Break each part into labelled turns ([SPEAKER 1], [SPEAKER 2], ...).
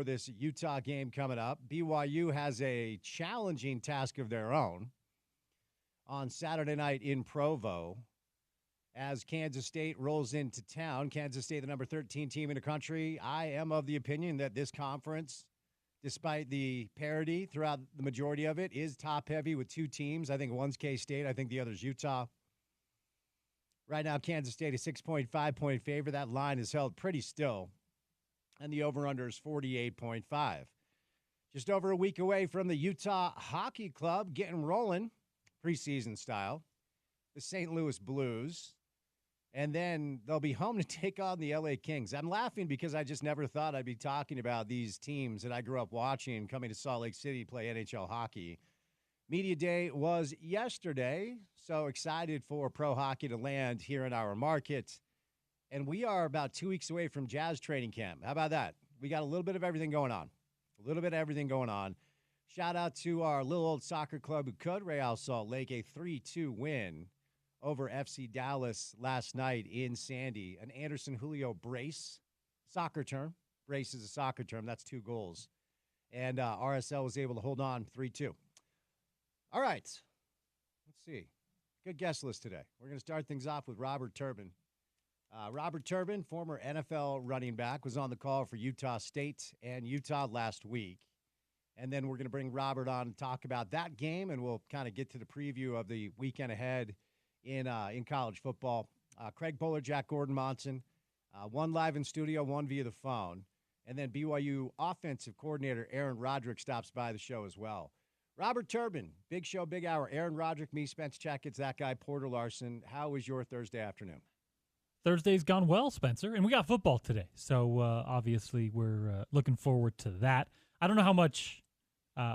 [SPEAKER 1] for this Utah game coming up. BYU has a challenging task of their own on Saturday night in Provo as Kansas State rolls into town. Kansas State, the number 13 team in the country. I am of the opinion that this conference, despite the parity throughout the majority of it, is top-heavy with two teams. I think one's K-State. I think the other's Utah. Right now, Kansas State, a 6.5-point favorite. That line is held pretty still, and the over-under is 48.5. Just over a week away from the Utah Hockey Club getting rolling, preseason style, the St. Louis Blues. And then they'll be home to take on the LA Kings. I'm laughing because I just never thought I'd be talking about these teams that I grew up watching coming to Salt Lake City to play NHL hockey. Media Day was yesterday, so excited for pro hockey to land here in our market. And we are about 2 weeks away from Jazz training camp. How about that? We got a little bit of everything going on. Shout out to our little old soccer club who could, Real Salt Lake, a 3-2 win over FC Dallas last night in Sandy. An Anderson Julio brace, soccer term. Brace is a soccer term. That's 2 goals. And RSL was able to hold on 3-2. All right. Let's see. Good guest list today. We're going to start things off with Robert Turbin. Robert Turbin, former NFL running back, was on the call for Utah State and Utah last week. And then we're going to bring Robert on and talk about that game, and we'll kind of get to the preview of the weekend ahead in college football. Craig Bowler, Jack Gordon Monson, one live in studio, one via the phone. And then BYU offensive coordinator Aaron Roderick stops by the show as well. Robert Turbin, big show, big hour. Aaron Roderick, me, Spence Checketts, that guy, Porter Larson. How was your Thursday afternoon?
[SPEAKER 2] Thursday's gone well, Spencer, and we got football today. So obviously we're looking forward to that. I don't know how much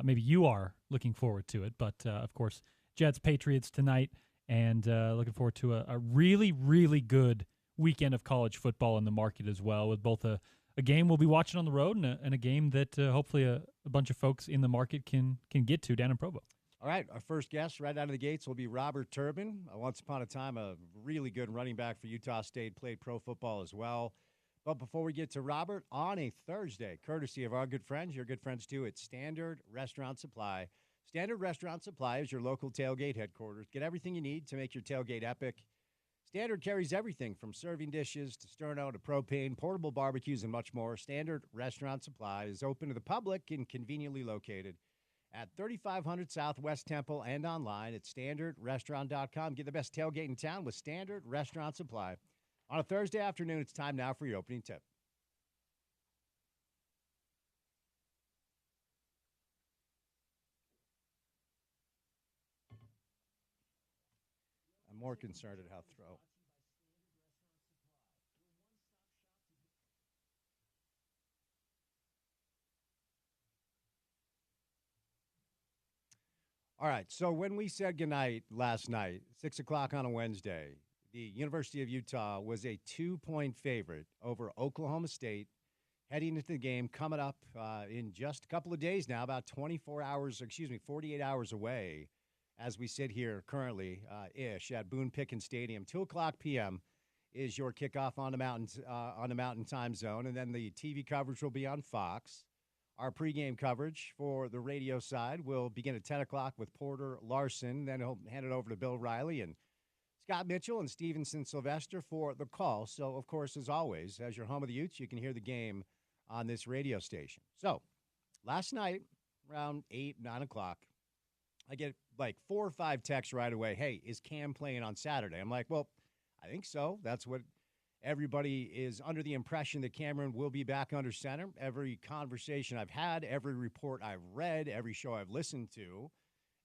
[SPEAKER 2] maybe you are looking forward to it, but of course, Jets, Patriots tonight. And looking forward to a really, really good weekend of college football in the market as well, with both a game we'll be watching on the road and a game that hopefully a bunch of folks in the market can get to down in Provo.
[SPEAKER 1] All right, our first guest right out of the gates will be Robert Turbin. Once upon a time, a really good running back for Utah State, played pro football as well. But before we get to Robert, on a Thursday, courtesy of our good friends, your good friends too, it's Standard Restaurant Supply. Standard Restaurant Supply is your local tailgate headquarters. Get everything you need to make your tailgate epic. Standard carries everything from serving dishes to sterno to propane, portable barbecues, and much more. Standard Restaurant Supply is open to the public and conveniently located at 3500 Southwest Temple and online at standardrestaurant.com. Get the best tailgate in town with Standard Restaurant Supply. On a Thursday afternoon, it's time now for your opening tip. I'm more concerned at how throw. All right, so when we said goodnight last night, 6 o'clock on a Wednesday, the University of Utah was a 2-point favorite over Oklahoma State heading into the game coming up in just a couple of days now, about 48 hours away as we sit here currently ish at Boone Pickens Stadium. 2 o'clock p.m. is your kickoff on the mountain time zone, and then the TV coverage will be on Fox. Our pregame coverage for the radio side will begin at 10 o'clock with Porter Larson. Then he'll hand it over to Bill Riley and Scott Mitchell and Stevenson Sylvester for the call. So, of course, as always, as your home of the Utes, you can hear the game on this radio station. So, last night, around 8, 9 o'clock, I get like 4 or 5 texts right away. Hey, is Cam playing on Saturday? I'm like, well, I think so. That's what everybody is under the impression that Cameron will be back under center. Every conversation I've had, every report I've read, every show I've listened to,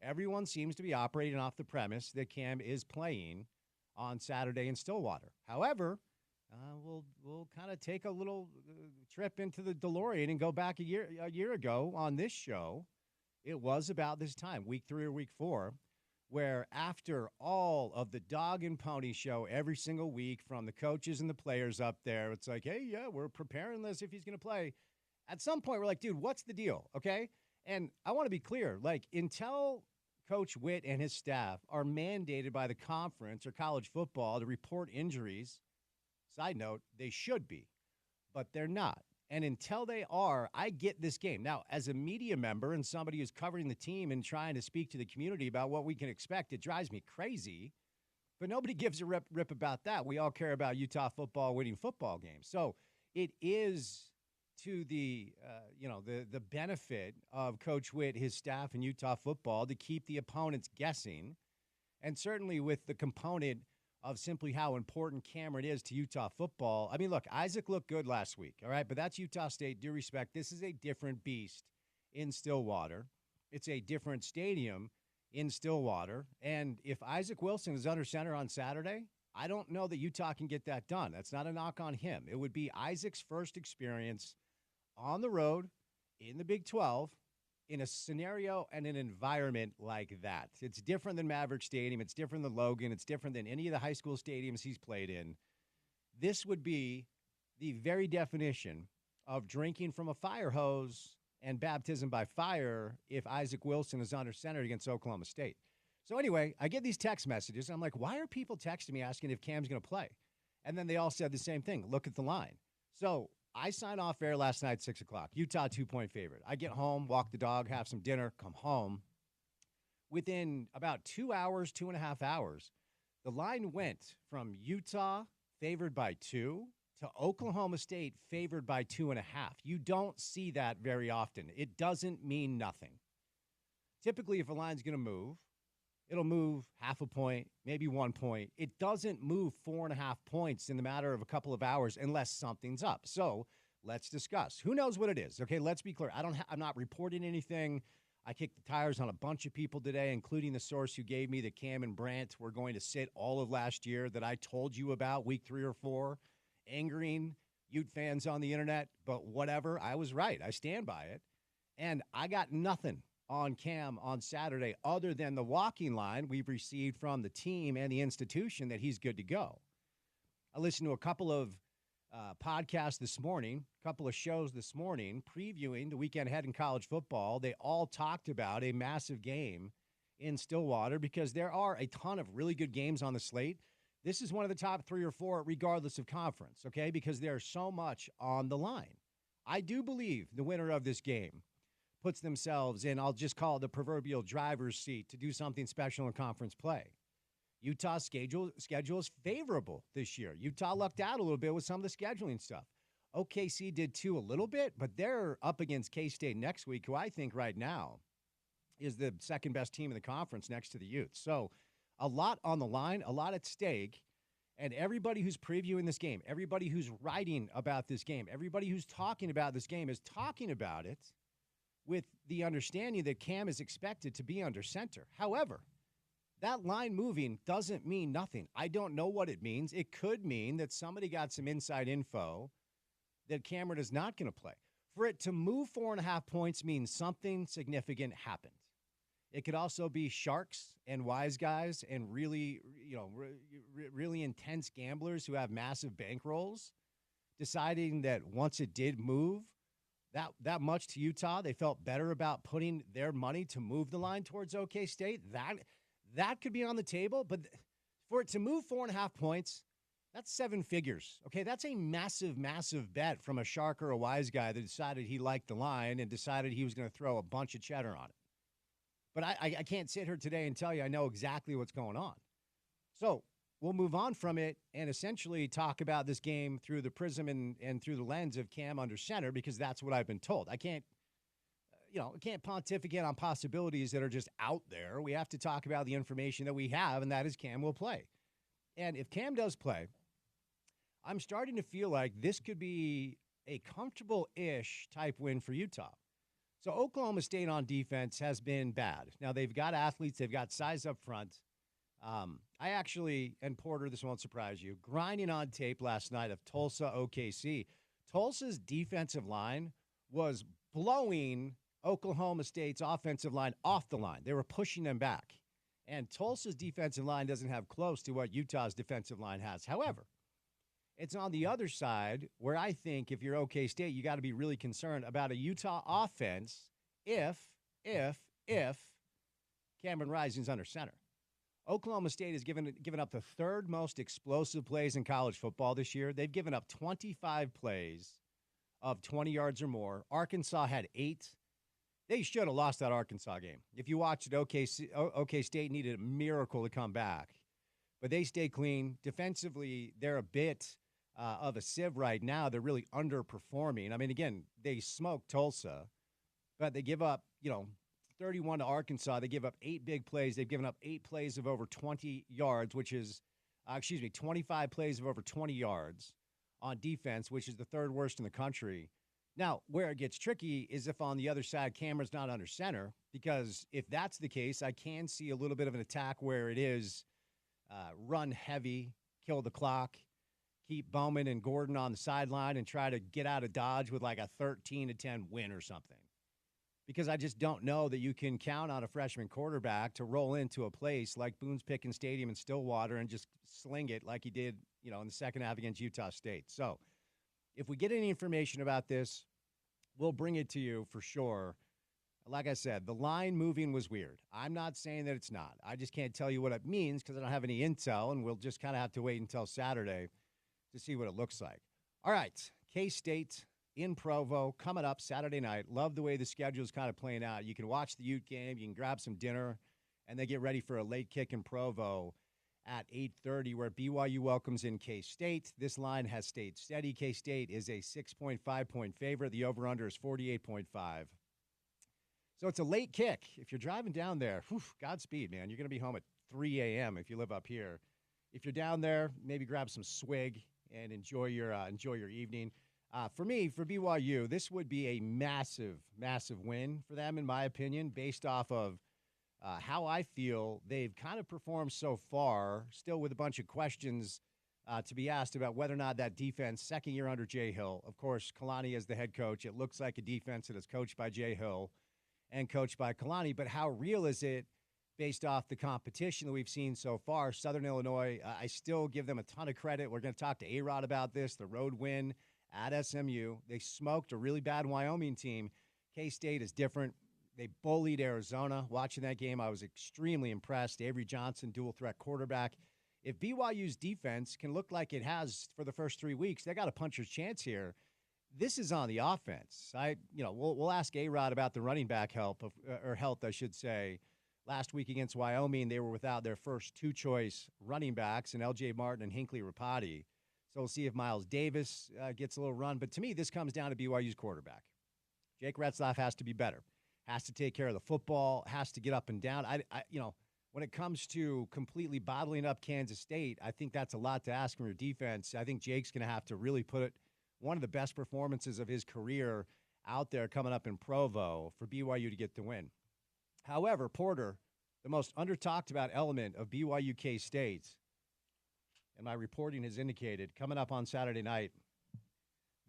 [SPEAKER 1] everyone seems to be operating off the premise that Cam is playing on Saturday in Stillwater. However, we'll kind of take a little trip into the DeLorean and go back a year ago on this show. It was about this time, week 3 or week 4, where after all of the dog and pony show every single week from the coaches and the players up there, it's like, hey, yeah, we're preparing this if he's going to play. At some point, we're like, dude, what's the deal, okay? And I want to be clear, like, until Coach Witt and his staff are mandated by the conference or college football to report injuries, side note, they should be, but they're not. And until they are, I get this game. Now, as a media member and somebody who's covering the team and trying to speak to the community about what we can expect, it drives me crazy. But nobody gives a rip about that. We all care about Utah football winning football games. So it is to the the benefit of Coach Witt, his staff, and Utah football to keep the opponents guessing, and certainly with the component of simply how important Cameron is to Utah football. I mean, look, Isaac looked good last week, all right? But that's Utah State. Due respect, this is a different beast in Stillwater. It's a different stadium in Stillwater. And if Isaac Wilson is under center on Saturday, I don't know that Utah can get that done. That's not a knock on him. It would be Isaac's first experience on the road in the Big 12 in a scenario and an environment like that. It's different than Maverick Stadium. It's different than Logan. It's different than any of the high school stadiums he's played in. This would be the very definition of drinking from a fire hose and baptism by fire if Isaac Wilson is under center against Oklahoma State. So anyway, I get these text messages, and I'm like, why are people texting me asking if Cam's going to play? And then they all said the same thing. Look at the line. So I signed off air last night, 6 o'clock. Utah 2-point favorite. I get home, walk the dog, have some dinner, come home. Within about 2 hours, 2.5 hours, the line went from Utah favored by 2 to Oklahoma State favored by 2.5. You don't see that very often. It doesn't mean nothing. Typically, if a line's going to move, it'll move half a point, maybe 1 point. It doesn't move 4.5 points in the matter of a couple of hours unless something's up. So let's discuss. Who knows what it is? Okay, let's be clear. I'm not reporting anything. I kicked the tires on a bunch of people today, including the source who gave me that Cam and Brant were going to sit all of last year that I told you about week 3 or 4, angering Ute fans on the internet. But whatever, I was right. I stand by it. And I got nothing on Cam on Saturday other than the walking line we've received from the team and the institution that he's good to go. I listened to a couple of podcasts this morning, a couple of shows this morning previewing the weekend ahead in college football. They all talked about a massive game in Stillwater because there are a ton of really good games on the slate. This is one of the top 3 or 4 regardless of conference, okay, because there's so much on the line. I do believe the winner of this game puts themselves in, I'll just call it the proverbial driver's seat to do something special in conference play. Utah's schedule is favorable this year. Utah lucked out a little bit with some of the scheduling stuff. OKC did too a little bit, but they're up against K-State next week, who I think right now is the second best team in the conference next to the Utes. So a lot on the line, a lot at stake, and everybody who's previewing this game, everybody who's writing about this game, everybody who's talking about this game is talking about it with the understanding that Cam is expected to be under center. However, that line moving doesn't mean nothing. I don't know what it means. It could mean that somebody got some inside info that Cameron is not going to play. For it to move 4.5 points means something significant happened. It could also be sharks and wise guys and really, really intense gamblers who have massive bankrolls deciding that once it did move, that much to Utah, they felt better about putting their money to move the line towards OK State. That could be on the table, but for it to move 4.5 points, that's 7 figures. Okay, that's a massive, massive bet from a shark or a wise guy that decided he liked the line and decided he was going to throw a bunch of cheddar on it. But I can't sit here today and tell you I know exactly what's going on. So we'll move on from it and essentially talk about this game through the prism and through the lens of Cam under center, because that's what I've been told. I can't pontificate on possibilities that are just out there. We have to talk about the information that we have, and that is Cam will play. And if Cam does play, I'm starting to feel like this could be a comfortable-ish type win for Utah. So Oklahoma State on defense has been bad. Now, they've got athletes. They've got size up front. I actually, and Porter, this won't surprise you, grinding on tape last night of Tulsa OKC. Tulsa's defensive line was blowing Oklahoma State's offensive line off the line. They were pushing them back. And Tulsa's defensive line doesn't have close to what Utah's defensive line has. However, it's on the other side where I think if you're OK State, you got to be really concerned about a Utah offense if Cameron Rising's under center. Oklahoma State has given up the 3rd most explosive plays in college football this year. They've given up 25 plays of 20 yards or more. Arkansas had 8. They should have lost that Arkansas game. If you watched it, OK State needed a miracle to come back. But they stay clean. Defensively, they're a bit of a sieve right now. They're really underperforming. I mean, again, they smoked Tulsa, but they give up, 31 to Arkansas. They give up 8 big plays. They've given up 8 plays of over 20 yards, which is, 25 plays of over 20 yards on defense, which is the 3rd worst in the country. Now, where it gets tricky is if on the other side, Cameron's not under center, because if that's the case, I can see a little bit of an attack where it is run heavy, kill the clock, keep Bowman and Gordon on the sideline and try to get out of Dodge with like a 13-10 win or something. Because I just don't know that you can count on a freshman quarterback to roll into a place like Boone's Pickens Stadium in Stillwater and just sling it like he did, in the second half against Utah State. So if we get any information about this, we'll bring it to you for sure. Like I said, the line moving was weird. I'm not saying that it's not. I just can't tell you what it means because I don't have any intel, and we'll just kind of have to wait until Saturday to see what it looks like. All right, K-State in Provo coming up Saturday night. Love the way the schedule is kind of playing out. You can watch the Ute game, you can grab some dinner, and then get ready for a late kick in Provo at 8:30, where BYU welcomes in K-State. This line has stayed steady. K-State is a 6.5-point favorite. The over-under is 48.5. So it's a late kick. If you're driving down there, Godspeed, man. You're going to be home at 3 a.m. if you live up here. If you're down there, maybe grab some swig and enjoy your evening. For me, for BYU, this would be a massive, massive win for them, in my opinion, based off of how I feel they've kind of performed so far, still with a bunch of questions to be asked about whether or not that defense, second year under Jay Hill, of course, Kalani as the head coach, it looks like a defense that is coached by Jay Hill and coached by Kalani, but how real is it based off the competition that we've seen so far? Southern Illinois, I still give them a ton of credit. We're going to talk to A-Rod about this, the road win at SMU. They smoked a really bad Wyoming team. K-State is different. They bullied Arizona. Watching that game, I was extremely impressed. Avery Johnson, dual-threat quarterback. If BYU's defense can look like it has for the first 3 weeks, they got a puncher's chance here. This is on the offense. We'll ask A-Rod about the running back health, I should say. Last week against Wyoming, they were without their first 2-choice running backs, and L.J. Martin and Hinckley Rapati. So we'll see if Miles Davis gets a little run. But to me, this comes down to BYU's quarterback. Jake Retzlaff has to be better, has to take care of the football, has to get up and down. When it comes to completely bottling up Kansas State, I think that's a lot to ask from your defense. I think Jake's going to have to really put one of the best performances of his career out there coming up in Provo for BYU to get the win. However, Porter, the most under-talked about element of BYU K-State, and my reporting has indicated, coming up on Saturday night,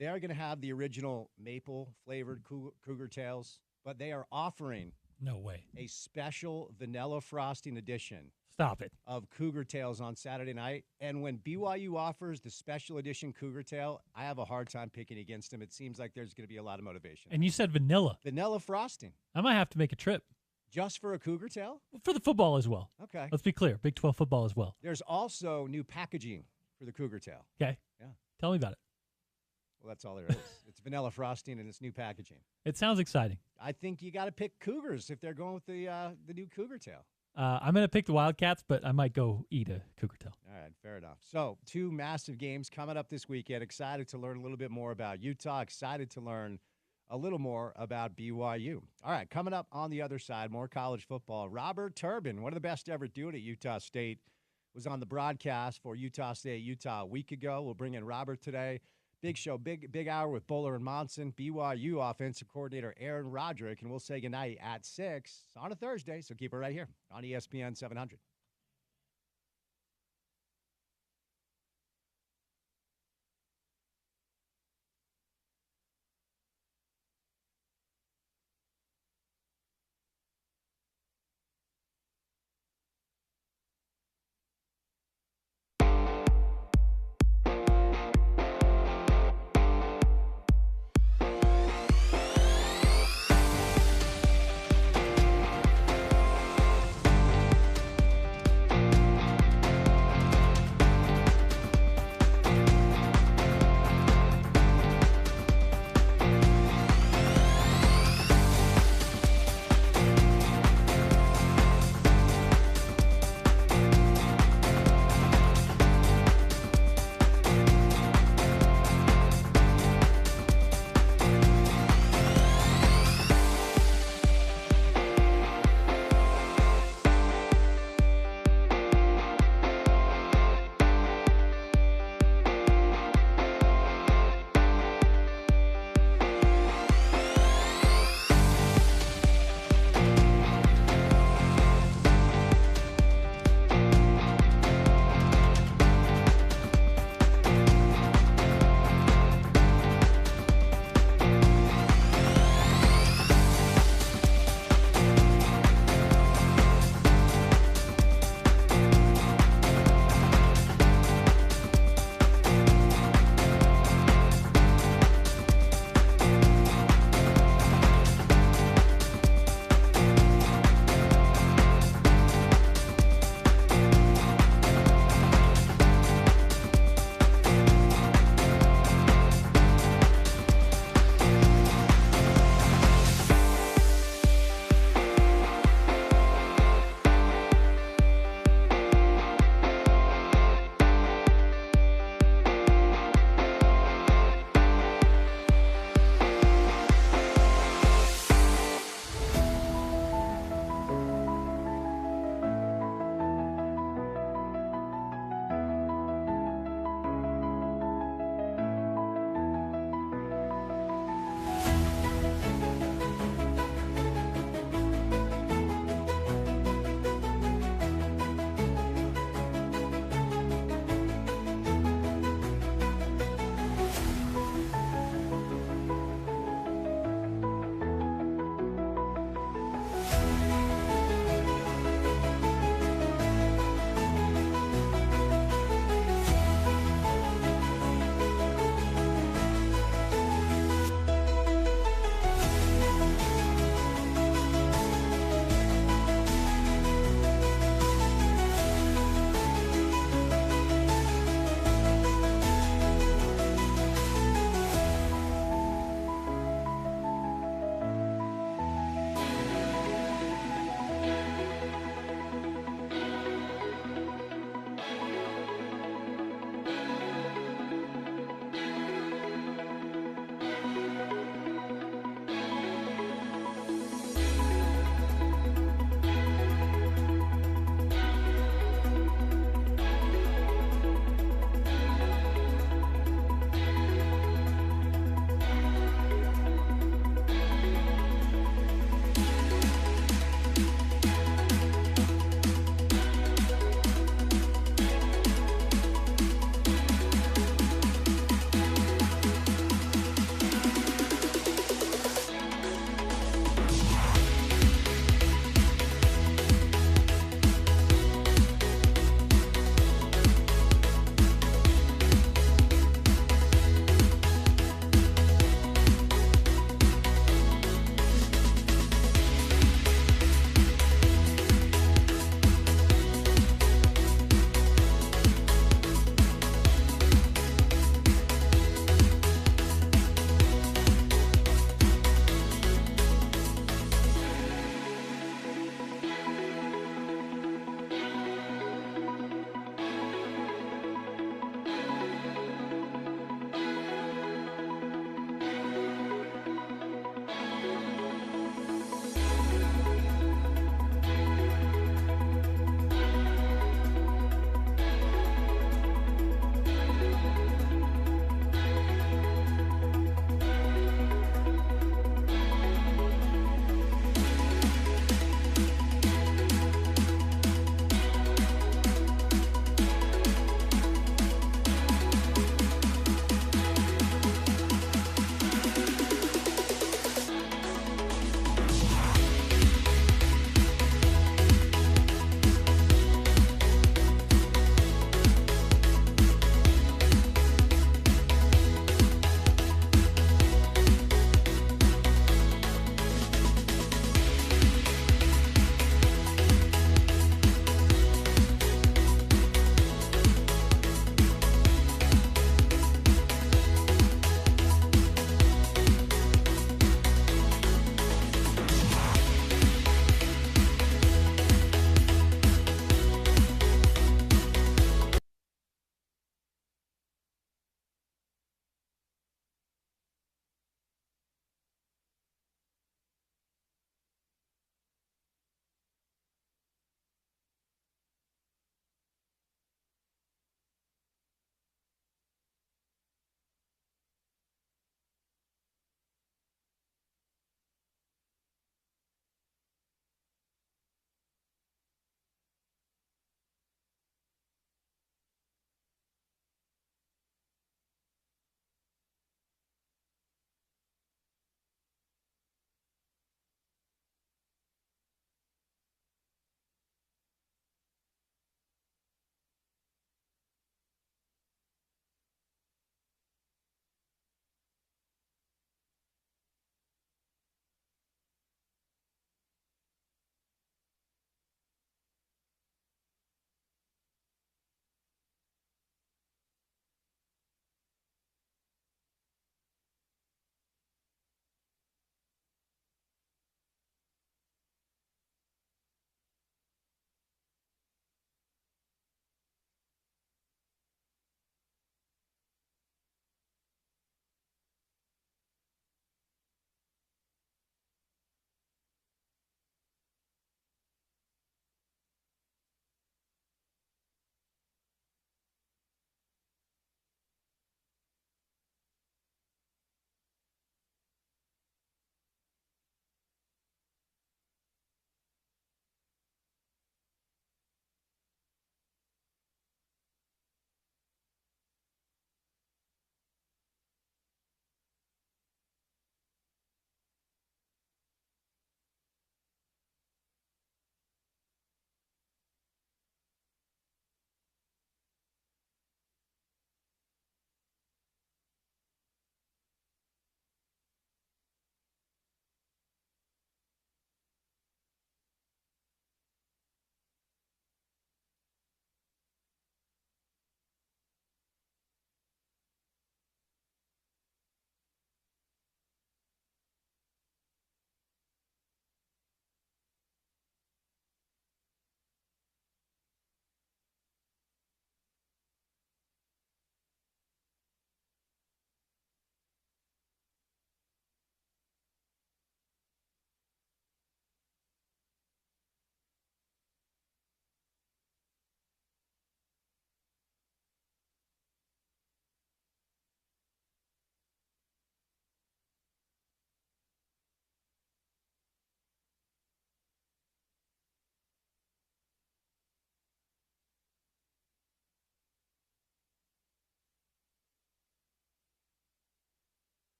[SPEAKER 1] they are going to have the original maple-flavored Cougar Tails, but they are offering
[SPEAKER 2] no way
[SPEAKER 1] a special vanilla frosting edition.
[SPEAKER 2] Stop it.
[SPEAKER 1] Of Cougar Tails on Saturday night. And when BYU offers the special edition Cougar Tail, I have a hard time picking against them. It seems like there's going to be a lot of motivation.
[SPEAKER 2] And you said vanilla.
[SPEAKER 1] Vanilla frosting.
[SPEAKER 2] I might have to make a trip.
[SPEAKER 1] Just for a Cougar Tail?
[SPEAKER 2] For the football as well.
[SPEAKER 1] Okay.
[SPEAKER 2] Let's be clear. Big 12 football as well.
[SPEAKER 1] There's also new packaging for the Cougar Tail.
[SPEAKER 2] Okay.
[SPEAKER 1] Yeah.
[SPEAKER 2] Tell me about it.
[SPEAKER 1] Well, that's all there is. It's vanilla frosting and it's new packaging.
[SPEAKER 2] It sounds exciting.
[SPEAKER 1] I think you got to pick Cougars if they're going with the new Cougar Tail.
[SPEAKER 2] I'm going to pick the Wildcats, but I might go eat a Cougar Tail.
[SPEAKER 1] All right, fair enough. So 2 massive games coming up this weekend. Excited to learn a little bit more about Utah. Excited to learn a little more about BYU. All right, coming up on the other side, more college football. Robert Turbin, one of the best to ever do it at Utah State, was on the broadcast for Utah State, Utah a week ago. We'll bring in Robert today. Big show, big hour with Bowler and Monson, BYU offensive coordinator Aaron Roderick, and we'll say goodnight at 6 on a Thursday, so keep it right here on ESPN 700.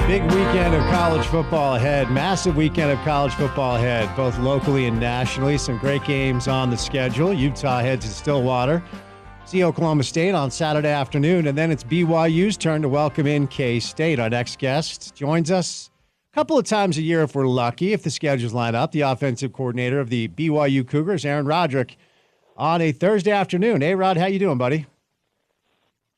[SPEAKER 1] Big weekend of college football ahead. Massive weekend of college football ahead, both locally and nationally. Some great games on the schedule. Utah heads to Stillwater. See Oklahoma State on Saturday afternoon, and then it's BYU's turn to welcome in K-State. Our next guest joins us a couple of times a year if we're lucky, if the schedules line up. The offensive coordinator of the BYU Cougars, Aaron Roderick, on a Thursday afternoon. Hey, Rod, how you doing, buddy?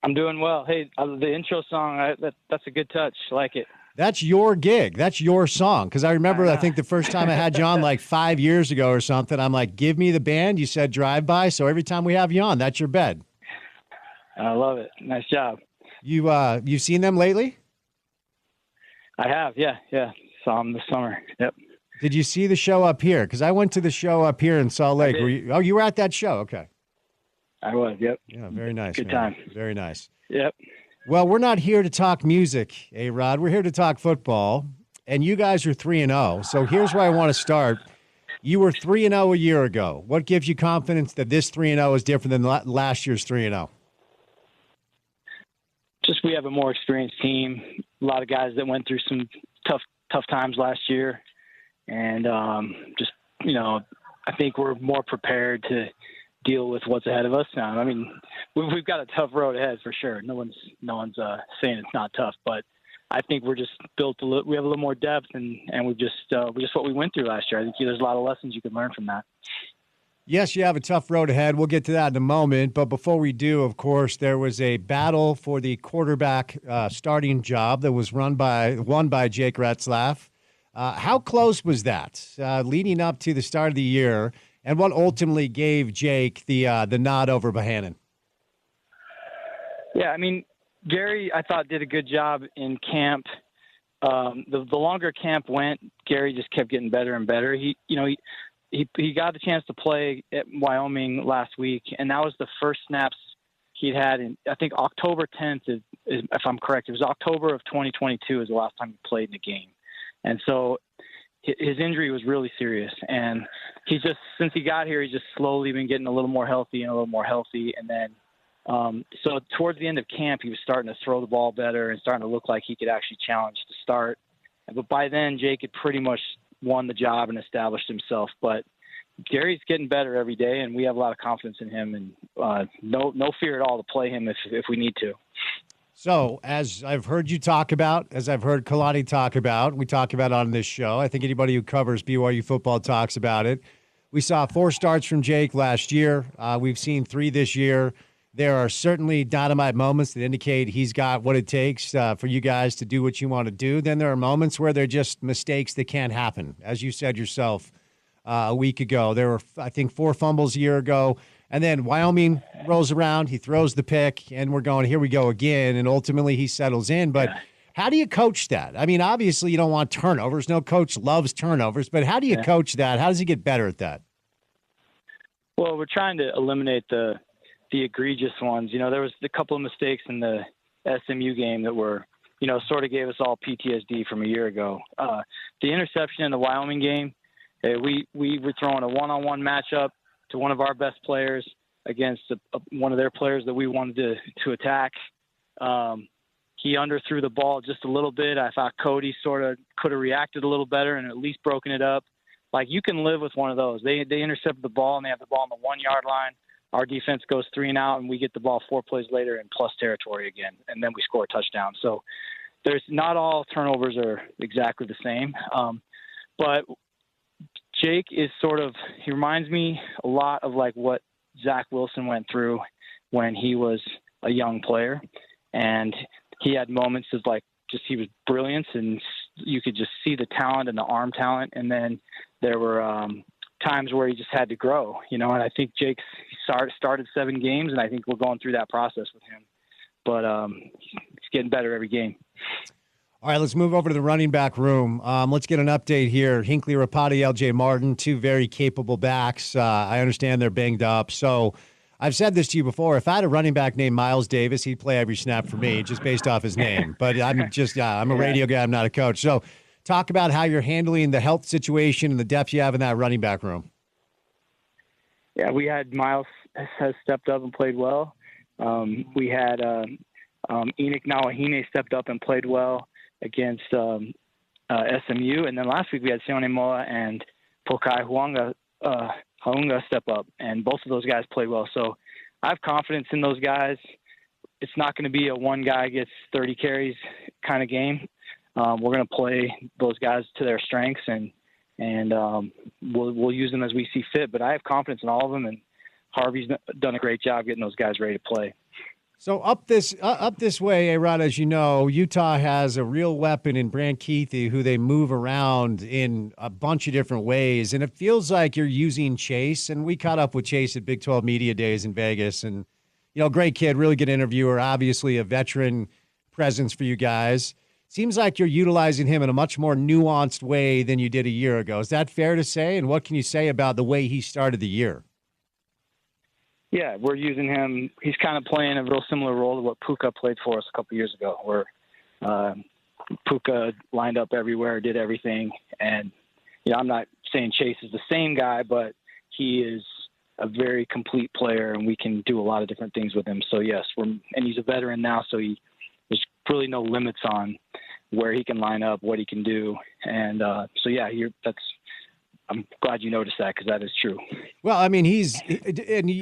[SPEAKER 3] I'm doing well. Hey, the intro song, that's a good touch. I like it.
[SPEAKER 1] That's your gig. That's your song. Because I remember, I think the first time I had you on like 5 years ago or something, I'm like, give me the band. You said drive by. So every time we have you on, that's your bed.
[SPEAKER 3] I love it. Nice job.
[SPEAKER 1] You've seen them lately?
[SPEAKER 3] I have. Yeah. Saw them this summer. Yep.
[SPEAKER 1] Did you see the show up here? Because I went to the show up here in Salt Lake. You were at that show. Okay.
[SPEAKER 3] I was. Yep.
[SPEAKER 1] Yeah. Very nice.
[SPEAKER 3] Good
[SPEAKER 1] man.
[SPEAKER 3] time.
[SPEAKER 1] Very nice.
[SPEAKER 3] Yep.
[SPEAKER 1] Well, we're not here to talk music, A-Rod. We're here to talk football, and you guys are 3-0. So here's where I want to start. You were 3-0 a year ago. What gives you confidence that this 3-0 is different than last year's 3-0?
[SPEAKER 3] Just we have a more experienced team. A lot of guys that went through some tough times last year, and I think we're more prepared to deal with what's ahead of us now. I mean, we've got a tough road ahead for sure. No one's saying it's not tough, but I think we're just built we have a little more depth, and we just what we went through last year. I think there's a lot of lessons you can learn from that.
[SPEAKER 1] Yes, you have a tough road ahead. We'll get to that in a moment. But before we do, of course, there was a battle for the quarterback starting job that was won by Jake Retzlaff. How close was that leading up to the start of the year? And what ultimately gave Jake the nod over Bohannon?
[SPEAKER 3] Yeah, I mean, Gary, I thought, did a good job in camp. The longer camp went, Gary just kept getting better and better. He got the chance to play at Wyoming last week, and that was the first snaps he'd had in, I think, October 10th, if I'm correct. It was October of 2022 is the last time he played in a game. And so his injury was really serious, and since he got here, he's just slowly been getting a little more healthy. And then, so towards the end of camp, he was starting to throw the ball better and starting to look like he could actually challenge to start. But by then, Jake had pretty much won the job and established himself. But Gary's getting better every day, and we have a lot of confidence in him, and no fear at all to play him if we need to.
[SPEAKER 1] So, as I've heard you talk about, as I've heard Kalani talk about, we talk about on this show, I think anybody who covers BYU football talks about it. We saw 4 starts from Jake last year. We've seen 3 this year. There are certainly dynamite moments that indicate he's got what it takes for you guys to do what you want to do. Then there are moments where they're just mistakes that can't happen. As you said yourself a week ago, there were, I think, 4 fumbles a year ago. And then Wyoming rolls around, he throws the pick, and we're going, here we go again. And ultimately he settles in. But how do you coach that? I mean, obviously you don't want turnovers. No coach loves turnovers. But how do you coach that? How does he get better at that?
[SPEAKER 3] Well, we're trying to eliminate the egregious ones. There was a couple of mistakes in the SMU game that were, sort of gave us all PTSD from a year ago. The interception in the Wyoming game, we were throwing a one-on-one matchup to one of our best players against one of their players that we wanted to attack. He underthrew the ball just a little bit. I thought Cody sort of could have reacted a little better and at least broken it up. Like, you can live with one of those. They intercept the ball, and they have the ball on the 1-yard line. Our defense goes 3 and out, and we get the ball 4 plays later in plus territory again, and then we score a touchdown. So there's not all turnovers are exactly the same. But Jake is he reminds me a lot of like what Zach Wilson went through when he was a young player. And he had moments of he was brilliant, and you could just see the talent and the arm talent. And then there were times where he just had to grow, and I think Jake's started 7 games, and I think we're going through that process with him. But he's getting better every game.
[SPEAKER 1] All right, let's move over to the running back room. Let's get an update here. Hinckley Rapati, L.J. Martin, 2 very capable backs. I understand they're banged up. So I've said this to you before. If I had a running back named Miles Davis, he'd play every snap for me just based off his name. But I'm a radio guy. I'm not a coach. So talk about how you're handling the health situation and the depth you have in that running back room.
[SPEAKER 3] Yeah, we had Miles has stepped up and played well. We had Enoch Nawahine stepped up and played well. against SMU, and then last week we had Sione Moa and Pokai Haunga step up, and both of those guys played well. So I have confidence in those guys. It's not going to be a one guy gets 30 carries kind of game. We're going to play those guys to their strengths, and we'll use them as we see fit. But I have confidence in all of them, and Harvey's done a great job getting those guys ready to play.
[SPEAKER 1] So up this way, A-Rod, as you know, Utah has a real weapon in Brant Keithy, who they move around in a bunch of different ways. And it feels like you're using Chase. And we caught up with Chase at Big 12 Media Days in Vegas. And, great kid, really good interviewer, obviously a veteran presence for you guys. Seems like you're utilizing him in a much more nuanced way than you did a year ago. Is that fair to say? And what can you say about the way he started the year?
[SPEAKER 3] Yeah, we're using him. He's kind of playing a real similar role to what Puka played for us a couple years ago, where Puka lined up everywhere, did everything. And, I'm not saying Chase is the same guy, but he is a very complete player, and we can do a lot of different things with him. So, yes, and he's a veteran now, so there's really no limits on where he can line up, what he can do. And I'm glad you noticed that, because that is true.
[SPEAKER 1] Well, I mean,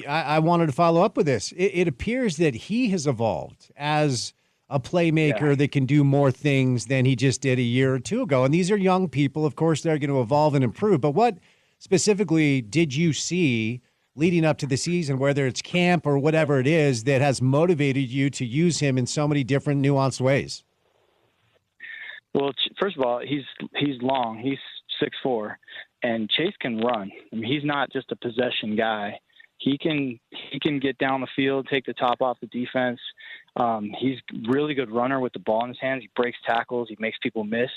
[SPEAKER 1] I wanted to follow up with this. It appears that he has evolved as a playmaker that can do more things than he just did a year or two ago. And these are young people. Of course, they're going to evolve and improve. But what specifically did you see leading up to the season, whether it's camp or whatever it is, that has motivated you to use him in so many different nuanced ways?
[SPEAKER 3] Well, first of all, he's long. He's 6'4", and Chase can run. I mean, he's not just a possession guy. He can get down the field, take the top off the defense. He's a really good runner with the ball in his hands. He breaks tackles. He makes people miss.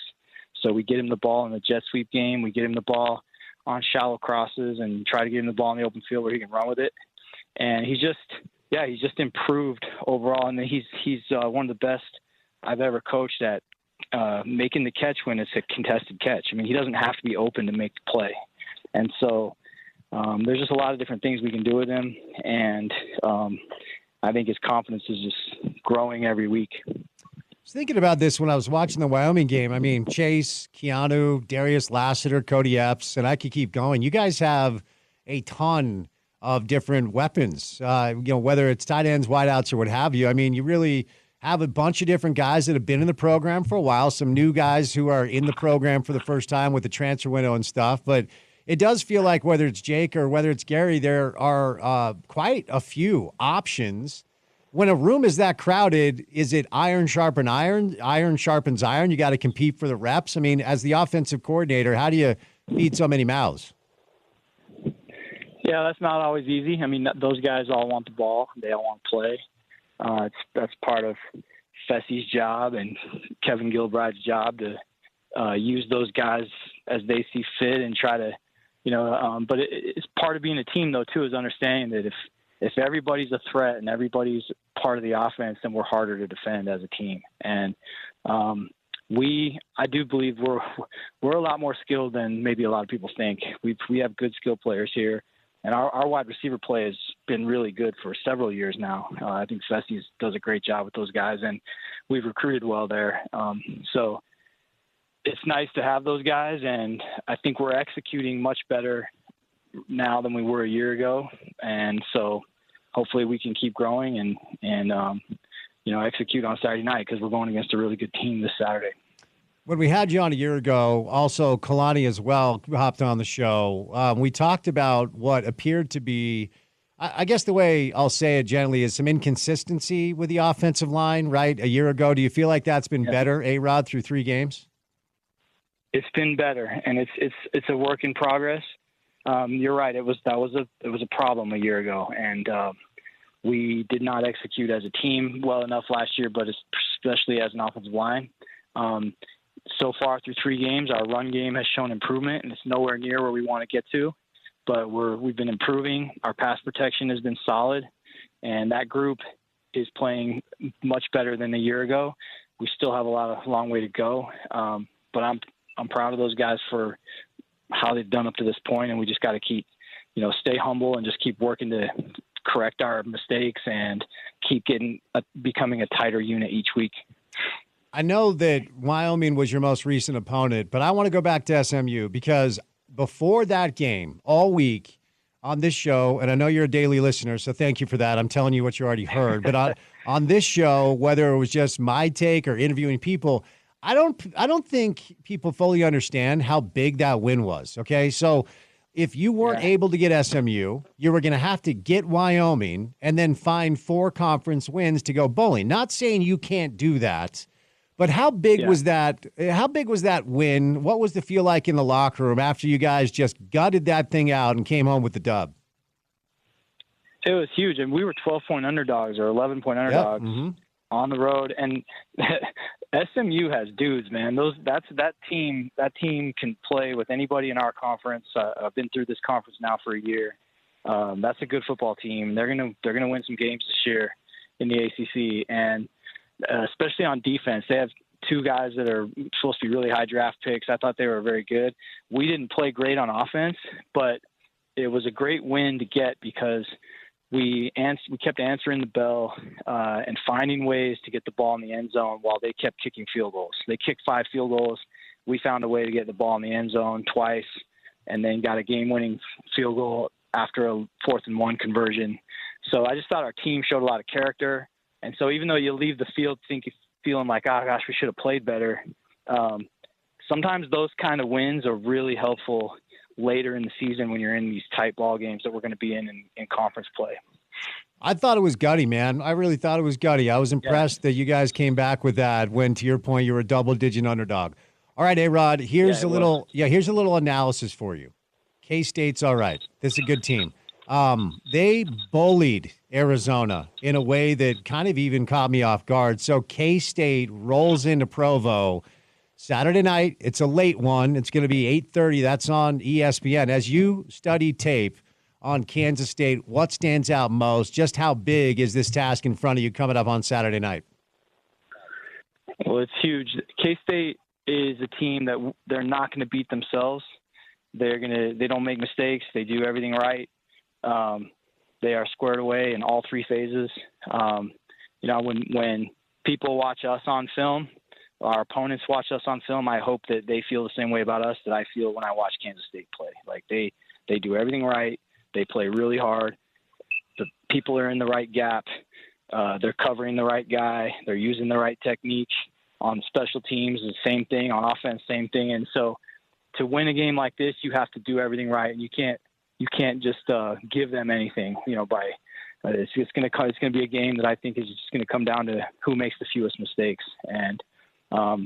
[SPEAKER 3] So we get him the ball in the jet sweep game. We get him the ball on shallow crosses and try to get him the ball in the open field where he can run with it. And he's just improved overall. And he's one of the best I've ever coached at making the catch when it's a contested catch. I mean, he doesn't have to be open to make the play. And so there's just a lot of different things we can do with him. And I think his confidence is just growing every week.
[SPEAKER 1] I was thinking about this when I was watching the Wyoming game. I mean, Chase, Keanu, Darius Lassiter, Cody Epps, and I could keep going. You guys have a ton of different weapons, whether it's tight ends, wideouts, or what have you. I mean, you really have a bunch of different guys that have been in the program for a while, some new guys who are in the program for the first time with the transfer window and stuff. But it does feel like whether it's Jake or whether it's Gary, there are quite a few options. When a room is that crowded, is it iron sharpen iron? Iron sharpens iron. You got to compete for the reps. I mean, as the offensive coordinator, how do you feed so many mouths?
[SPEAKER 3] Yeah, that's not always easy. I mean, those guys all want the ball. They all want to play. That's part of Fessy's job and Kevin Gilbride's job to use those guys as they see fit and try to, but it's part of being a team, though, too, is understanding that if everybody's a threat and everybody's part of the offense, then we're harder to defend as a team. And I do believe we're a lot more skilled than maybe a lot of people think. We have good skill players here, and our wide receiver play has been really good for several years now. I think Fessy does a great job with those guys, and we've recruited well there. So it's nice to have those guys, and I think we're executing much better now than we were a year ago. And so hopefully we can keep growing and execute on Saturday night, because we're going against a really good team this Saturday.
[SPEAKER 1] When we had you on a year ago, also Kalani as well hopped on the show. We talked about what appeared to be, I guess the way I'll say it gently, is some inconsistency with the offensive line, right? A year ago, do you feel like that's been better, A-Rod, through 3 games?
[SPEAKER 3] It's been better, and it's a work in progress. You're right. It was a problem a year ago, and we did not execute as a team well enough last year, but especially as an offensive line. So far through 3 games, our run game has shown improvement, and it's nowhere near where we want to get to, but we've been improving. Our pass protection has been solid, and that group is playing much better than a year ago. We still have a long way to go, but I'm proud of those guys for how they've done up to this point, and we just got to keep, stay humble and just keep working to correct our mistakes and keep becoming a tighter unit each week.
[SPEAKER 1] I know that Wyoming was your most recent opponent, but I want to go back to SMU because before that game, all week on this show, and I know you're a daily listener, so thank you for that. I'm telling you what you already heard. But on this show, whether it was just my take or interviewing people, I don't think people fully understand how big that win was. Okay, so if you weren't able to get SMU, you were going to have to get Wyoming and then find 4 conference wins to go bowling. Not saying you can't do that, but how big was that? How big was that win? What was the feel like in the locker room after you guys just gutted that thing out and came home with the dub?
[SPEAKER 3] It was huge, and we were 12-point underdogs or 11-point underdogs on the road. And SMU has dudes, man. That team can play with anybody in our conference. I've been through this conference now for a year. That's a good football team. They're gonna win some games this year in the ACC, and especially on defense, they have 2 guys that are supposed to be really high draft picks. I thought they were very good. We didn't play great on offense, but it was a great win to get because we kept answering the bell and finding ways to get the ball in the end zone while they kept kicking field goals. They kicked 5 field goals. We found a way to get the ball in the end zone twice and then got a game-winning field goal after a 4th and 1 conversion. So I just thought our team showed a lot of character. And so even though you leave the field feeling like, oh, gosh, we should have played better, sometimes those kind of wins are really helpful later in the season when you're in these tight ball games that we're going to be in conference play.
[SPEAKER 1] I thought it was gutty, man. I really thought it was gutty. I was impressed that you guys came back with that when, to your point, you were a double-digit underdog. All right, A-Rod, here's a little analysis for you. K-State's all right. This is a good team. They bullied Arizona in a way that kind of even caught me off guard. So K-State rolls into Provo Saturday night. It's a late one. It's going to be 8:30. That's on ESPN. As you study tape on Kansas State, what stands out most? Just how big is this task in front of you coming up on Saturday night?
[SPEAKER 3] Well, it's huge. K-State is a team that they're not going to beat themselves. They don't make mistakes. They do everything right. They are squared away in all 3 phases. When people watch us on film, our opponents watch us on film, I hope that they feel the same way about us that I feel when I watch Kansas State play. Like they do everything right. They play really hard. The people are in the right gap. They're covering the right guy. They're using the right technique. On special teams, the same thing. On offense, same thing. And so to win a game like this, you have to do everything right. And you can't just give them anything, it's going to be a game that I think is just going to come down to who makes the fewest mistakes. And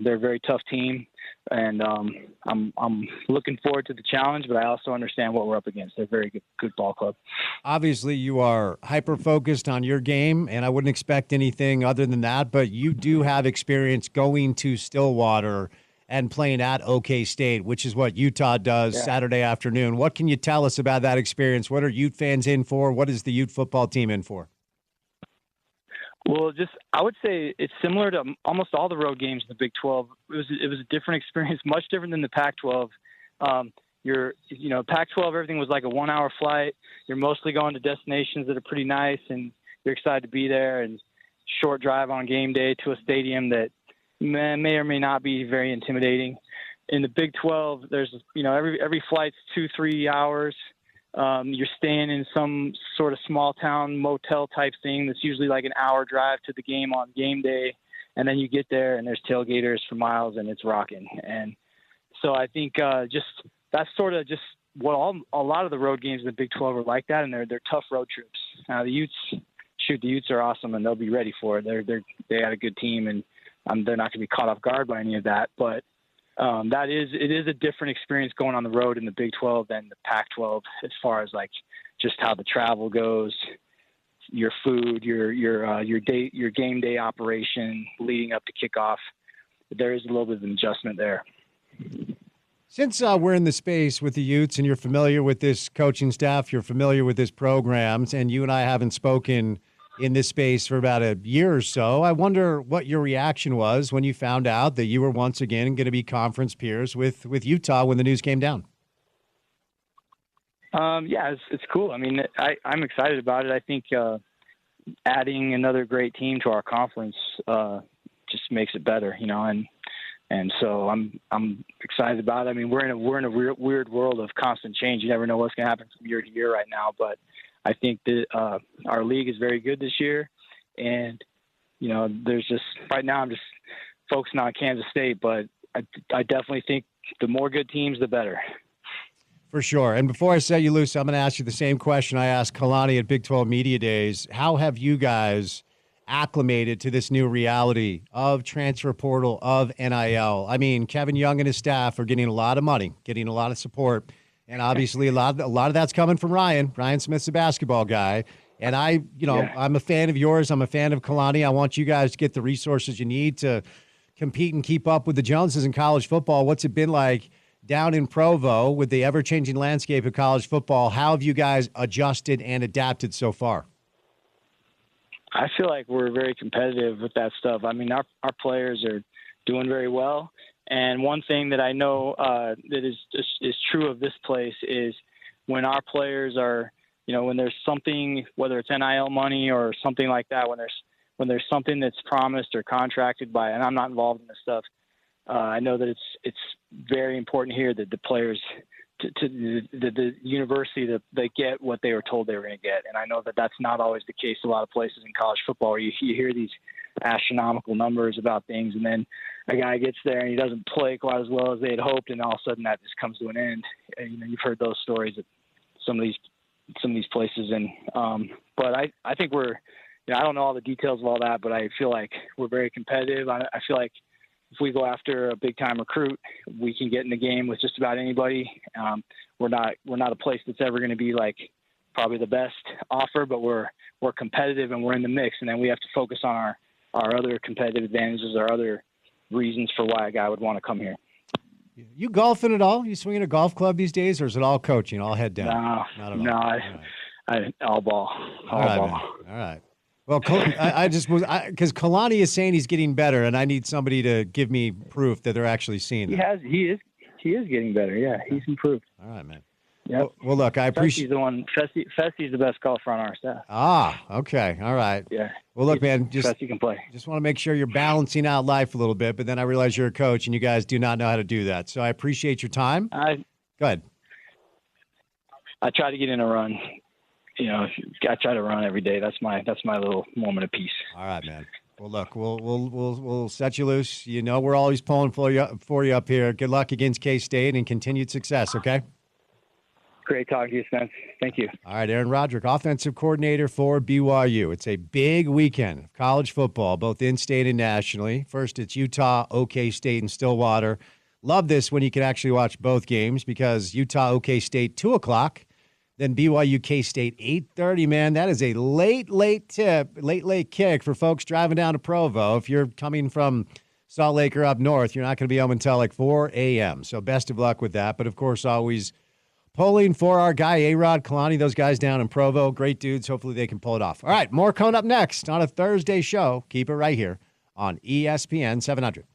[SPEAKER 3] they're a very tough team, and I'm looking forward to the challenge, but I also understand what we're up against. They're a very good ball club. Obviously,
[SPEAKER 1] you are hyper-focused on your game, and I wouldn't expect anything other than that, but you do have experience going to Stillwater and playing at OK State, which is what Utah does Saturday afternoon. What can you tell us about that experience? What are Ute fans in for? What is the Ute football team in for?
[SPEAKER 3] Well, I would say it's similar to almost all the road games in the Big 12. It was a different experience, much different than the Pac-12. Pac-12, everything was like a 1-hour flight. You're mostly going to destinations that are pretty nice, and you're excited to be there. And short drive on game day to a stadium that may or may not be very intimidating. In the Big 12, there's every flight's 2-3 hours. You're staying in some sort of small town motel type thing that's usually like an hour drive to the game on game day. And then you get there and there's tailgaters for miles and it's rocking. And so I think that's sort of just what a lot of the road games in the Big 12 are like that. And they're tough road trips. The Utes are awesome and they'll be ready for it. They got a good team and they're not going to be caught off guard by any of that. But it is a different experience going on the road in the Big 12 than the Pac-12 as far as like just how the travel goes, your food, your game day operation leading up to kickoff. There is a little bit of an adjustment there.
[SPEAKER 1] Since we're in the space with the Utes and you're familiar with this coaching staff, you're familiar with this programs, and you and I haven't spoken in this space for about a year or so, I wonder what your reaction was when you found out that you were once again going to be conference peers with Utah when the news came down.
[SPEAKER 3] It's cool. I mean, I'm excited about it. I think adding another great team to our conference just makes it better, and so I'm excited about it. I mean, we're in a weird world of constant change. You never know what's going to happen from year to year right now, but I think that our league is very good this year, and there's just right now I'm just focusing on Kansas State, but I definitely think the more good teams, the better.
[SPEAKER 1] For sure. And before I set you loose, I'm going to ask you the same question I asked Kalani at Big 12 Media Days. How have you guys acclimated to this new reality of transfer portal, of NIL? I mean, Kevin Young and his staff are getting a lot of money, getting a lot of support, and obviously a lot of that's coming from Ryan. Ryan Smith's a basketball guy. And I'm a fan of yours. I'm a fan of Kalani. I want you guys to get the resources you need to compete and keep up with the Joneses in college football. What's it been like down in Provo with the ever-changing landscape of college football? How have you guys adjusted and adapted so far?
[SPEAKER 3] I feel like we're very competitive with that stuff. I mean, our players are doing very well. And one thing that I know that is true of this place is when our players are, when there's something, whether it's NIL money or something like that, when there's something that's promised or contracted by, and I'm not involved in this stuff, I know that it's very important here that the players, to the university, that they get what they were told they were going to get. And I know that that's not always the case a lot of places in college football, where you hear these astronomical numbers about things, and then a guy gets there and he doesn't play quite as well as they had hoped, and all of a sudden that just comes to an end. And, you've heard those stories at some of these places, and but I think we're, I don't know all the details of all that, but I feel like we're very competitive. I feel like if we go after a big time recruit, we can get in the game with just about anybody. We're not a place that's ever going to be like probably the best offer, but we're competitive and we're in the mix. And then we have to focus on our other competitive advantages, our other reasons for why a guy would want to come here.
[SPEAKER 1] You golfing at all? You swinging a golf club these days, or is it all coaching, all head down?
[SPEAKER 3] No, not at all. I all ball.
[SPEAKER 1] All right, man. All right. Well, I just was because Kalani is saying he's getting better, and I need somebody to give me proof that they're actually seeing that.
[SPEAKER 3] He is getting better. Yeah, he's improved.
[SPEAKER 1] All right, man.
[SPEAKER 3] Yep.
[SPEAKER 1] Well, look, I appreciate.
[SPEAKER 3] Feste's the one. Feste's the best golfer on our staff.
[SPEAKER 1] Ah, okay, all right.
[SPEAKER 3] Yeah.
[SPEAKER 1] Well, look, man,
[SPEAKER 3] Feste can play.
[SPEAKER 1] Just want to make sure you're balancing out life a little bit, but then I realize you're a coach, and you guys do not know how to do that. So I appreciate your time. Go ahead.
[SPEAKER 3] I try to get in a run. I try to run every day. That's my little moment of peace.
[SPEAKER 1] All right, man. Well, look, we'll set you loose. We're always pulling for you up here. Good luck against K-State and continued success. Okay.
[SPEAKER 3] Great talking to you, Spence. Thank you.
[SPEAKER 1] All right, Aaron Roderick, offensive coordinator for BYU. It's a big weekend of college football, both in-state and nationally. First, it's Utah, OK State, and Stillwater. Love this when you can actually watch both games because Utah, OK State, 2 o'clock. Then BYU K-State, 8:30, man. That is a late kick for folks driving down to Provo. If you're coming from Salt Lake or up north, you're not going to be home until like 4 a.m. So best of luck with that. But, of course, always pulling for our guy, A-Rod, Kalani, those guys down in Provo. Great dudes. Hopefully they can pull it off. All right, more coming up next on a Thursday show. Keep it right here on ESPN 700.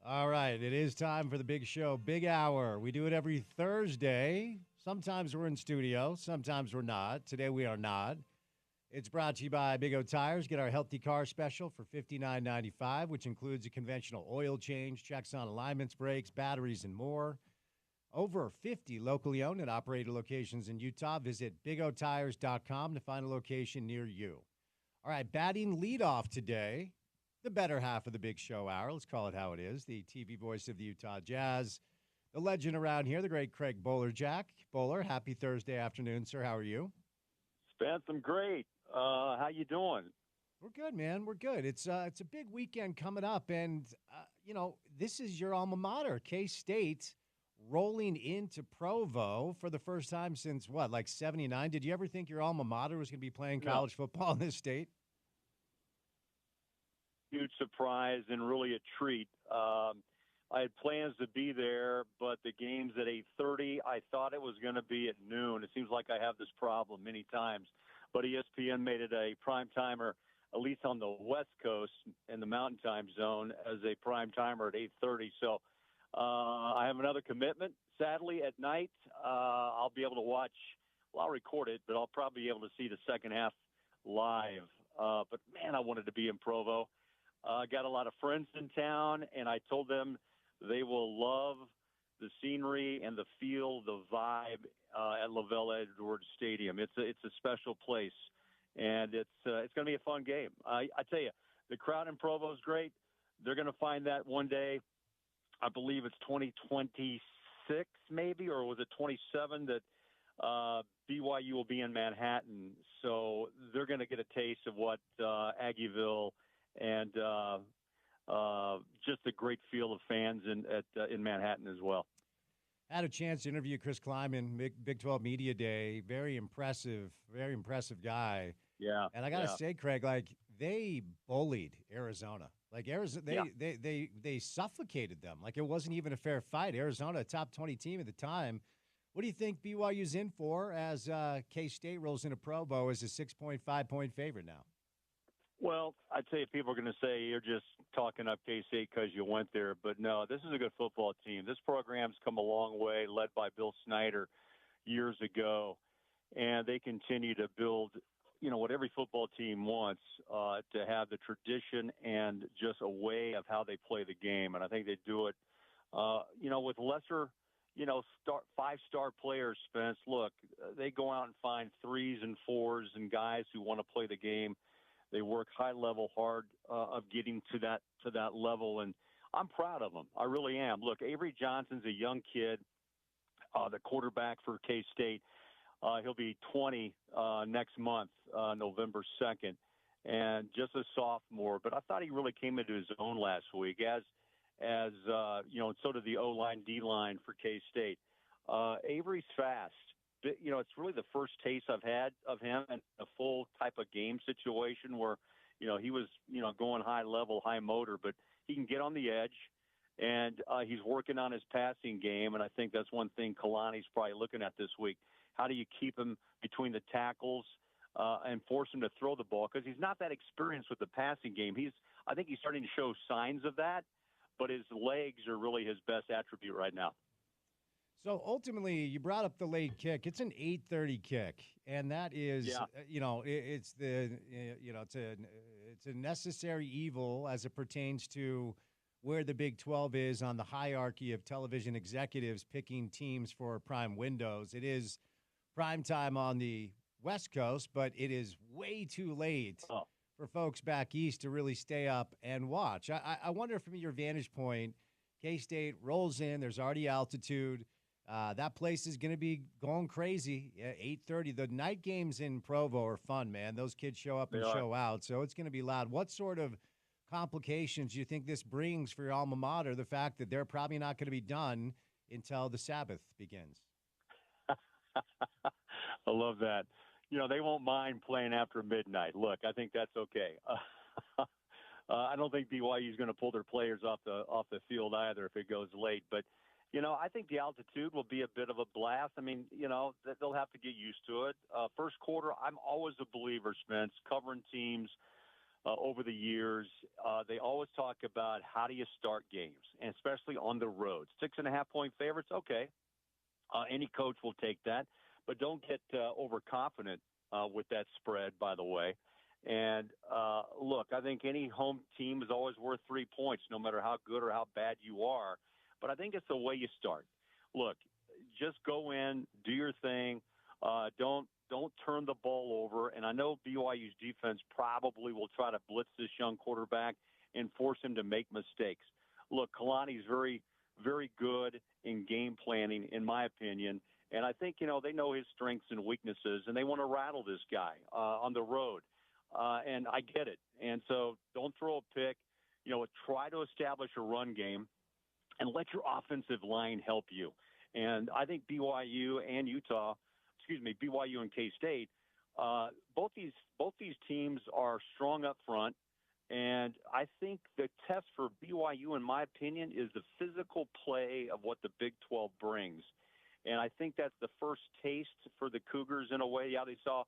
[SPEAKER 1] All right, it is time for the big show, big hour. We do it every Thursday. Sometimes we're in studio, sometimes we're not. Today we are not. It's brought to you by Big O Tires. Get our healthy car special for $59.95, which includes a conventional oil change, checks on alignments, brakes, batteries, and more. Over 50 locally owned and operated locations in Utah. Visit bigotires.com to find a location near you. All right, batting leadoff today, the better half of the big show hour. Let's call it how it is. The TV voice of the Utah Jazz, the legend around here, the great Craig Bowler. Jack Bowler, happy Thursday afternoon, sir. How are you?
[SPEAKER 4] Spence, I'm great. How you doing?
[SPEAKER 1] We're good, man. We're good. It's a big weekend coming up, and this is your alma mater, K-State, rolling into Provo for the first time since what, like '79? Did you ever think your alma mater was going to be playing college football in this state?
[SPEAKER 4] Huge surprise and really a treat. I had plans to be there, but the game's at 8:30. I thought it was going to be at noon. It seems like I have this problem many times, but ESPN made it a prime timer, at least on the West Coast in the Mountain Time Zone, as a prime timer at 8:30. So I have another commitment. Sadly, at night, I'll be able to watch. Well, I'll record it, but I'll probably be able to see the second half live. But man, I wanted to be in Provo. I got a lot of friends in town, and I told them they will love the scenery and the feel, the vibe at LaVell Edwards Stadium. It's a special place, and it's going to be a fun game. I tell you, the crowd in Provo is great. They're going to find that one day. I believe it's 2026 maybe, or was it 27 that BYU will be in Manhattan. So they're going to get a taste of what Aggieville and just a great feel of fans in Manhattan as well.
[SPEAKER 1] Had a chance to interview Chris Kleiman, Big 12 Media Day. Very impressive guy.
[SPEAKER 4] Yeah.
[SPEAKER 1] And I got to say, Craig, like they bullied Arizona. Like Arizona, they suffocated them. Like it wasn't even a fair fight. Arizona, a top 20 team at the time. What do you think BYU's in for as K-State rolls into Provo as a 6.5-point favorite now?
[SPEAKER 4] Well, I'd say people are going to say you're just talking up K-State because you went there. But no, this is a good football team. This program's come a long way, led by Bill Snyder years ago. And they continue to build, what every football team wants, to have the tradition and just a way of how they play the game. And I think they do it, with lesser, five-star players, Spence. Look, they go out and find 3s and 4s and guys who want to play the game. They work high level hard of getting to that level, and I'm proud of them. I really am. Look, Avery Johnson's a young kid, the quarterback for K-State. He'll be 20 next month, November 2nd, and just a sophomore. But I thought he really came into his own last week, as so did the O-line, D-line for K-State. Avery's fast. It's really the first taste I've had of him in a full type of game situation where, he was, going high level, high motor, but he can get on the edge, and he's working on his passing game. And I think that's one thing Kalani's probably looking at this week. How do you keep him between the tackles and force him to throw the ball? Because he's not that experienced with the passing game. I think he's starting to show signs of that, but his legs are really his best attribute right now.
[SPEAKER 1] So ultimately, you brought up the late kick. It's an 8:30 kick, and that is, it's a necessary evil as it pertains to where the Big 12 is on the hierarchy of television executives picking teams for prime windows. It is prime time on the West Coast, but it is way too late for folks back east to really stay up and watch. I wonder, from your vantage point, K-State rolls in. There's already altitude. That place is going to be going crazy at 8:30. The night games in Provo are fun, man. Those kids show up and show out, so it's going to be loud. What sort of complications do you think this brings for your alma mater, the fact that they're probably not going to be done until the Sabbath begins?
[SPEAKER 4] I love that. They won't mind playing after midnight. Look, I think that's okay. I don't think BYU is going to pull their players off the field either if it goes late, but I think the altitude will be a bit of a blast. I mean, they'll have to get used to it. First quarter, I'm always a believer, Spence, covering teams over the years. They always talk about how do you start games, and especially on the road. 6.5-point favorites, okay. Any coach will take that, but don't get overconfident with that spread, by the way. And look, I think any home team is always worth 3 points, no matter how good or how bad you are. But I think it's the way you start. Look, just go in, do your thing. Don't turn the ball over. And I know BYU's defense probably will try to blitz this young quarterback and force him to make mistakes. Look, Kalani's very, very good in game planning, in my opinion. And I think, they know his strengths and weaknesses, and they want to rattle this guy on the road. And I get it. And so don't throw a pick. Try to establish a run game and let your offensive line help you. And I think BYU and BYU and K-State, both these teams are strong up front. And I think the test for BYU, in my opinion, is the physical play of what the Big 12 brings. And I think that's the first taste for the Cougars in a way. Yeah, they saw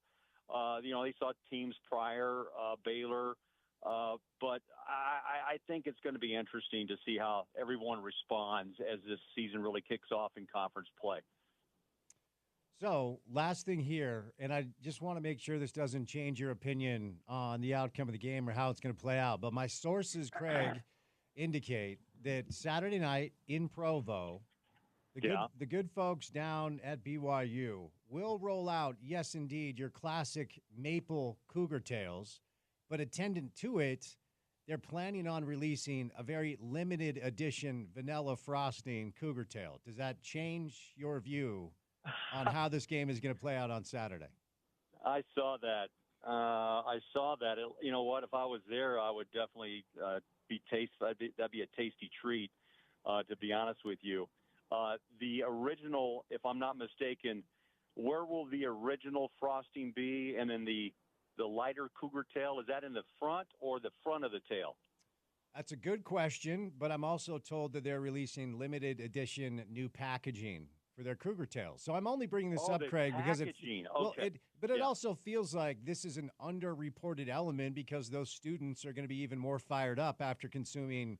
[SPEAKER 4] teams prior, Baylor. But I think it's going to be interesting to see how everyone responds as this season really kicks off in conference play.
[SPEAKER 1] So, last thing here, and I just want to make sure this doesn't change your opinion on the outcome of the game or how it's going to play out. But my sources, Craig, indicate that Saturday night in Provo, the good folks down at BYU will roll out, yes, indeed, your classic maple cougar tails. But attendant to it, they're planning on releasing a very limited edition vanilla frosting cougar tail. Does that change your view on how this game is going to play out on Saturday?
[SPEAKER 4] I saw that. You know what? If I was there, I would definitely be that'd be a tasty treat, to be honest with you. The original, if I'm not mistaken, where will the original frosting be? And then the lighter cougar tail, is that in the front or the front of the tail?
[SPEAKER 1] That's a good question, but I'm also told that they're releasing limited edition new packaging for their cougar tails. So I'm only bringing this up, Craig, because it also feels like this is an underreported element because those students are going to be even more fired up after consuming,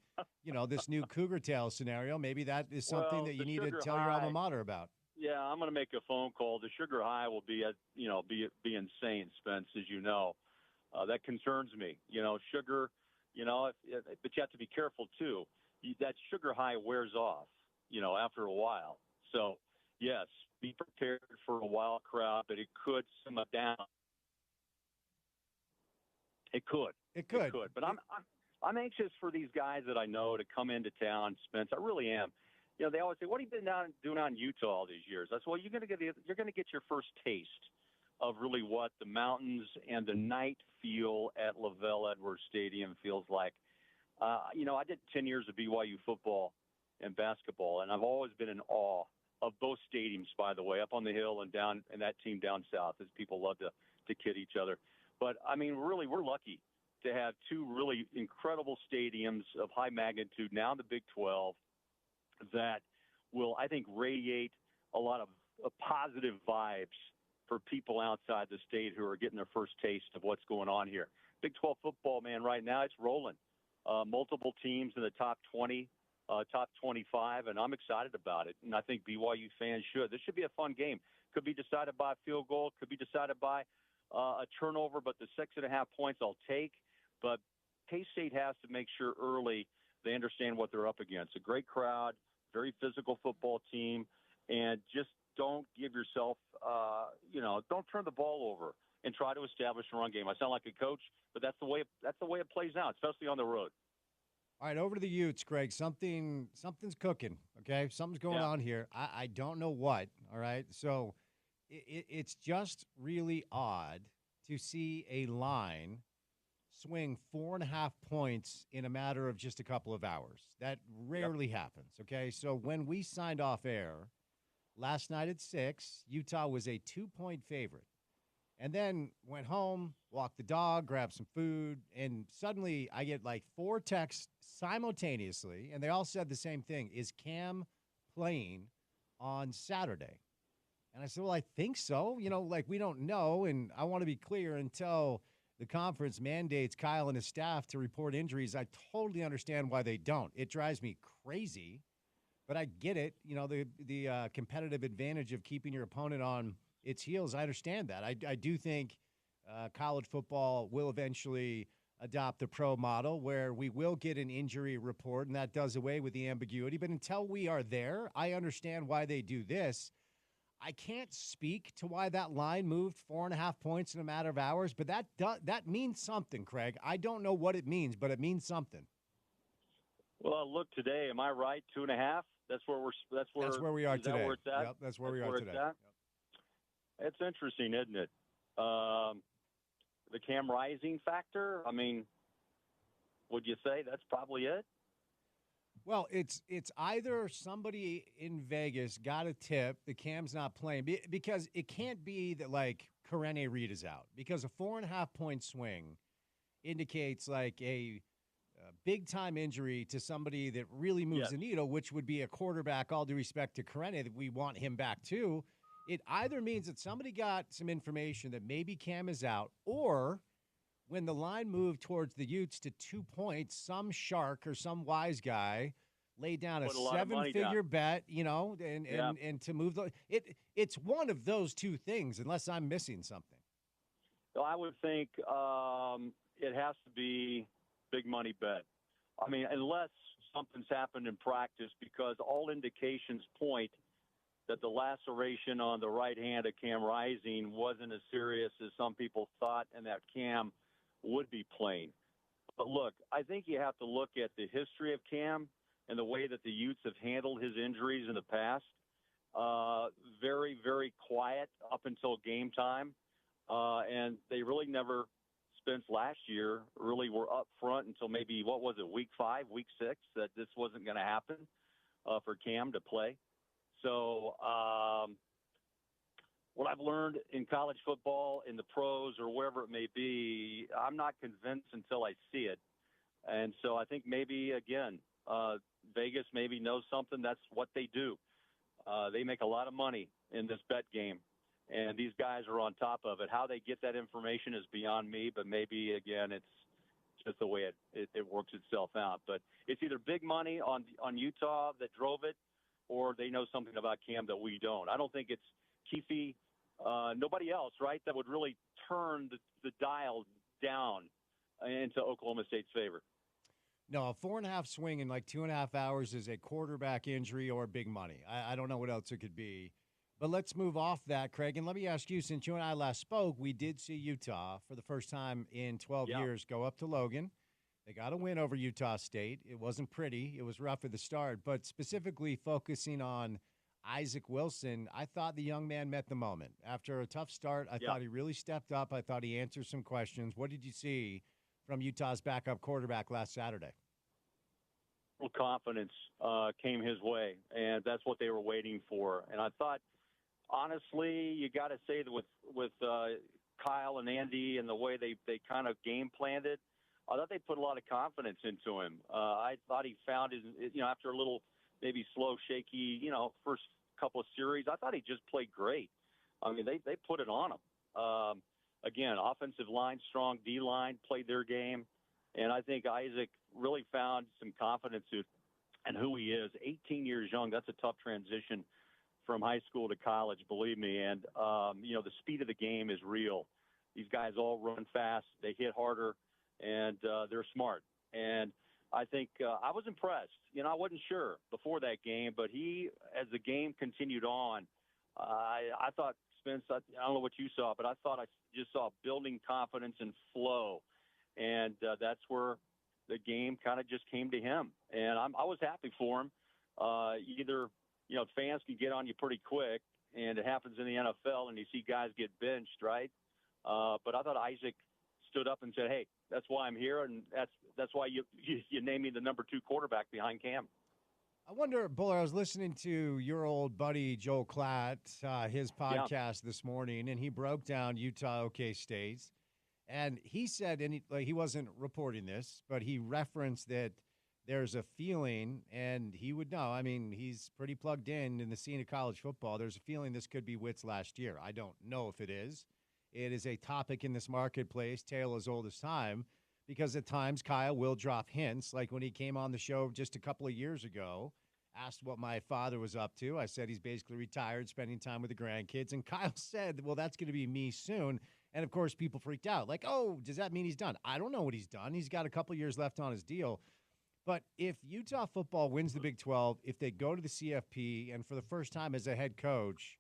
[SPEAKER 1] this new cougar tail scenario. Maybe that is something that you need to tell your alma mater about.
[SPEAKER 4] Yeah, I'm going to make a phone call. The sugar high will be be insane, Spence, as you know. That concerns me. Sugar, but you have to be careful too. That sugar high wears off, after a while. So, yes, be prepared for a wild crowd, but it could simmer down. It could. But I'm anxious for these guys that I know to come into town, Spence. I really am. They always say, "What have you been doing out in Utah all these years?" I said, "Well, you're going to get your first taste of really what the mountains and the night feel at LaVell Edwards Stadium feels like." I did 10 years of BYU football and basketball, and I've always been in awe of both stadiums, by the way, up on the hill and down, and that team down south, as people love to kid each other. But, really, we're lucky to have two really incredible stadiums of high magnitude now in the Big 12 that will, I think, radiate a lot of positive vibes for people outside the state who are getting their first taste of what's going on here. Big 12 football, man, right now it's rolling. Multiple teams in the top 20, top 25, and I'm excited about it. And I think BYU fans should. This should be a fun game. Could be decided by a field goal. Could be decided by a turnover, but the 6.5 points I'll take. But K-State has to make sure early they understand what they're up against. A great crowd, very physical football team, and just don't give yourself, don't turn the ball over and try to establish a run game. I sound like a coach, but that's the way it plays out, especially on the road.
[SPEAKER 1] All right, over to the Utes, Greg. Something's cooking, okay? Something's going on here. I don't know what, all right? So it's just really odd to see a line swing 4.5 points in a matter of just a couple of hours. That rarely happens, okay? So when we signed off air last night at 6, Utah was a 2-point favorite. And then went home, walked the dog, grabbed some food, and suddenly I get like 4 texts simultaneously, and they all said the same thing. Is Cam playing on Saturday? And I said, well, I think so. We don't know, and I want to be clear until the conference mandates Kyle and his staff to report injuries, I totally understand why they don't. It drives me crazy, but I get it. You know, the competitive advantage of keeping your opponent on its heels. I understand that. I do think college football will eventually adopt the pro model where we will get an injury report, and that does away with the ambiguity. But until we are there, I understand why they do this. I can't speak to why that line moved 4.5 points in a matter of hours, but that means something, Craig. I don't know what it means, but it means something.
[SPEAKER 4] Well, look today. Am I right? 2.5. That's where
[SPEAKER 1] we are today.
[SPEAKER 4] Where it's at?
[SPEAKER 1] Yep, that's where we are today.
[SPEAKER 4] Yep. It's interesting, isn't it? The Cam Rising factor. I mean, would you say that's probably it?
[SPEAKER 1] Well, it's either somebody in Vegas got a tip that Cam's not playing, because it can't be that, like, Karene Reed is out, because a 4.5 point swing indicates like a big-time injury to somebody that really moves the needle, which would be a quarterback, all due respect to Karene, that we want him back too. It either means that somebody got some information that maybe Cam is out, or when the line moved towards the Utes to 2 points, some shark or some wise guy laid down a 7-figure bet, you know, and to move it's one of those two things, unless I'm missing something.
[SPEAKER 4] So I would think it has to be big money bet. I mean, unless something's happened in practice, because all indications point that the laceration on the right hand of Cam Rising wasn't as serious as some people thought, and that Cam would be playing. But look, I think you have to look at the history of Cam and the way that the Utes have handled his injuries in the past. Very, very quiet up until game time. And they really never, Spence last year, really were up front until maybe, week 5, week 6, that this wasn't going to happen for Cam to play. So what I've learned in college football, in the pros, or wherever it may be, I'm not convinced until I see it. And so I think maybe, again, Vegas maybe knows something. That's what they do. They make a lot of money in this bet game, and these guys are on top of it. How they get that information is beyond me, but maybe, again, it's just the way it works itself out. But it's either big money on Utah that drove it, or they know something about Cam that we don't. I don't think it's Keefe, nobody else, right, that would really turn the dial down into Oklahoma State's favor.
[SPEAKER 1] No, a 4.5 swing in like 2.5 hours is a quarterback injury or big money. I don't know what else it could be. But let's move off that, Craig. And let me ask you, since you and I last spoke, we did see Utah for the first time in 12 years go up to Logan. They got a win over Utah State. It wasn't pretty. It was rough at the start. But specifically focusing on Isaac Wilson, I thought the young man met the moment. After a tough start, I thought he really stepped up. I thought he answered some questions. What did you see from Utah's backup quarterback last Saturday?
[SPEAKER 4] Confidence came his way, and that's what they were waiting for. And I thought, honestly, you got to say that with Kyle and Andy and the way they kind of game planned it, I thought they put a lot of confidence into him. I thought he found his, after a little maybe slow, shaky, first couple of series, I thought he just played great. I mean, they put it on him. Again, offensive line, strong D-line, played their game. And I think Isaac really found some confidence in who he is. 18 years young, that's a tough transition from high school to college, believe me. And, the speed of the game is real. These guys all run fast. They hit harder, and they're smart. And I think I was impressed. I wasn't sure before that game, but as the game continued on, I thought, Spence, I don't know what you saw, but I thought I just saw building confidence and flow. And that's where the game kind of just came to him. And I was happy for him. Either, fans can get on you pretty quick, and it happens in the NFL, and you see guys get benched, right? But I thought Isaac stood up and said, hey, that's why I'm here, and that's why you named me the number 2 quarterback behind Cam.
[SPEAKER 1] I wonder, Buller, I was listening to your old buddy Joel Klatt, his podcast this morning, and he broke down Utah OK State. And he said, and he wasn't reporting this, but he referenced that there's a feeling, and he would know. I mean, he's pretty plugged in the scene of college football. There's a feeling this could be Witt's last year. I don't know if it is. It is a topic in this marketplace, tale as old as time, because at times Kyle will drop hints. Like when he came on the show just a couple of years ago, asked what my father was up to. I said he's basically retired, spending time with the grandkids. And Kyle said, well, that's going to be me soon. And, of course, people freaked out. Like, oh, does that mean he's done? I don't know what he's done. He's got a couple years left on his deal. But if Utah football wins the Big 12, if they go to the CFP, and for the first time as a head coach,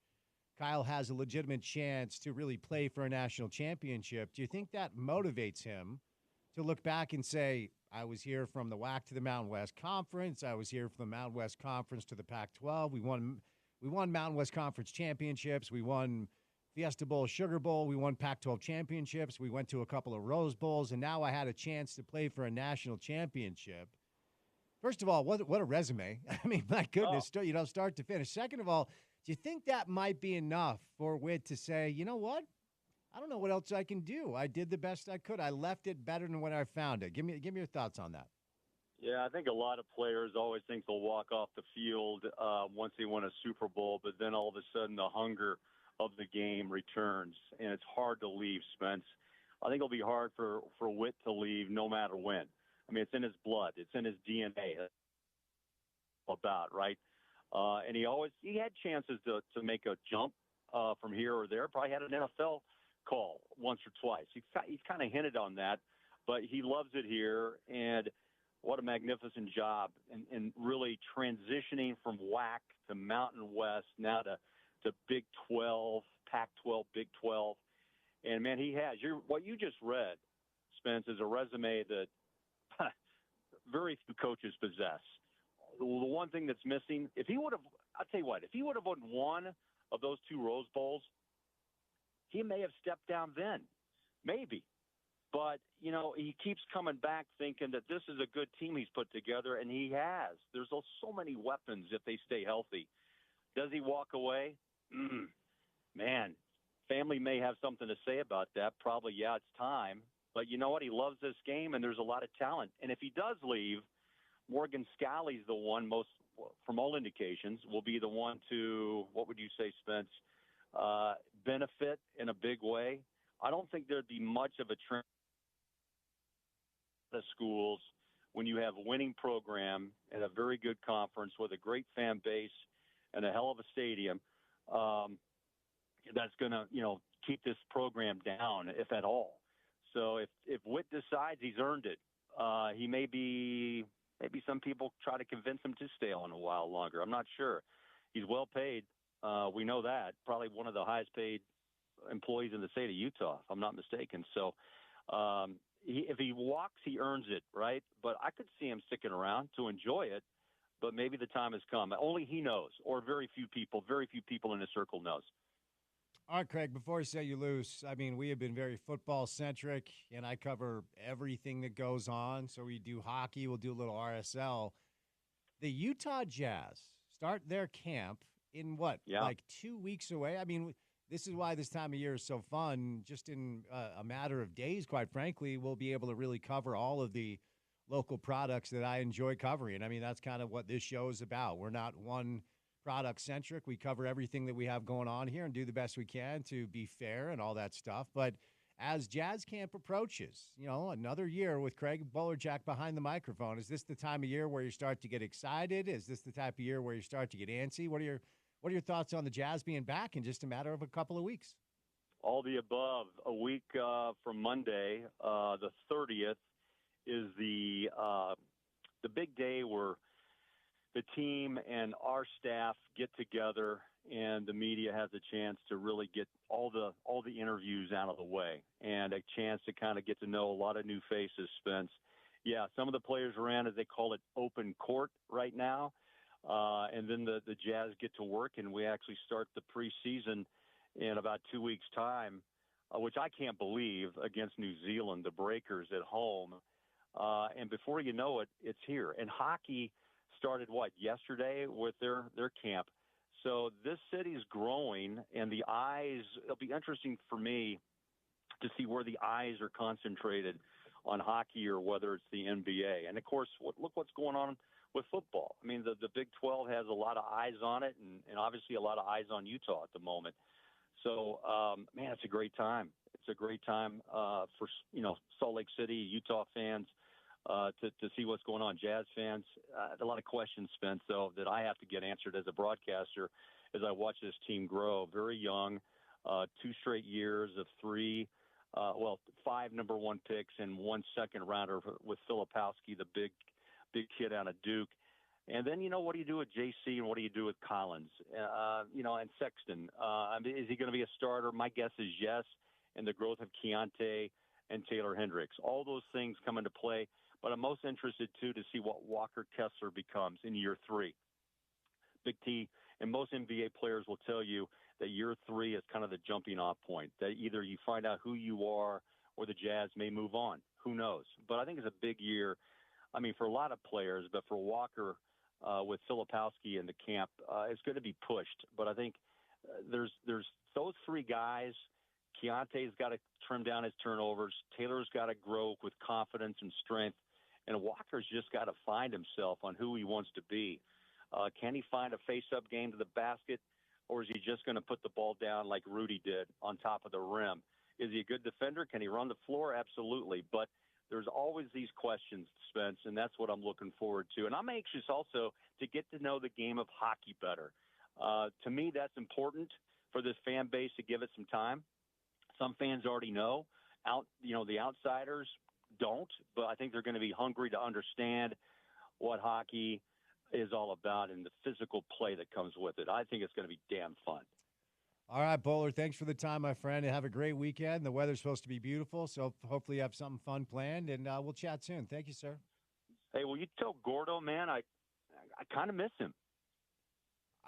[SPEAKER 1] Kyle has a legitimate chance to really play for a national championship, do you think that motivates him to look back and say, I was here from the WAC to the Mountain West Conference. I was here from the Mountain West Conference to the Pac-12. We won Mountain West Conference championships. We won Fiesta Bowl, Sugar Bowl. We won Pac-12 championships. We went to a couple of Rose Bowls, and now I had a chance to play for a national championship. First of all, what a resume. I mean, my goodness, start to finish. Second of all, do you think that might be enough for Witt to say, you know what? I don't know what else I can do. I did the best I could. I left it better than when I found it. Give me your thoughts on that.
[SPEAKER 4] Yeah, I think a lot of players always think they'll walk off the field once they win a Super Bowl, but then all of a sudden the hunger of the game returns, and it's hard to leave, Spence. I think it'll be hard for Witt to leave no matter when. I mean, it's in his blood. It's in his DNA. Right? And he had chances to make a jump from here or there. Probably had an NFL call once or twice. He's kind of hinted on that, but he loves it here, and what a magnificent job in really transitioning from WAC to Mountain West, now to Big 12, Pac-12, Big 12. And, man, he has. What you just read, Spence, is a resume that very few coaches possess. The one thing that's missing, I'll tell you what, if he would have won one of those two Rose Bowls, he may have stepped down then, maybe. But, he keeps coming back thinking that this is a good team he's put together, and he has. There's so many weapons if they stay healthy. Does he walk away? Man, family may have something to say about that. Probably, yeah, it's time. But you know what? He loves this game, and there's a lot of talent. And if he does leave, Morgan Scalley's the one, most, from all indications, will be the one to, what would you say, Spence, benefit in a big way. I don't think there'd be much of a trend of schools when you have a winning program and a very good conference with a great fan base and a hell of a stadium that's going to, keep this program down, if at all. So if Witt decides he's earned it, he maybe some people try to convince him to stay on a while longer. I'm not sure. He's well paid. We know that. Probably one of the highest paid employees in the state of Utah, if I'm not mistaken. So if he walks, he earns it, right? But I could see him sticking around to enjoy it, but maybe the time has come. Only he knows, or very few people in his circle knows.
[SPEAKER 1] All right, Craig, before I set you loose, I mean, we have been very football-centric, and I cover everything that goes on. So we do hockey, we'll do a little RSL. The Utah Jazz start their camp in like 2 weeks away? I mean, this is why this time of year is so fun. Just in a matter of days, quite frankly, we'll be able to really cover all of the local products that I enjoy covering. I mean, that's kind of what this show is about. We're not one product centric. We cover everything that we have going on here and do the best we can to be fair and all that stuff. But as Jazz Camp approaches, another year with Craig Bolerjack behind the microphone, is this the time of year where you start to get excited? Is this the type of year where you start to get antsy? What are your thoughts on the Jazz being back in just a matter of a couple of weeks?
[SPEAKER 4] All the above. A week from Monday, the 30th, is the big day where the team and our staff get together, and the media has a chance to really get all the interviews out of the way, and a chance to kind of get to know a lot of new faces, Spence. Yeah, some of the players are in, as they call it, open court right now, and then the Jazz get to work, and we actually start the preseason in about 2 weeks' time, which I can't believe, against New Zealand, the Breakers at home. And before you know it, it's here. And hockey started, yesterday with their camp. So this city's growing, and it'll be interesting for me to see where the eyes are concentrated on hockey or whether it's the NBA. And, of course, look what's going on with football. I mean, the Big 12 has a lot of eyes on it, and obviously a lot of eyes on Utah at the moment. So, man, it's a great time. It's a great time for Salt Lake City, Utah fans to see what's going on. Jazz fans, a lot of questions, Spence, though, that I have to get answered as a broadcaster as I watch this team grow. Very young, 2 straight years of 5 number 1 picks and 1 second rounder with Filipowski, the big kid out of Duke. And then, what do you do with JC and what do you do with Collins, and Sexton? Is he going to be a starter? My guess is yes. And the growth of Keontae and Taylor Hendricks. All those things come into play. But I'm most interested, too, to see what Walker Kessler becomes in year 3. Big T, and most NBA players will tell you that year 3 is kind of the jumping off point, that either you find out who you are or the Jazz may move on. Who knows? But I think it's a big year, for a lot of players, but for Walker with Filipowski in the camp, it's going to be pushed. But I think there's those 3 guys. Keontae's got to trim down his turnovers. Taylor's got to grow with confidence and strength. And Walker's just got to find himself on who he wants to be. Can he find a face-up game to the basket, or is he just going to put the ball down like Rudy did on top of the rim? Is he a good defender? Can he run the floor? Absolutely. But there's always these questions, Spence, and that's what I'm looking forward to. And I'm anxious also to get to know the game of hockey better. To me, that's important for this fan base to give it some time. Some fans already know. The outsiders don't, but I think they're going to be hungry to understand what hockey is all about and the physical play that comes with it. I think it's going to be damn fun.
[SPEAKER 1] All right, Bowler, thanks for the time, my friend, and have a great weekend. The weather's supposed to be beautiful, so hopefully you have something fun planned, and we'll chat soon. Thank you, sir.
[SPEAKER 4] Hey, will you tell Gordo, man, I kind of miss him.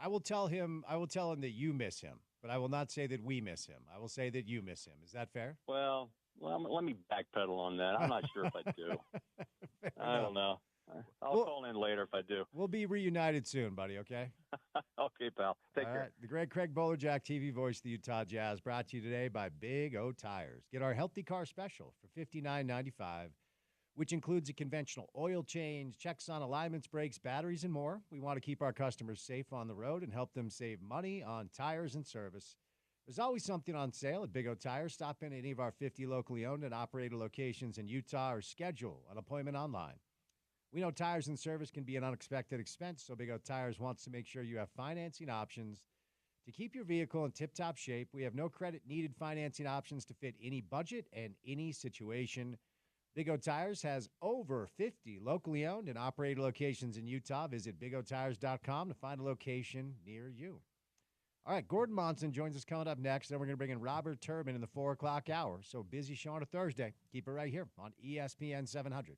[SPEAKER 1] I will tell him that you miss him, but I will not say that we miss him. I will say that you miss him. Is that fair?
[SPEAKER 4] Well, let me backpedal on that. I'm not sure if I do. I don't know. I'll call in later if I do.
[SPEAKER 1] We'll be reunited soon, buddy, okay?
[SPEAKER 4] Okay, pal. Take care.
[SPEAKER 1] Right. The great Craig Bowlerjack, TV voice of the Utah Jazz, brought to you today by Big O Tires. Get our Healthy Car Special for $59.95, which includes a conventional oil change, checks on alignments, brakes, batteries, and more. We want to keep our customers safe on the road and help them save money on tires and service. There's always something on sale at Big O Tires. Stop in any of our 50 locally owned and operated locations in Utah or schedule an appointment online. We know tires and service can be an unexpected expense, so Big O Tires wants to make sure you have financing options to keep your vehicle in tip-top shape. We have no credit-needed financing options to fit any budget and any situation. Big O Tires has over 50 locally owned and operated locations in Utah. Visit bigotires.com to find a location near you. All right, Gordon Monson joins us coming up next. Then we're going to bring in Robert Turbin in the 4 o'clock hour. So busy show on a Thursday. Keep it right here on ESPN 700.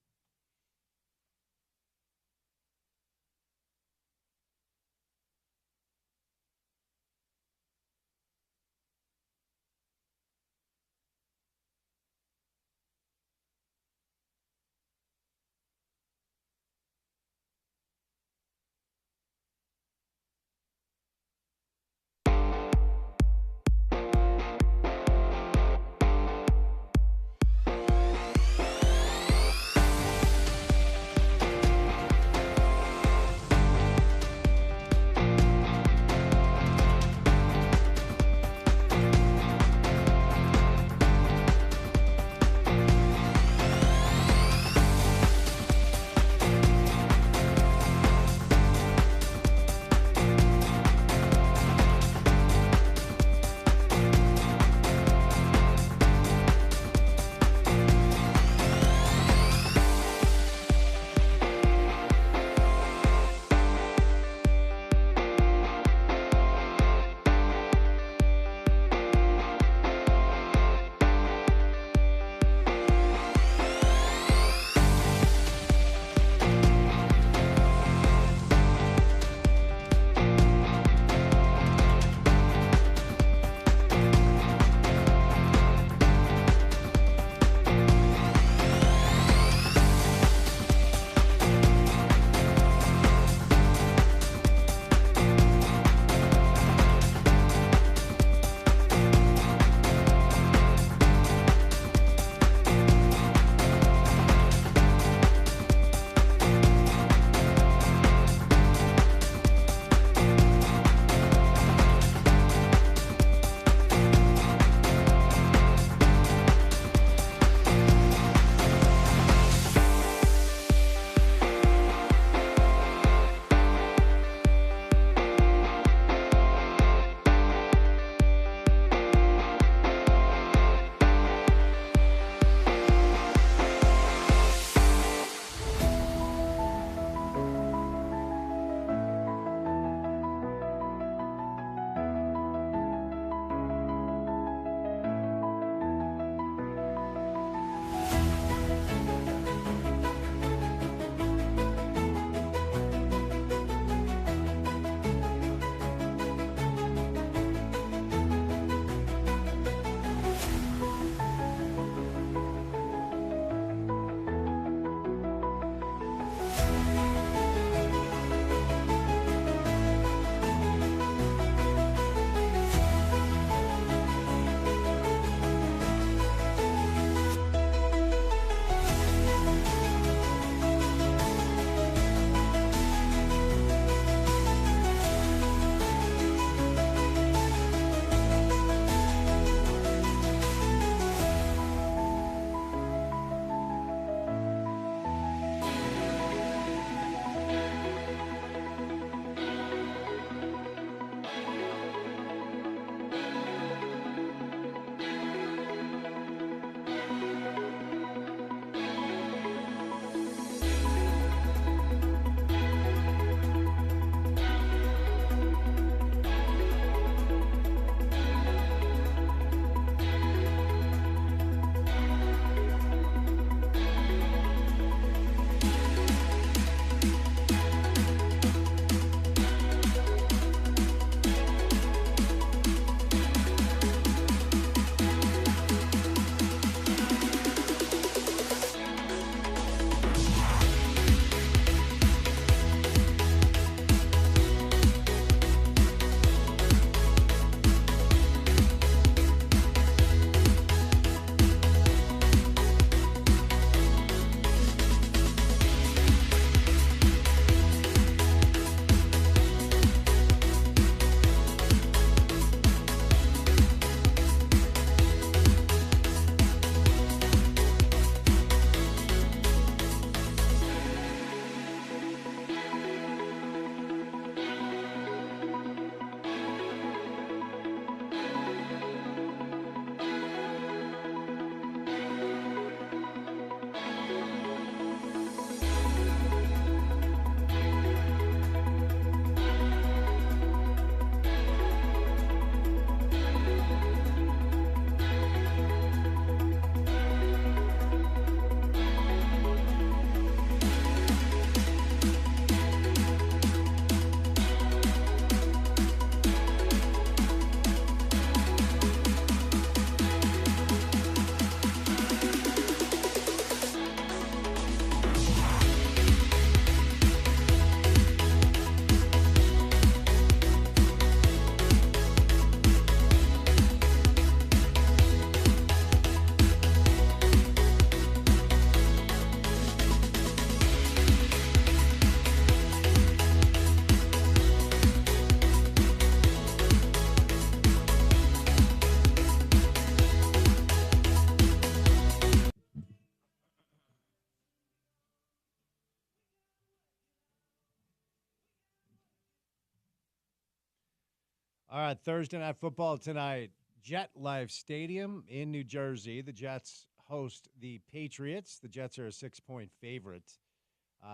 [SPEAKER 1] All right, Thursday Night Football tonight. Jet Life Stadium in New Jersey. The Jets host the Patriots. The Jets are a 6-point favorite.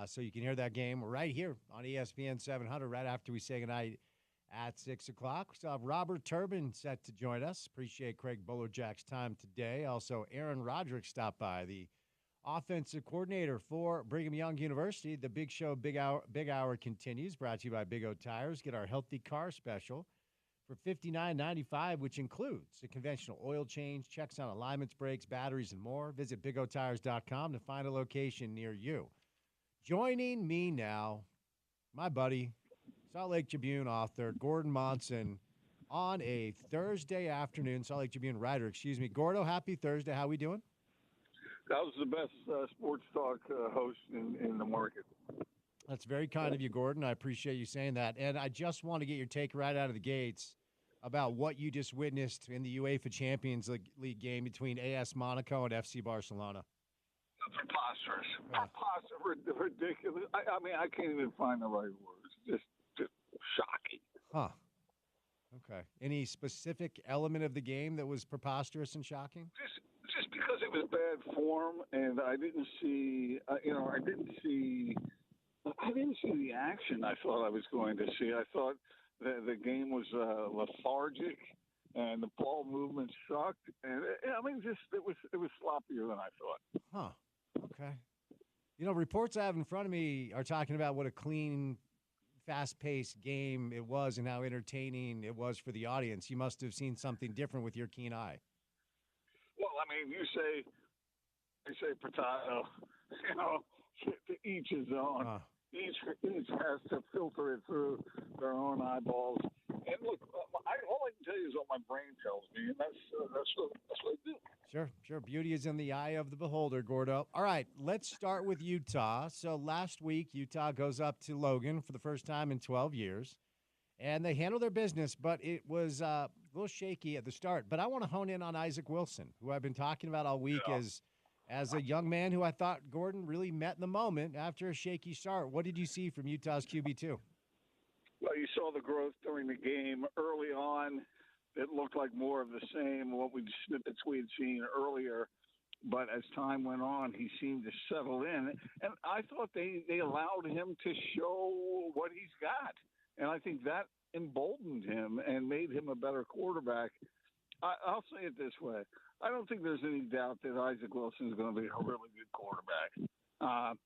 [SPEAKER 1] So you can hear that game right here on ESPN 700 right after we say goodnight at 6 o'clock. We still have Robert Turbin set to join us. Appreciate Craig Bullerjack's time today. Also, Aaron Roderick stopped by, the offensive coordinator for Brigham Young University. The Big Show, Big Hour continues, brought to you by Big O Tires. Get our healthy car special for $59.95, which includes a conventional oil change, checks on alignments, brakes, batteries, and more. Visit BigOTires.com to find a location near you. Joining me now, my buddy, Salt Lake Tribune author, Gordon Monson, on a Thursday afternoon, Salt Lake Tribune writer, Gordo, happy Thursday. How we doing?
[SPEAKER 5] That was the best sports talk host in the market.
[SPEAKER 1] That's very kind of you, Gordon. I appreciate you saying that. And I just want to get your take right out of the gates about what you just witnessed in the UEFA Champions League game between AS Monaco and FC Barcelona.
[SPEAKER 5] Preposterous. Preposterous. Ridiculous. I mean, I can't even find the right words. Just shocking.
[SPEAKER 1] Huh. Okay. Any specific element of the game that was preposterous and shocking?
[SPEAKER 5] Just because it was bad form, and I didn't see, I didn't see the action I thought I was going to see. I thought the game was lethargic, and the ball movement sucked, and it was sloppier than I thought.
[SPEAKER 1] Huh. Okay. Reports I have in front of me are talking about what a clean, fast-paced game it was and how entertaining it was for the audience. You must have seen something different with your keen eye.
[SPEAKER 5] Well, I mean, you say potato, to each his own. Each has to filter it through their own eyeballs. And look, all I can tell you is what my brain tells me, and that's what I do.
[SPEAKER 1] Sure. Beauty is in the eye of the beholder, Gordo. All right, let's start with Utah. So last week, Utah goes up to Logan for the first time in 12 years, and they handle their business, but it was a little shaky at the start. But I want to hone in on Isaac Wilson, who I've been talking about all week as a young man who I thought Gordon really met in the moment after a shaky start. What did you see from Utah's QB2?
[SPEAKER 5] Well, you saw the growth during the game. Early on, it looked like more of the same, snippets we had seen earlier. But as time went on, he seemed to settle in. And I thought they allowed him to show what he's got. And I think that emboldened him and made him a better quarterback. I'll say it this way. I don't think there's any doubt that Isaac Wilson is going to be a really good quarterback.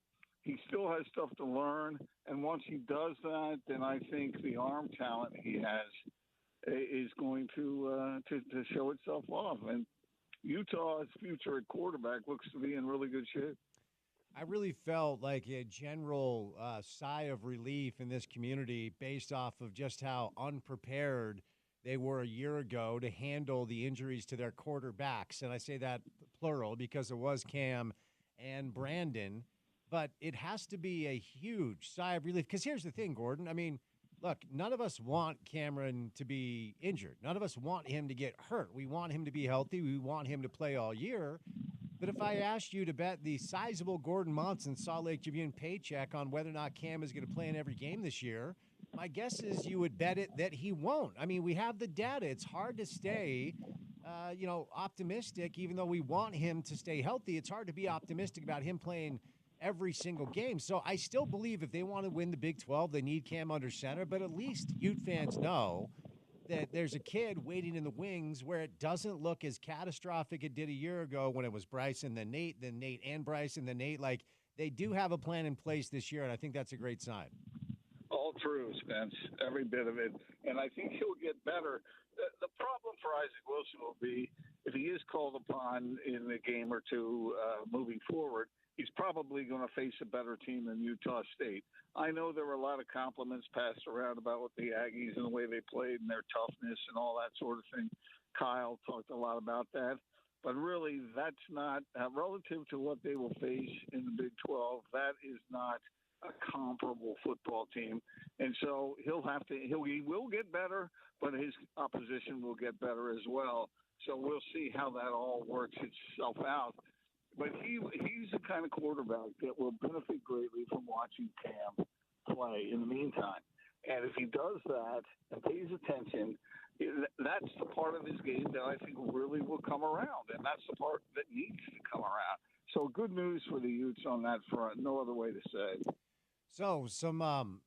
[SPEAKER 5] He still has stuff to learn, and once he does that, then I think the arm talent he has is going to show itself off. And Utah's future at quarterback looks to be in really good shape.
[SPEAKER 1] I really felt like a general sigh of relief in this community based off of just how unprepared they were a year ago to handle the injuries to their quarterbacks. And I say that plural because it was Cam and Brandon. But it has to be a huge sigh of relief. Because here's the thing, Gordon. I mean, look, none of us want Cameron to be injured. None of us want him to get hurt. We want him to be healthy. We want him to play all year. But if I asked you to bet the sizable Gordon Monson Salt Lake Tribune paycheck on whether or not Cam is going to play in every game this year, my guess is you would bet it that he won't. I mean, we have the data. It's hard to stay, optimistic, even though we want him to stay healthy. It's hard to be optimistic about him playing every single game. So I still believe if they want to win the Big 12, they need Cam under center. But at least Ute fans know that there's a kid waiting in the wings where it doesn't look as catastrophic it did a year ago when it was Bryson, then Nate and Bryson, then Nate. Like, they do have a plan in place this year, and I think that's a great sign.
[SPEAKER 5] All true, Spence, every bit of it. And I think he'll get better. The problem for Isaac Wilson will be if he is called upon in a game or two moving forward, he's probably going to face a better team than Utah State. I know there were a lot of compliments passed around about the Aggies and the way they played and their toughness and all that sort of thing. Kyle talked a lot about that. But really, that's not relative to what they will face in the Big 12. That is not a comparable football team. And so he will get better, but his opposition will get better as well. So we'll see how that all works itself out. But he's the kind of quarterback that will benefit greatly from watching Cam play in the meantime. And if he does that and pays attention, that's the part of his game that I think really will come around, and that's the part that needs to come around. So good news for the Utes on that front. No other way to say it.
[SPEAKER 1] So some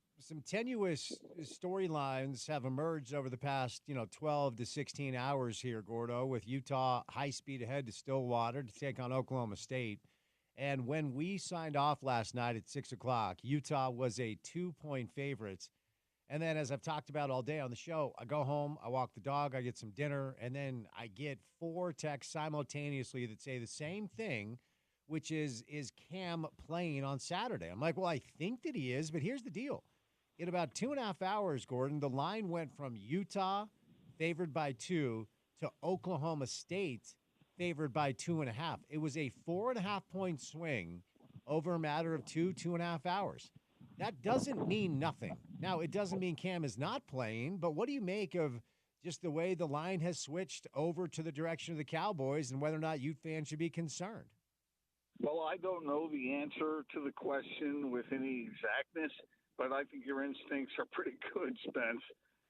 [SPEAKER 1] tenuous storylines have emerged over the past 12 to 16 hours here, Gordo, with Utah high speed ahead to Stillwater to take on Oklahoma State. And when we signed off last night at 6 o'clock, Utah was a 2-point favorite. And then, as I've talked about all day on the show, I go home, I walk the dog, I get some dinner, and then I get 4 texts simultaneously that say the same thing, which is Cam playing on Saturday? I'm like, well, I think that he is, but here's the deal. In about 2.5 hours, Gordon, the line went from Utah, favored by 2, to Oklahoma State, favored by 2.5. It was a 4.5-point swing over a matter of 2.5 hours. That doesn't mean nothing. Now, it doesn't mean Cam is not playing, but what do you make of just the way the line has switched over to the direction of the Cowboys and whether or not Ute fans should be concerned?
[SPEAKER 5] Well, I don't know the answer to the question with any exactness, but I think your instincts are pretty good, Spence.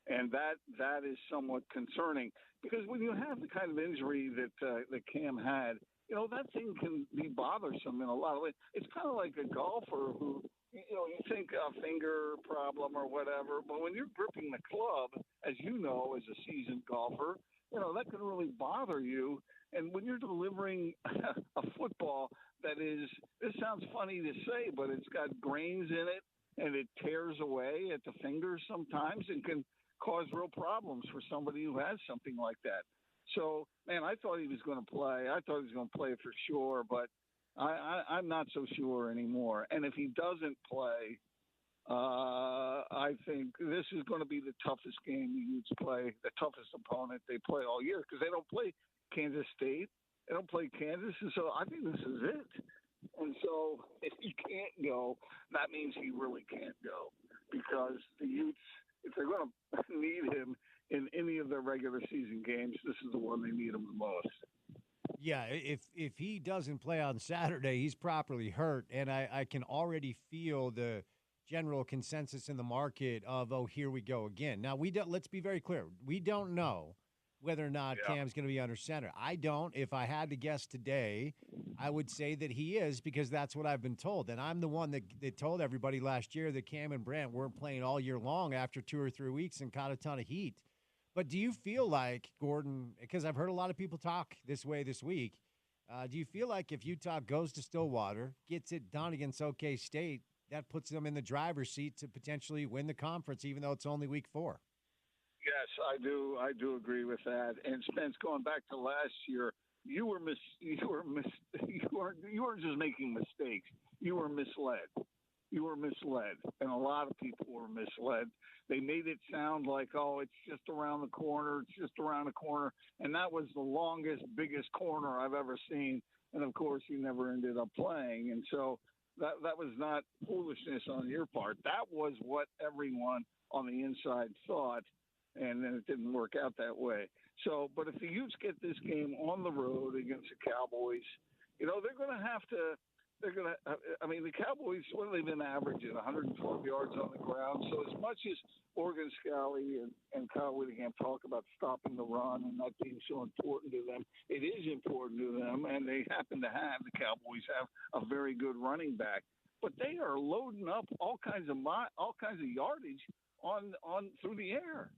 [SPEAKER 5] And that is somewhat concerning because when you have the kind of injury that Cam had, that thing can be bothersome in a lot of ways. It's kind of like a golfer who, you think a finger problem or whatever, but when you're gripping the club, as you know, as a seasoned golfer, that can really bother you. And when you're delivering a football that is, this sounds funny to say, but it's got grains in it and it tears away at the fingers sometimes and can cause real problems for somebody who has something like that. So, man, I thought he was going to play. I thought he was going to play for sure, but I'm not so sure anymore. And if he doesn't play, I think this is going to be the toughest game the Utes play, the toughest opponent they play all year because they don't play Kansas State. They don't play Kansas. And so I think this is it. And so if he can't go, that means he really can't go because the Utes, if they're going to need him in any of their regular season games, this is the one they need him the most.
[SPEAKER 1] Yeah, if he doesn't play on Saturday, he's properly hurt, and I can already feel the general consensus in the market of, oh, here we go again. Now, let's be very clear. We don't know whether or not Cam's going to be under center. I don't. If I had to guess today, I would say that he is because that's what I've been told. And I'm the one that told everybody last year that Cam and Brant weren't playing all year long after 2 or 3 weeks and caught a ton of heat. But do you feel like, Gordon, because I've heard a lot of people talk this way this week, do you feel like if Utah goes to Stillwater, gets it done against OK State, that puts them in the driver's seat to potentially win the conference, even though it's only week 4?
[SPEAKER 5] Yes, I do. I do agree with that. And Spence, going back to last year, you weren't just making mistakes. You were misled. You were misled, and a lot of people were misled. They made it sound like, oh, it's just around the corner, it's just around the corner, and that was the longest, biggest corner I've ever seen. And of course, he never ended up playing, and so that was not foolishness on your part. That was what everyone on the inside thought, and then it didn't work out that way. So, but if the Utes get this game on the road against the Cowboys, they're going to have to. The Cowboys, what have they been averaging? 112 yards on the ground. So as much as Morgan Scalley and Kyle Whittingham talk about stopping the run and that being so important to them, it is important to them. And they happen to have, the Cowboys have a very good running back. But they are loading up all kinds of yardage on through the air.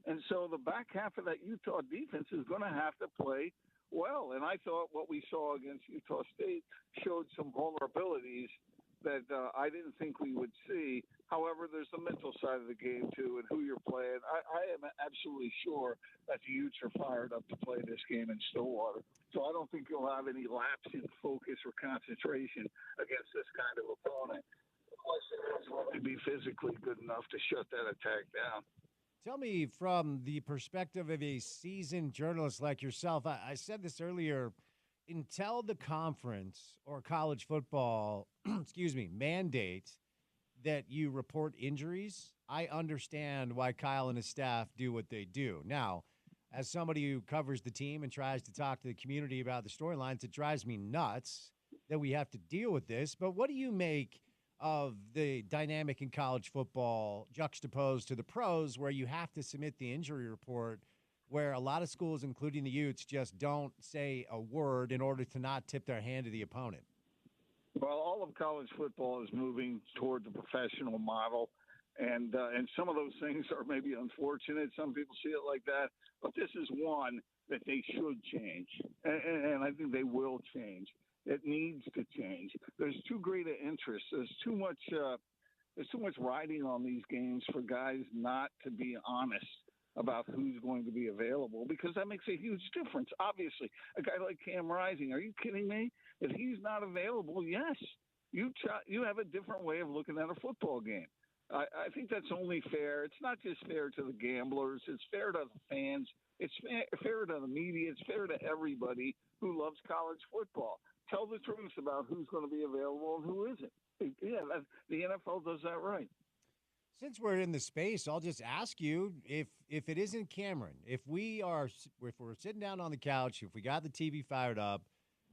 [SPEAKER 5] And so the back half of that Utah defense is going to have to play well. And I thought what we saw against Utah State showed some vulnerabilities that I didn't think we would see. However, there's the mental side of the game, too, and who you're playing. I am absolutely sure that the Utes are fired up to play this game in Stillwater. So I don't think you'll have any lapse in focus or concentration against this kind of opponent. The question is, will they be physically good enough to shut that attack down?
[SPEAKER 1] Tell me, from the perspective of a seasoned journalist like yourself, I said this earlier, until the conference or college football, mandates that you report injuries, I understand why Kyle and his staff do what they do. Now, as somebody who covers the team and tries to talk to the community about the storylines, it drives me nuts that we have to deal with this. But what do you make of the dynamic in college football juxtaposed to the pros, where you have to submit the injury report, where a lot of schools, including the Utes, just don't say a word in order to not tip their hand to the opponent?
[SPEAKER 5] Well, all of college football is moving toward the professional model, and some of those things are maybe unfortunate. Some people see it like that, but this is one that they should change, and I think they will change. It needs to change. There's too great an interest. There's too much riding on these games for guys not to be honest about who's going to be available, because that makes a huge difference. Obviously, a guy like Cam Rising, are you kidding me? If he's not available, yes, you have a different way of looking at a football game. I think that's only fair. It's not just fair to the gamblers. It's fair to the fans. It's fair to the media. It's fair to everybody who loves college football. Tell the truth about who's going to be available and who isn't. Yeah, the NFL does that right.
[SPEAKER 1] Since we're in the space, I'll just ask you, if it isn't Cameron, if we're sitting down on the couch, if we got the TV fired up,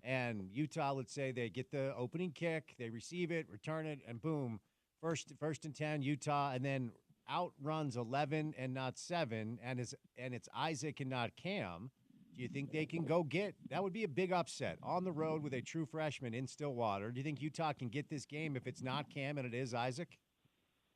[SPEAKER 1] and Utah, let's say they get the opening kick, they receive it, return it, and boom, first and 10, Utah, and then outruns 11 and not 7, and it's Isaac and not Cam. Do you think they can go get – that would be a big upset on the road with a true freshman in Stillwater. Do you think Utah can get this game if it's not Cam and it is Isaac?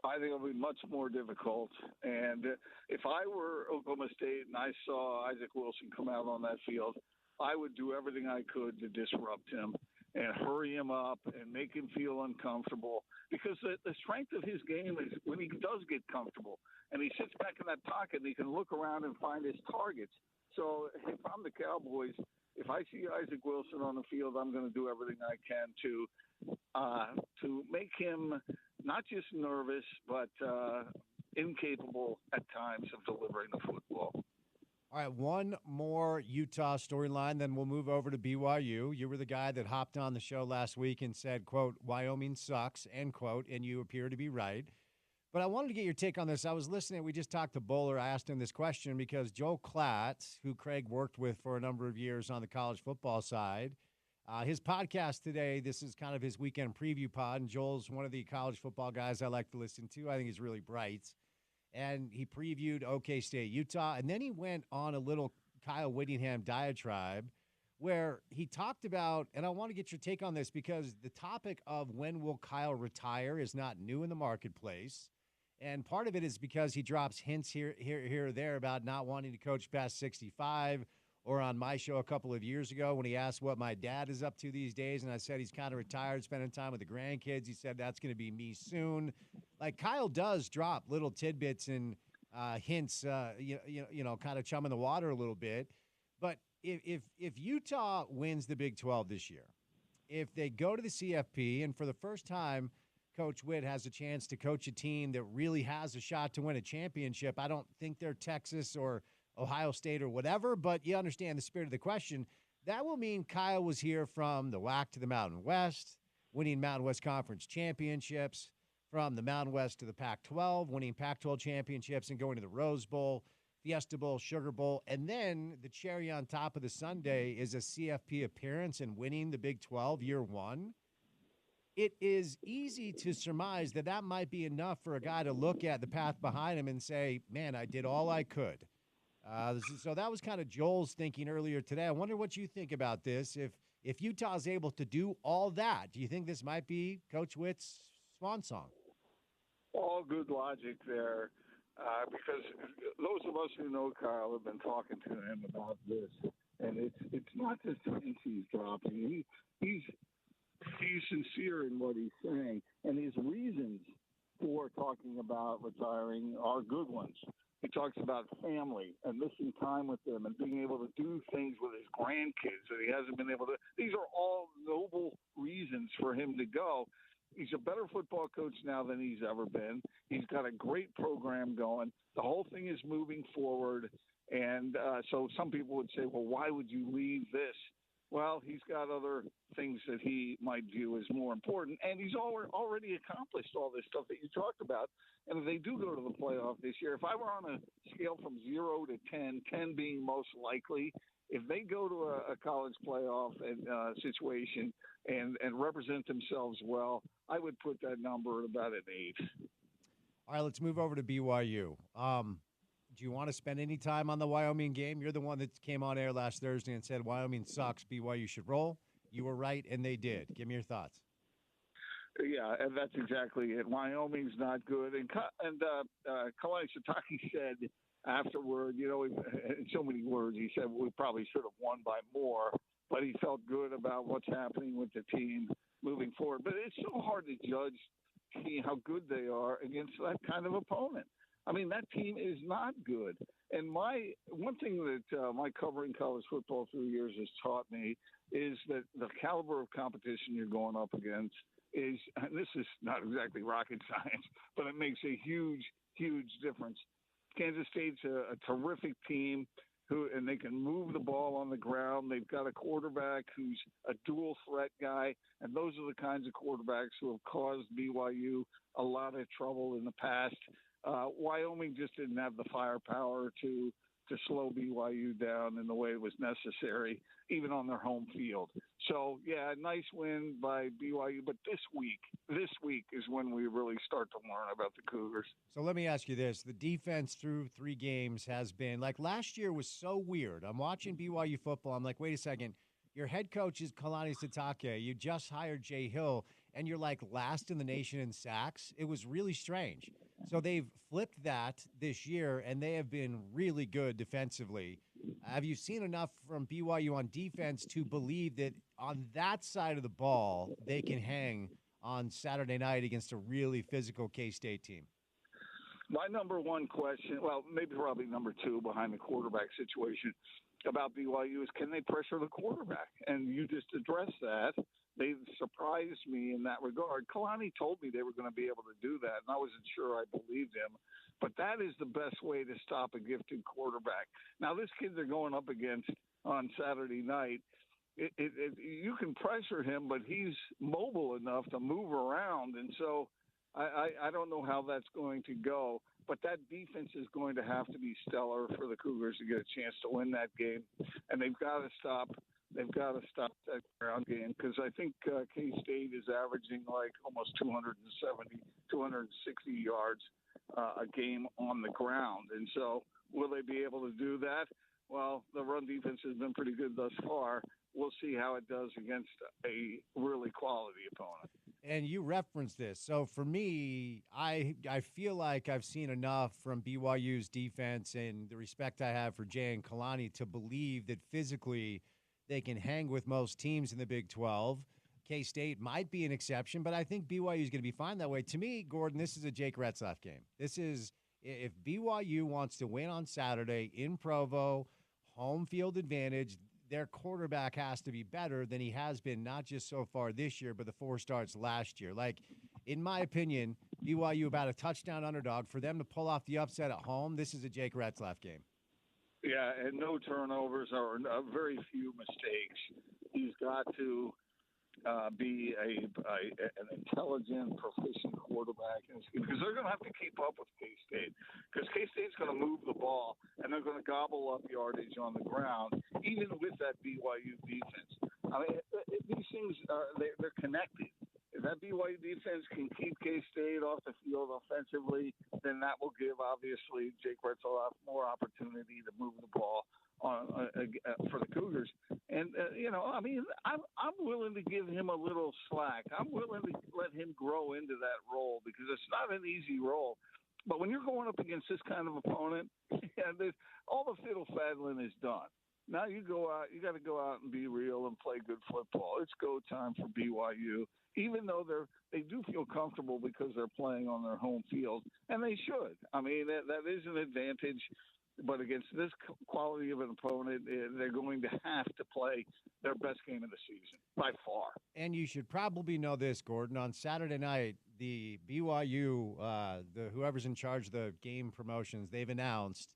[SPEAKER 5] I think it'll be much more difficult. And if I were Oklahoma State and I saw Isaac Wilson come out on that field, I would do everything I could to disrupt him and hurry him up and make him feel uncomfortable, because the strength of his game is when he does get comfortable and he sits back in that pocket and he can look around and find his targets. So if I'm the Cowboys, if I see Isaac Wilson on the field, I'm going to do everything I can to make him not just nervous, but incapable at times of delivering the football.
[SPEAKER 1] All right, one more Utah storyline, then we'll move over to BYU. You were the guy that hopped on the show last week and said, quote, Wyoming sucks, end quote, and you appear to be right. But I wanted to get your take on this. I was listening. We just talked to Bowler. I asked him this question because Joel Klatt, who Craig worked with for a number of years on the college football side, his podcast today, this is kind of his weekend preview pod, and Joel's one of the college football guys I like to listen to. I think he's really bright. And he previewed OK State, Utah, and then he went on a little Kyle Whittingham diatribe where he talked about, and I want to get your take on this because the topic of when will Kyle retire is not new in the marketplace. And part of it is because he drops hints here or there about not wanting to coach past 65, or on my show a couple of years ago when he asked what my dad is up to these days, and I said he's kind of retired, spending time with the grandkids. He said that's going to be me soon. Like, Kyle does drop little tidbits and hints, kind of chumming the water a little bit. But if Utah wins the Big 12 this year, if they go to the CFP, and for the first time Coach Witt has a chance to coach a team that really has a shot to win a championship, I don't think they're Texas or Ohio State or whatever, but you understand the spirit of the question. That will mean Kyle was here from the WAC to the Mountain West, winning Mountain West Conference championships, from the Mountain West to the Pac-12, winning Pac-12 championships and going to the Rose Bowl, Fiesta Bowl, Sugar Bowl, and then the cherry on top of the sundae is a CFP appearance and winning the Big 12 year one. It is easy to surmise that might be enough for a guy to look at the path behind him and say, man, I did all I could. So that was kind of Joel's thinking earlier today. I wonder what you think about this. If Utah's able to do all that, do you think this might be Coach Witt's swan song?
[SPEAKER 5] All good logic there, because those of us who know Kyle have been talking to him about this, and it's not just hints he's dropping. He's sincere in what he's saying, and his reasons for talking about retiring are good ones. He talks about family and missing time with them and being able to do things with his grandkids that he hasn't been able to. These are all noble reasons for him to go. He's a better football coach now than he's ever been. He's got a great program going. The whole thing is moving forward. And so some people would say, well, why would you leave this? Well, he's got other things that he might view as more important, and he's already accomplished all this stuff that you talked about. And if they do go to the playoff this year, if I were on a scale from 0 to 10, 10 being most likely, if they go to a college playoff situation and represent themselves well, I would put that number at about an 8.
[SPEAKER 1] All right, let's move over to BYU. Do you want to spend any time on the Wyoming game? You're the one that came on air last Thursday and said Wyoming sucks, BYU should roll. You were right, and they did. Give me your thoughts.
[SPEAKER 5] Yeah, and that's exactly it. Wyoming's not good. And Kalani Sitake said afterward, in so many words, he said we probably should have won by more, but he felt good about what's happening with the team moving forward. But it's so hard to judge how good they are against that kind of opponent. I mean, that team is not good. And one thing that my covering college football through the years has taught me is that the caliber of competition you're going up against is, and this is not exactly rocket science, but it makes a huge, huge difference. Kansas State's a terrific team and they can move the ball on the ground. They've got a quarterback who's a dual threat guy, and those are the kinds of quarterbacks who have caused BYU a lot of trouble in the past. Wyoming just didn't have the firepower to slow BYU down in the way it was necessary, even on their home field. So, yeah, nice win by BYU. But this week is when we really start to learn about the Cougars.
[SPEAKER 1] So let me ask you this. The defense through 3 games has been, like last year was so weird. I'm watching BYU football. I'm like, wait a second. Your head coach is Kalani Sitake. You just hired Jay Hill, and you're like last in the nation in sacks. It was really strange. So they've flipped that this year, and they have been really good defensively. Have you seen enough from BYU on defense to believe that on that side of the ball they can hang on Saturday night against a really physical K-State team?
[SPEAKER 5] My number one question, well, maybe probably number 2 behind the quarterback situation about BYU is, can they pressure the quarterback? And you just addressed that. They surprised me in that regard. Kalani told me they were going to be able to do that, and I wasn't sure I believed him. But that is the best way to stop a gifted quarterback. Now, this kid they're going up against on Saturday night, you can pressure him, but he's mobile enough to move around. And so I don't know how that's going to go. But that defense is going to have to be stellar for the Cougars to get a chance to win that game. And they've got to stop that ground game, because I think K-State is averaging like almost 270, 260 yards a game on the ground. And so will they be able to do that? Well, the run defense has been pretty good thus far. We'll see how it does against a really quality opponent.
[SPEAKER 1] And you referenced this. So for me, I feel like I've seen enough from BYU's defense and the respect I have for Jay and Kalani to believe that physically they can hang with most teams in the Big 12. K-State might be an exception, but I think BYU is going to be fine that way. To me, Gordon, this is a Jake Retzlaff game. This is, if BYU wants to win on Saturday in Provo, home field advantage, their quarterback has to be better than he has been, not just so far this year, but the 4 starts last year. Like, in my opinion, BYU about a touchdown underdog. For them to pull off the upset at home, this is a Jake Retzlaff game.
[SPEAKER 5] Yeah, and no turnovers or very few mistakes. He's got to be an intelligent, proficient quarterback, because they're going to have to keep up with K-State, because K-State's going to move the ball and they're going to gobble up yardage on the ground, even with that BYU defense. I mean, these things they're connected. If that BYU defense can keep K-State off the field offensively, then that will give, obviously, Jake Retzlaff more opportunity to move the ball for the Cougars. And, I mean, I'm willing to give him a little slack. I'm willing to let him grow into that role, because it's not an easy role. But when you're going up against this kind of opponent, all the fiddle-faddling is done. Now you got to go out and be real and play good football. It's go time for BYU, even though they do feel comfortable because they're playing on their home field, and they should. I mean, that is an advantage. But against this quality of an opponent, they're going to have to play their best game of the season by far.
[SPEAKER 1] And you should probably know this, Gordon. On Saturday night, the BYU, whoever's in charge of the game promotions, they've announced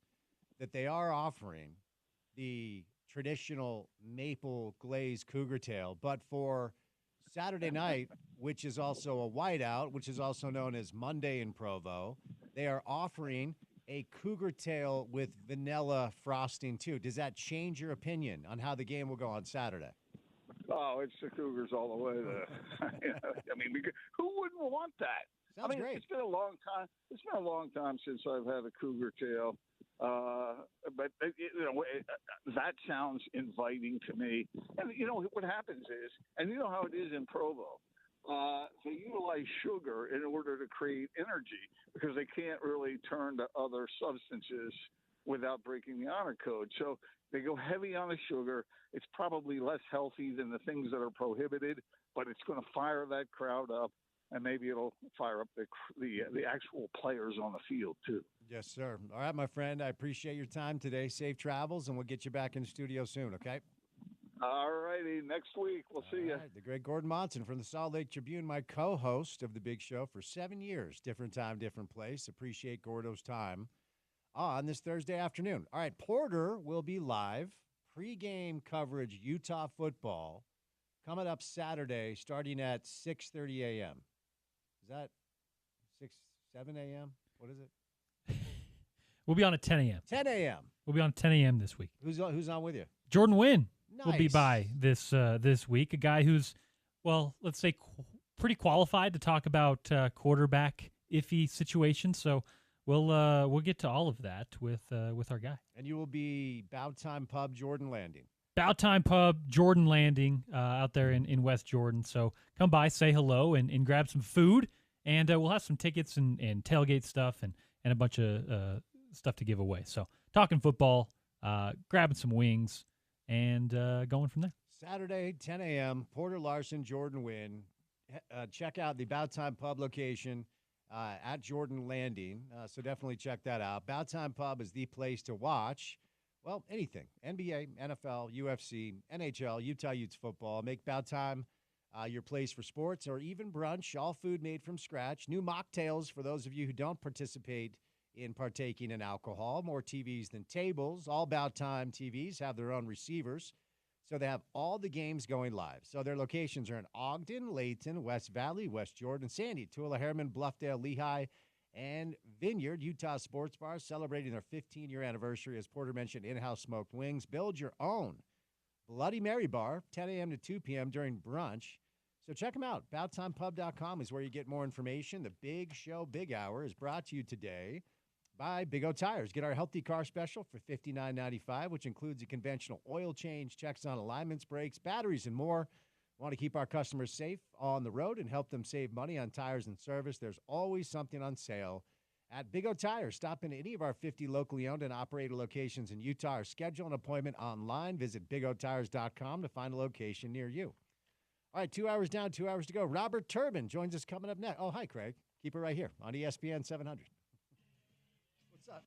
[SPEAKER 1] that they are offering the traditional maple glazed cougar tail, but for Saturday night, which is also a whiteout, which is also known as Monday in Provo, they are offering a cougar tail with vanilla frosting too. Does that change your opinion on how the game will go on Saturday?
[SPEAKER 5] Oh, it's the Cougars all the way. I mean, who wouldn't want that?
[SPEAKER 1] Sounds great.
[SPEAKER 5] It's been a long time. It's been a long time since I've had a cougar tail, but that sounds inviting to me. And you know what happens is, and you know how it is in Provo. They utilize sugar in order to create energy because they can't really turn to other substances without breaking the honor code. So they go heavy on the sugar. It's probably less healthy than the things that are prohibited, but it's going to fire that crowd up, and maybe it'll fire up the actual players on the field too.
[SPEAKER 1] Yes, sir. All right, my friend. I appreciate your time today. Safe travels, and we'll get you back in the studio soon, okay?
[SPEAKER 5] All righty. Next week. We'll see you.
[SPEAKER 1] Right, the great Gordon Monson from the Salt Lake Tribune, my co-host of The Big Show for 7 years. Different time, different place. Appreciate Gordo's time on this Thursday afternoon. All right, Porter will be live. Pre-game coverage, Utah football, coming up Saturday starting at 6:30 a.m. Is that 7 a.m.? What is it?
[SPEAKER 2] We'll be on at 10 a.m.
[SPEAKER 1] 10 a.m.
[SPEAKER 2] We'll be on at 10 a.m. this week.
[SPEAKER 1] Who's on with you?
[SPEAKER 2] Jordan Wynn
[SPEAKER 1] Nice.
[SPEAKER 2] will be by this week. A guy who's, well, let's say pretty qualified to talk about quarterback iffy situations. So we'll get to all of that with our guy.
[SPEAKER 1] And you will be Bout Time Pub, Jordan Landing.
[SPEAKER 2] Bout Time Pub, Jordan Landing, out there in West Jordan. So come by, say hello, and grab some food. And we'll have some tickets and tailgate stuff and a bunch of stuff to give away. So talking football, grabbing some wings, and going from there.
[SPEAKER 1] Saturday, 10 a.m., Porter Larson, Jordan Wynn. Check out the Bout Time Pub location at Jordan Landing. So definitely check that out. Bout Time Pub is the place to watch, well, anything. NBA, NFL, UFC, NHL, Utah Utes football. Make Bout Time your place for sports or even brunch. All food made from scratch. New mocktails for those of you who don't participate in partaking in alcohol. More TVs than tables. All Bout Time TVs have their own receivers, so they have all the games going live. So their locations are in Ogden, Layton, West Valley, West Jordan, Sandy, Tooele, Harriman, Bluffdale, Lehigh, and Vineyard. Utah Sports Bar celebrating their 15-year anniversary. As Porter mentioned, in-house smoked wings. Build your own Bloody Mary Bar, 10 a.m. to 2 p.m. during brunch. So check them out. BoutTimePub.com is where you get more information. The Big Show Big Hour is brought to you today by Big O Tires. Get our healthy car special for $59.95, which includes a conventional oil change, checks on alignments, brakes, batteries, and more. Want to keep our customers safe on the road and help them save money on tires and service? There's always something on sale at Big O Tires. Stop in any of our 50 locally owned and operated locations in Utah or schedule an appointment online. Visit BigOTires.com to find a location near you. All right, 2 hours down, 2 hours to go. Robert Turbin joins us coming up next. Oh, hi, Craig. Keep it right here on ESPN 700. What's up?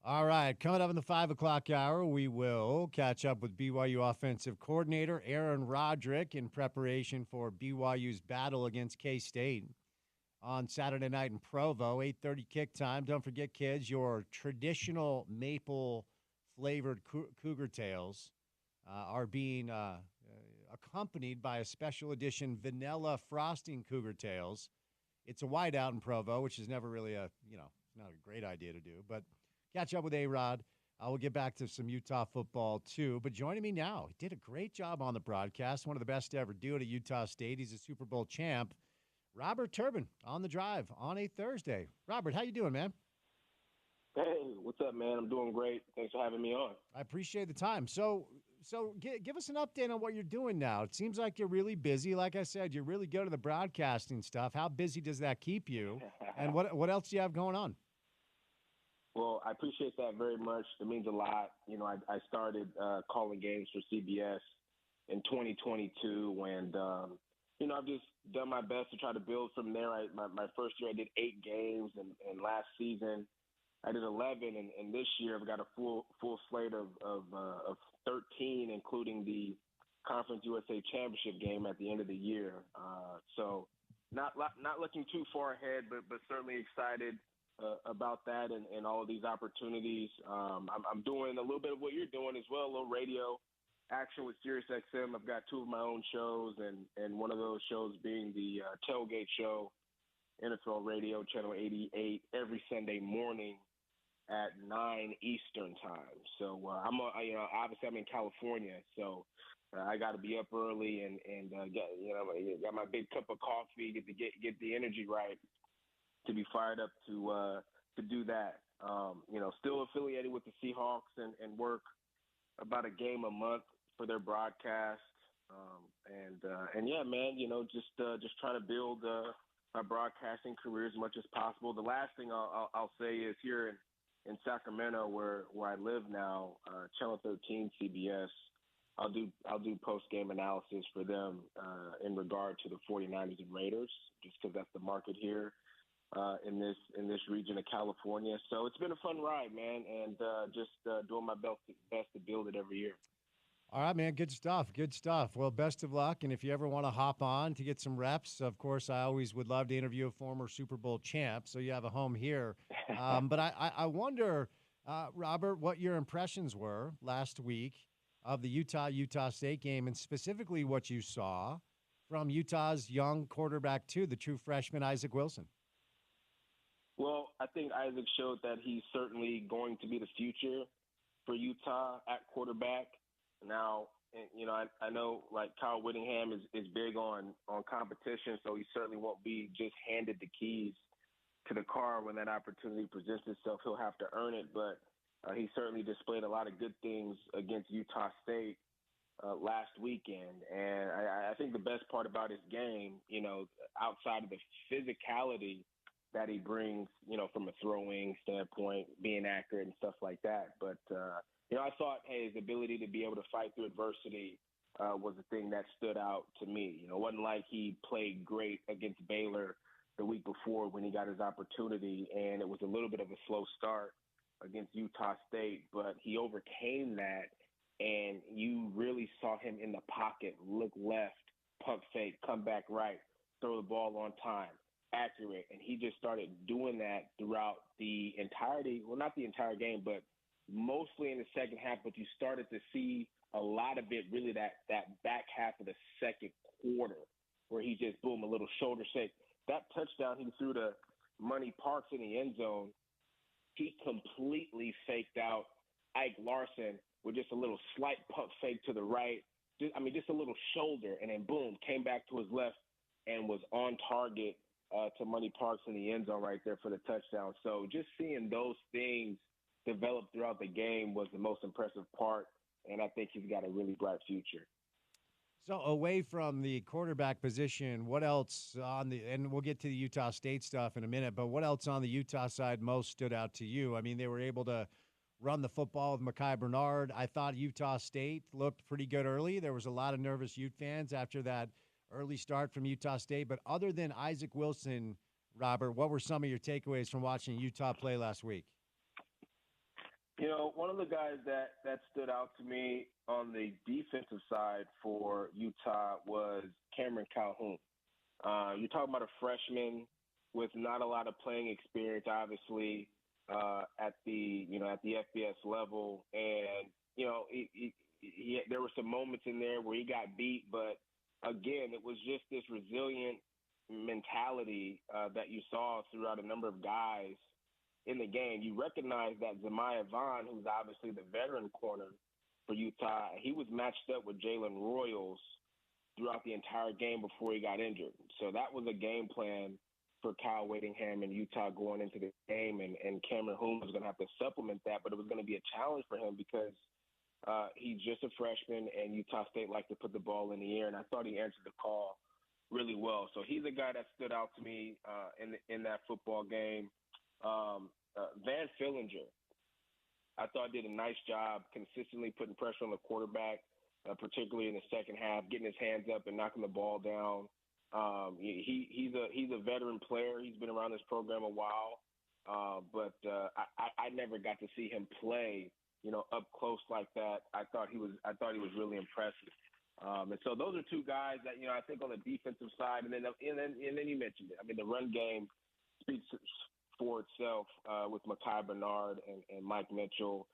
[SPEAKER 1] All right, coming up in the 5 o'clock hour, we will catch up with BYU offensive coordinator Aaron Roderick in preparation for BYU's battle against K-State on Saturday night in Provo, 8:30 kick time. Don't forget, kids, your traditional maple-flavored Cougar Tails are being accompanied by a special edition vanilla frosting Cougar Tails. It's a whiteout in Provo, which is never really it's not a great idea to do, but catch up with A-Rod. We'll get back to some Utah football, too. But joining me now, he did a great job on the broadcast, one of the best to ever do it at Utah State. He's a Super Bowl champ. Robert Turbin on the drive on a Thursday. Robert, how you doing, man?
[SPEAKER 6] Hey, what's up, man? I'm doing great. Thanks for having me on.
[SPEAKER 1] I appreciate the time. So give us an update on what you're doing now. It seems like you're really busy. Like I said, you're really good at the broadcasting stuff. How busy does that keep you? And what else do you have going on?
[SPEAKER 6] Well, I appreciate that very much. It means a lot. You know, I started calling games for CBS in 2022, and I've just done my best to try to build from there. My first year I did 8 games, and last season I did 11, and this year I've got a full slate of 13, including the Conference USA Championship game at the end of the year. So not looking too far ahead, but certainly excited about that and all of these opportunities. I'm doing a little bit of what you're doing as well, a little radio action with SiriusXM. I've got 2 of my own shows, and one of those shows being the Tailgate Show, NFL Radio, Channel 88, every Sunday morning at 9 Eastern time. So obviously I'm in California, so I got to be up early and got my big cup of coffee, get the energy right to be fired up to do that. Still affiliated with the Seahawks and work about a game a month for their broadcast. And yeah, man, just trying to build my broadcasting career as much as possible. The last thing I'll say is here in Sacramento, where I live now, Channel 13 CBS. I'll do post game analysis for them in regard to the 49ers and Raiders, just because that's the market here in this region of California. So it's been a fun ride, man, and just doing my best to build it every year.
[SPEAKER 1] All right, man. Good stuff. Good stuff. Well, best of luck. And if you ever want to hop on to get some reps, of course, I always would love to interview a former Super Bowl champ. So you have a home here. But I wonder, Robert, what your impressions were last week of the Utah State game, and specifically what you saw from Utah's young quarterback, too, the true freshman, Isaac Wilson.
[SPEAKER 6] Well, I think Isaac showed that he's certainly going to be the future for Utah at quarterback. Now, I know like Kyle Whittingham is big on competition, so he certainly won't be just handed the keys to the car when that opportunity presents itself. He'll have to earn it, but he certainly displayed a lot of good things against Utah State last weekend. And I think the best part about his game, outside of the physicality that he brings, from a throwing standpoint, being accurate and stuff like that. But, I thought, his ability to be able to fight through adversity was the thing that stood out to me. It wasn't like he played great against Baylor the week before when he got his opportunity, and it was a little bit of a slow start against Utah State, but he overcame that, and you really saw him in the pocket, look left, pump fake, come back right, throw the ball on time, accurate, and he just started doing that throughout the entirety, well, not the entire game, but mostly in the second half, but you started to see a lot of it really that back half of the second quarter where he just, boom, a little shoulder shake. That touchdown he threw to Money Parks in the end zone, he completely faked out Ike Larson with just a little slight pump fake to the right. Just a little shoulder, and then boom, came back to his left and was on target to Money Parks in the end zone right there for the touchdown. So just seeing those things develop throughout the game was the most impressive part, and I think he's got a really bright future.
[SPEAKER 1] So away from the quarterback position, what else and we'll get to the Utah State stuff in a minute, but what else on the Utah side most stood out to you? I mean, they were able to run the football with Mekhi Bernard. I thought Utah State looked pretty good early. There was a lot of nervous Ute fans after that early start from Utah State. But other than Isaac Wilson, Robert, what were some of your takeaways from watching Utah play last week?
[SPEAKER 6] One of the guys that stood out to me on the defensive side for Utah was Cameron Calhoun. You're talking about a freshman with not a lot of playing experience, obviously, at the FBS level, and there were some moments in there where he got beat, but again, it was just this resilient mentality that you saw throughout a number of guys in the game. You recognize that Zemiah Vaughn, who's obviously the veteran corner for Utah, he was matched up with Jalen Royals throughout the entire game before he got injured. So that was a game plan for Kyle Whittingham and Utah going into the game, and Cameron Hume was going to have to supplement that, but it was going to be a challenge for him because he's just a freshman, and Utah State likes to put the ball in the air, and I thought he answered the call really well. So he's a guy that stood out to me in that football game. Van Fillinger, I thought did a nice job consistently putting pressure on the quarterback, particularly in the second half, getting his hands up and knocking the ball down. He's a veteran player. He's been around this program a while, but I never got to see him play, up close like that. I thought he was really impressive. And so those are two guys that I think on the defensive side, and then you mentioned it. I mean, the run game speaks for itself with Mekhi Bernard and Mike Mitchell.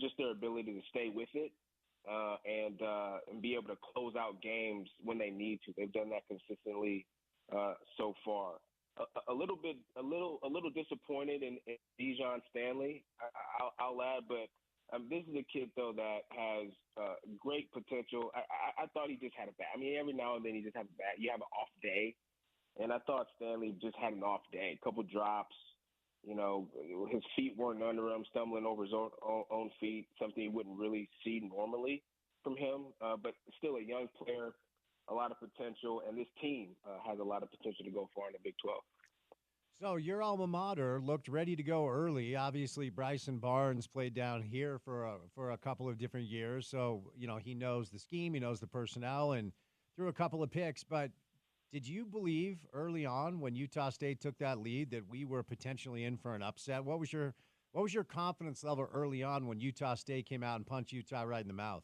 [SPEAKER 6] Just their ability to stay with it and be able to close out games when they need to. They've done that consistently so far. A little disappointed in Dijon Stanley. I'll add, but this is a kid though that has great potential. I thought he just had a bad. I mean, every now and then he just has a bad. You have an off day, and I thought Stanley just had an off day. A couple drops. His feet weren't under him, stumbling over his own feet, something you wouldn't really see normally from him. But still a young player, a lot of potential, and this team has a lot of potential to go far in the Big 12.
[SPEAKER 1] So your alma mater looked ready to go early. Obviously, Bryson Barnes played down here for a couple of different years. So, he knows the scheme, he knows the personnel, and threw a couple of picks. But did you believe early on when Utah State took that lead that we were potentially in for an upset? What was your confidence level early on when Utah State came out and punched Utah right in the mouth?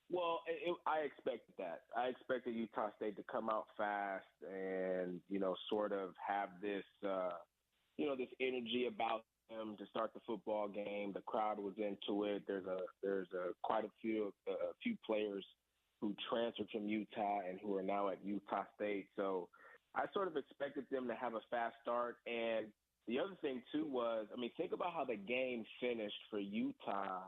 [SPEAKER 6] Well, I expected that. I expected Utah State to come out fast and, sort of have this, this energy about them to start the football game. The crowd was into it. There's quite a few players who transferred from Utah and who are now at Utah State. So I sort of expected them to have a fast start. And the other thing, too, was, think about how the game finished for Utah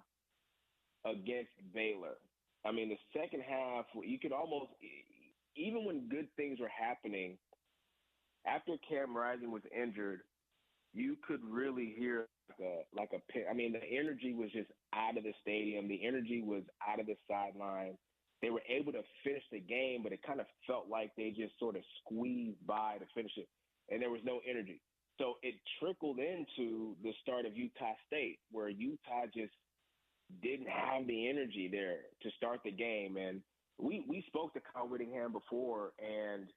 [SPEAKER 6] against Baylor. The second half, you could almost, even when good things were happening, after Cam Rising was injured, you could really hear the energy was just out of the stadium. The energy was out of the sideline. They were able to finish the game, but it kind of felt like they just sort of squeezed by to finish it, and there was no energy. So it trickled into the start of Utah State, where Utah just didn't have the energy there to start the game. And we spoke to Kyle Whittingham before, and,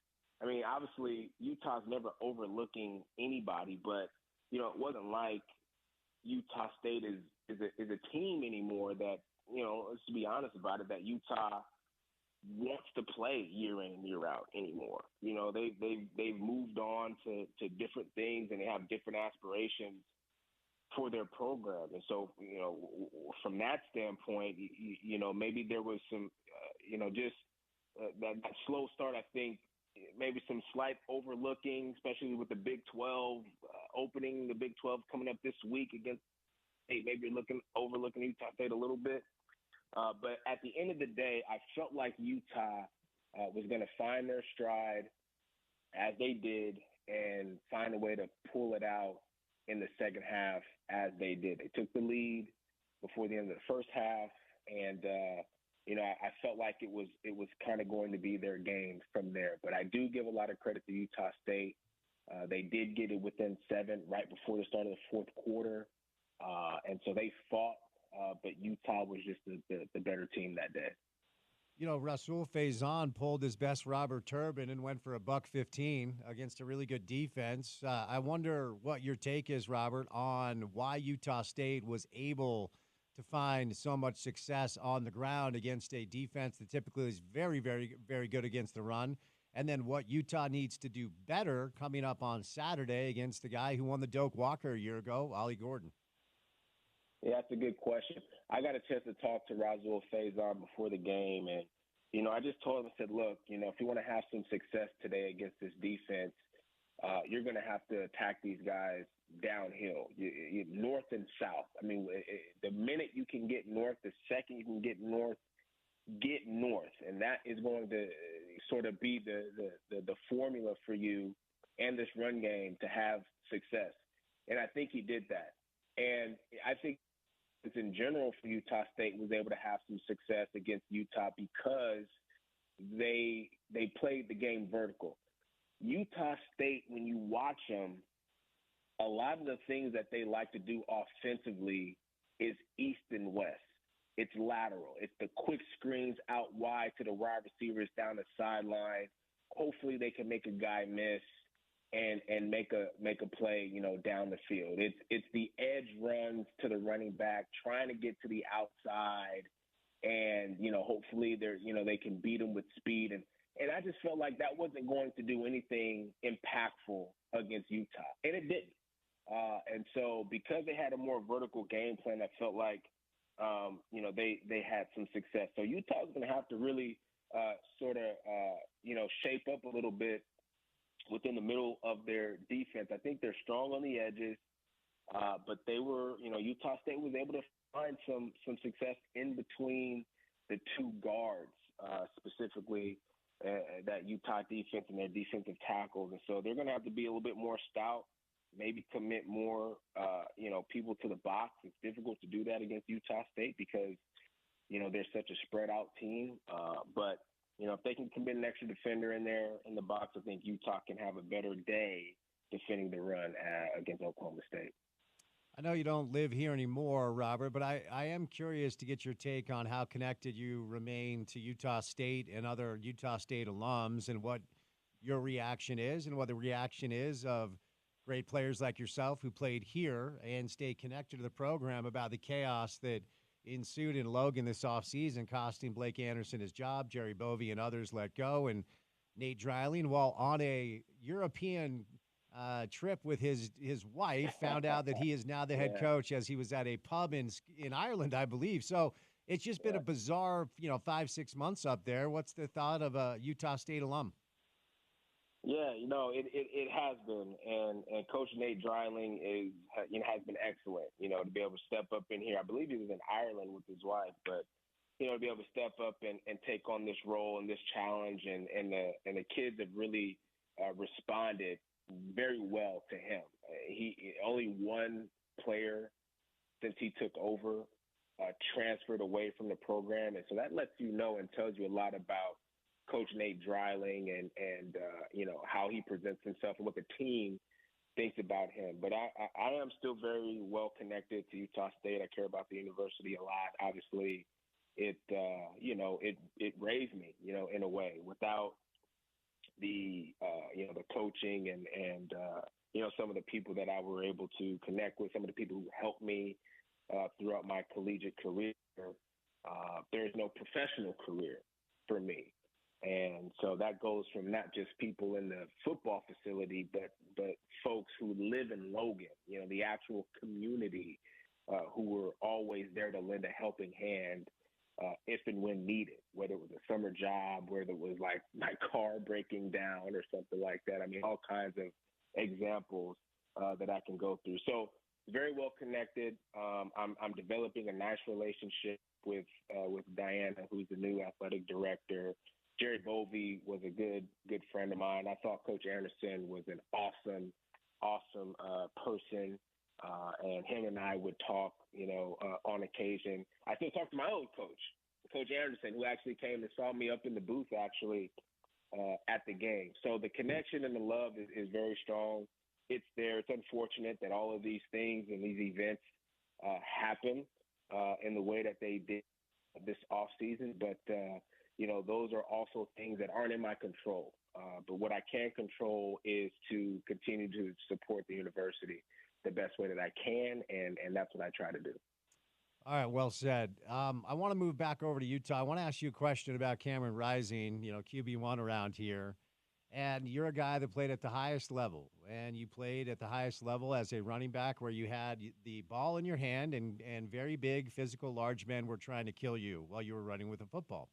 [SPEAKER 6] obviously Utah's never overlooking anybody, but, it wasn't like Utah State is a team anymore that, let's be honest about it, that Utah wants to play year in and year out anymore. They've moved on to different things, and they have different aspirations for their program. And so, from that standpoint, maybe there was some, that slow start, I think, maybe some slight overlooking, especially with the Big 12 opening, the Big 12 coming up this week against State. Maybe overlooking Utah State a little bit. But at the end of the day, I felt like Utah was going to find their stride, as they did, and find a way to pull it out in the second half, as they did. They took the lead before the end of the first half, and I felt like it was kind of going to be their game from there. But I do give a lot of credit to Utah State. They did get it within 7 right before the start of the fourth quarter, and so they fought. But Utah was just the better team that day.
[SPEAKER 1] Rasul Faison pulled his best Robert Turbin and went for a $115 against a really good defense. I wonder what your take is, Robert, on why Utah State was able to find so much success on the ground against a defense that typically is very, very, very good against the run. And then what Utah needs to do better coming up on Saturday against the guy who won the Doak Walker a year ago, Ollie Gordon.
[SPEAKER 6] Yeah, that's a good question. I got a chance to talk to Rasul Faison before the game, and, I just told him, I said, look, if you want to have some success today against this defense, you're going to have to attack these guys downhill, north and south. I mean, the minute you can get north, the second you can get north, and that is going to sort of be the formula for you and this run game to have success. And I think he did that. And I think it's in general for Utah State was able to have some success against Utah because they played the game vertical. Utah State, when you watch them, a lot of the things that they like to do offensively is east and west. It's lateral. It's the quick screens out wide to the wide receivers down the sideline. Hopefully they can make a guy miss and make a play, down the field. It's the edge runs to the running back, trying to get to the outside, and hopefully they can beat them with speed. And I just felt like that wasn't going to do anything impactful against Utah, and it didn't. And so because they had a more vertical game plan, I felt like they had some success. So Utah's going to have to really shape up a little bit within the middle of their defense. I think they're strong on the edges, but they were, Utah State was able to find some success in between the two guards, specifically that Utah defense and their defensive tackles. And so they're going to have to be a little bit more stout, maybe commit more, people to the box. It's difficult to do that against Utah State because, they're such a spread out team. But if they can commit an extra defender in there in the box, I think Utah can have a better day defending the run against Oklahoma State.
[SPEAKER 1] I know you don't live here anymore, Robert, but I am curious to get your take on how connected you remain to Utah State and other Utah State alums and what your reaction is and what the reaction is of great players like yourself who played here and stay connected to the program about the chaos that ensued in Logan this offseason, costing Blake Anderson his job, Jerry Bovee and others let go, and Nate Dreiling, while on a European trip with his wife, found out that he is now the head coach as he was at a pub in Ireland, I believe. So it's just been a bizarre, 5-6 months up there. What's the thought of a Utah State alum?
[SPEAKER 6] Yeah, it has been, and Coach Nate Dreiling has been excellent. To be able to step up in here. I believe he was in Ireland with his wife, but to be able to step up and take on this role and this challenge, and the kids have really responded very well to him. He only one player since he took over transferred away from the program, and so that lets you know and tells you a lot about Coach Nate Dreiling and how he presents himself and what the team thinks about him. But I am still very well connected to Utah State. I care about the university a lot. Obviously, it raised me, in a way. Without the coaching and some of the people that I were able to connect with, some of the people who helped me throughout my collegiate career, there's no professional career for me. And so that goes from not just people in the football facility, but folks who live in Logan, the actual community who were always there to lend a helping hand if and when needed, whether it was a summer job, whether it was like my car breaking down or something like that. I mean, all kinds of examples that I can go through. So very well connected. I'm developing a nice relationship with Diana, who's the new athletic director. Jerry Bovee was a good friend of mine. I thought Coach Anderson was an awesome person, and him and I would talk, on occasion. I still talk to my old coach, Coach Anderson, who actually came and saw me up in the booth at the game. So the connection and the love is very strong. It's there. It's unfortunate that all of these things and these events happen in the way that they did this offseason, but those are also things that aren't in my control. But what I can control is to continue to support the university the best way that I can, and that's what I try to do.
[SPEAKER 1] All right, well said. I want to move back over to Utah. I want to ask you a question about Cameron Rising, QB1 around here. And you're a guy that played at the highest level, and you played at the highest level as a running back where you had the ball in your hand and very big, physical, large men were trying to kill you while you were running with a football.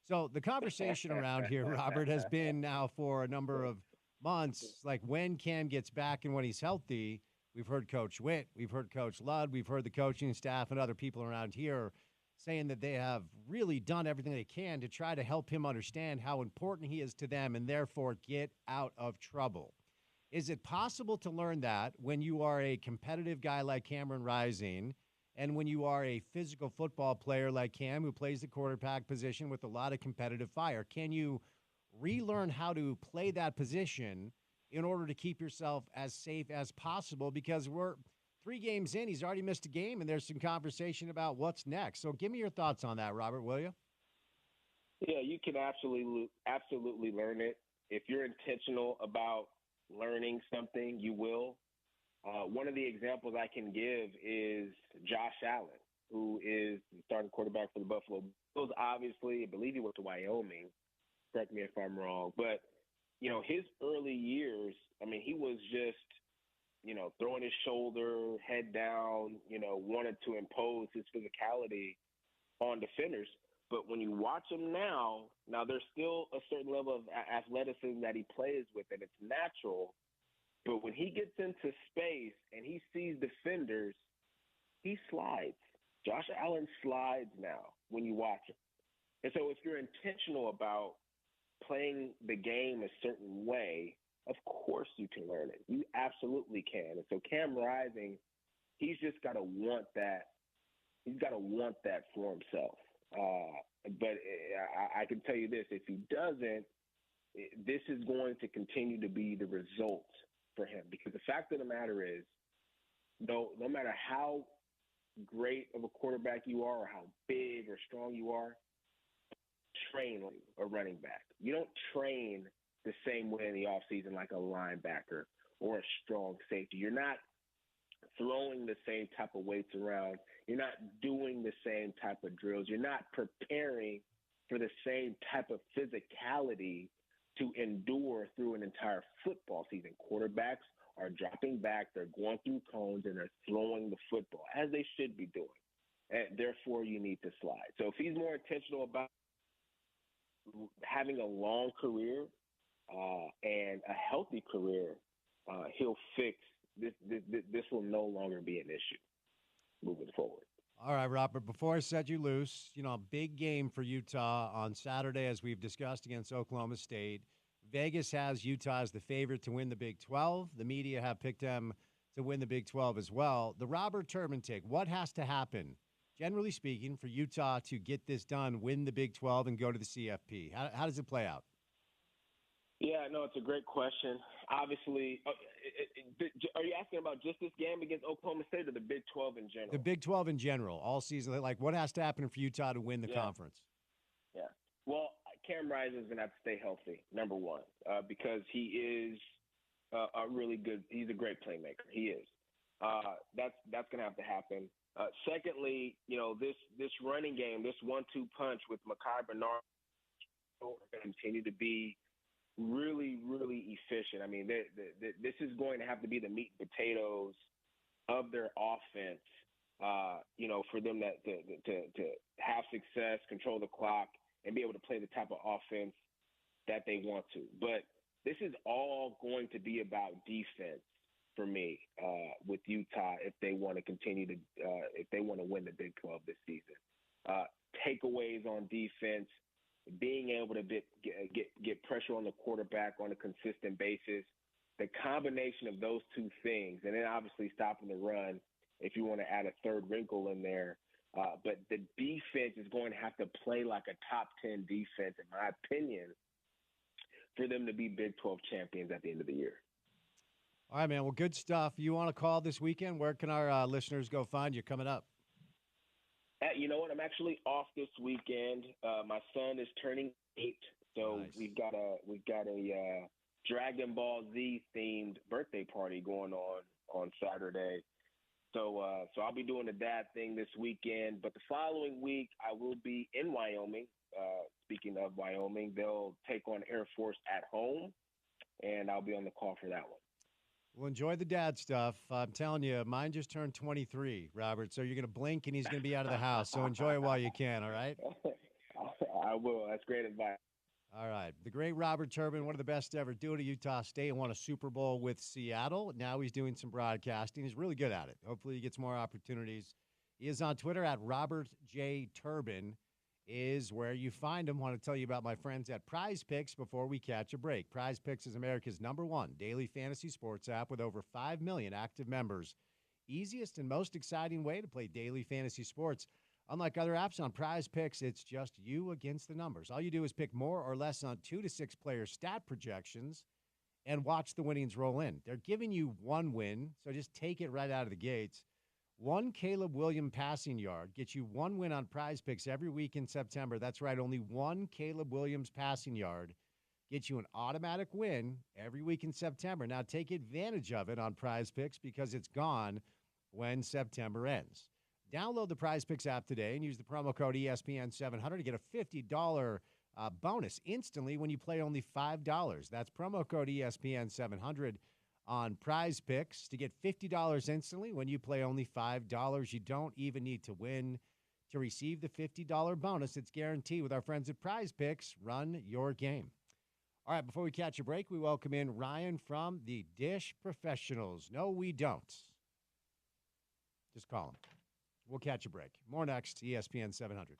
[SPEAKER 1] So the conversation around here, Robert, has been now for a number of months, like when Cam gets back and when he's healthy. We've heard Coach Witt, we've heard Coach Ludd, we've heard the coaching staff and other people around here saying that they have really done everything they can to try to help him understand how important he is to them and therefore get out of trouble. Is it possible to learn that when you are a competitive guy like Cameron Rising and when you are a physical football player like Cam who plays the quarterback position with a lot of competitive fire? Can you relearn how to play that position in order to keep yourself as safe as possible? Because we're 3 games in, he's already missed a game, and there's some conversation about what's next. So give me your thoughts on that, Robert, will you?
[SPEAKER 6] Yeah, you can absolutely learn it. If you're intentional about learning something, you will. One of the examples I can give is Josh Allen, who is the starting quarterback for the Buffalo Bills. Obviously, I believe he went to Wyoming. Correct me if I'm wrong. But, his early years, he was just, throwing his shoulder, head down, wanted to impose his physicality on defenders. But when you watch him now there's still a certain level of athleticism that he plays with, and it's natural. But when he gets into space and he sees defenders, he slides. Josh Allen slides now when you watch him. And so if you're intentional about playing the game a certain way, of course you can learn it. You absolutely can. And so Cam Rising, he's just got to want that. He's got to want that for himself. But I can tell you this, if he doesn't, this is going to continue to be the result for him. Because the fact of the matter is, no matter how great of a quarterback you are or how big or strong you are, train like a running back. You don't train the same way in the offseason like a linebacker or a strong safety. You're not throwing the same type of weights around. You're not doing the same type of drills. You're not preparing for the same type of physicality to endure through an entire football season. Quarterbacks are dropping back, they're going through cones, and they're throwing the football, as they should be doing. And therefore, you need to slide. So if he's more intentional about having a long career and a healthy career, he'll fix this. This will no longer be an issue moving forward.
[SPEAKER 1] All right, Robert, before I set you loose, a big game for Utah on Saturday, as we've discussed, against Oklahoma State. Vegas has Utah as the favorite to win the Big 12. The media have picked them to win the Big 12 as well. The Robert Turbin take, what has to happen, generally speaking, for Utah to get this done, win the Big 12, and go to the CFP? How does it play out?
[SPEAKER 6] Yeah, no, it's a great question. Obviously, are you asking about just this game against Oklahoma State or the Big 12 in general?
[SPEAKER 1] The Big 12 in general, all season. Like, what has to happen for Utah to win the conference?
[SPEAKER 6] Yeah. Well, Cam Rising is going to have to stay healthy, number one, because he is a really good – he's a great playmaker. He is. That's going to happen. Secondly, this running game, this 1-2 punch with Mekhi Bernard are going to continue to be really, really efficient. This is going to have to be the meat and potatoes of their offense, for them to have success, control the clock, and be able to play the type of offense that they want to. But this is all going to be about defense for me with Utah if they want to continue to if they want to win the Big 12 this season. Takeaways on defense, being able to get pressure on the quarterback on a consistent basis, the combination of those two things, and then obviously stopping the run if you want to add a third wrinkle in there. But the defense is going to have to play like a top 10 defense, in my opinion, for them to be Big 12 champions at the end of the year.
[SPEAKER 1] All right, man. Well, good stuff. You want to call this weekend? Where can our listeners go find you coming up?
[SPEAKER 6] You know what? I'm actually off this weekend. My son is turning 8, so
[SPEAKER 1] Nice.
[SPEAKER 6] we've got a Dragon Ball Z themed birthday party going on Saturday. So I'll be doing the dad thing this weekend. But the following week, I will be in Wyoming. Speaking of Wyoming, they'll take on Air Force at home, and I'll be on the call for that one.
[SPEAKER 1] Well, enjoy the dad stuff. I'm telling you, mine just turned 23, Robert. So you're going to blink and he's going to be out of the house. So enjoy it while you can, all right?
[SPEAKER 6] I will. That's great advice.
[SPEAKER 1] All right. The great Robert Turbin, one of the best to ever do it at Utah State, and won a Super Bowl with Seattle. Now he's doing some broadcasting. He's really good at it. Hopefully he gets more opportunities. He is on Twitter at Robert J. Turbin is where you find him. Want to tell you about my friends at Prize Picks before we catch a break. Prize Picks is America's #1 daily fantasy sports app with over 5 million active members. Easiest and most exciting way to play daily fantasy sports. Unlike other apps on Prize Picks, it's just you against the numbers. All you do is pick more or less on 2 to 6 player stat projections and watch the winnings roll in. They're giving you one win, so just take it right out of the gates. One Caleb Williams passing yard gets you one win on Prize Picks every week in September. That's right, only one Caleb Williams passing yard gets you an automatic win every week in September. Now take advantage of it on Prize Picks because it's gone when September ends. Download the Prize Picks app today and use the promo code ESPN700 to get a $50 bonus instantly when you play only $5. That's promo code ESPN700 on Prize Picks to get $50 instantly when you play only $5. You don't even need to win to receive the $50 bonus. It's guaranteed with our friends at Prize Picks. Run your game. All right, before we catch a break, we welcome in Ryan from the Dish Professionals. No, we don't. Just call him. We'll catch a break. More next, ESPN 700.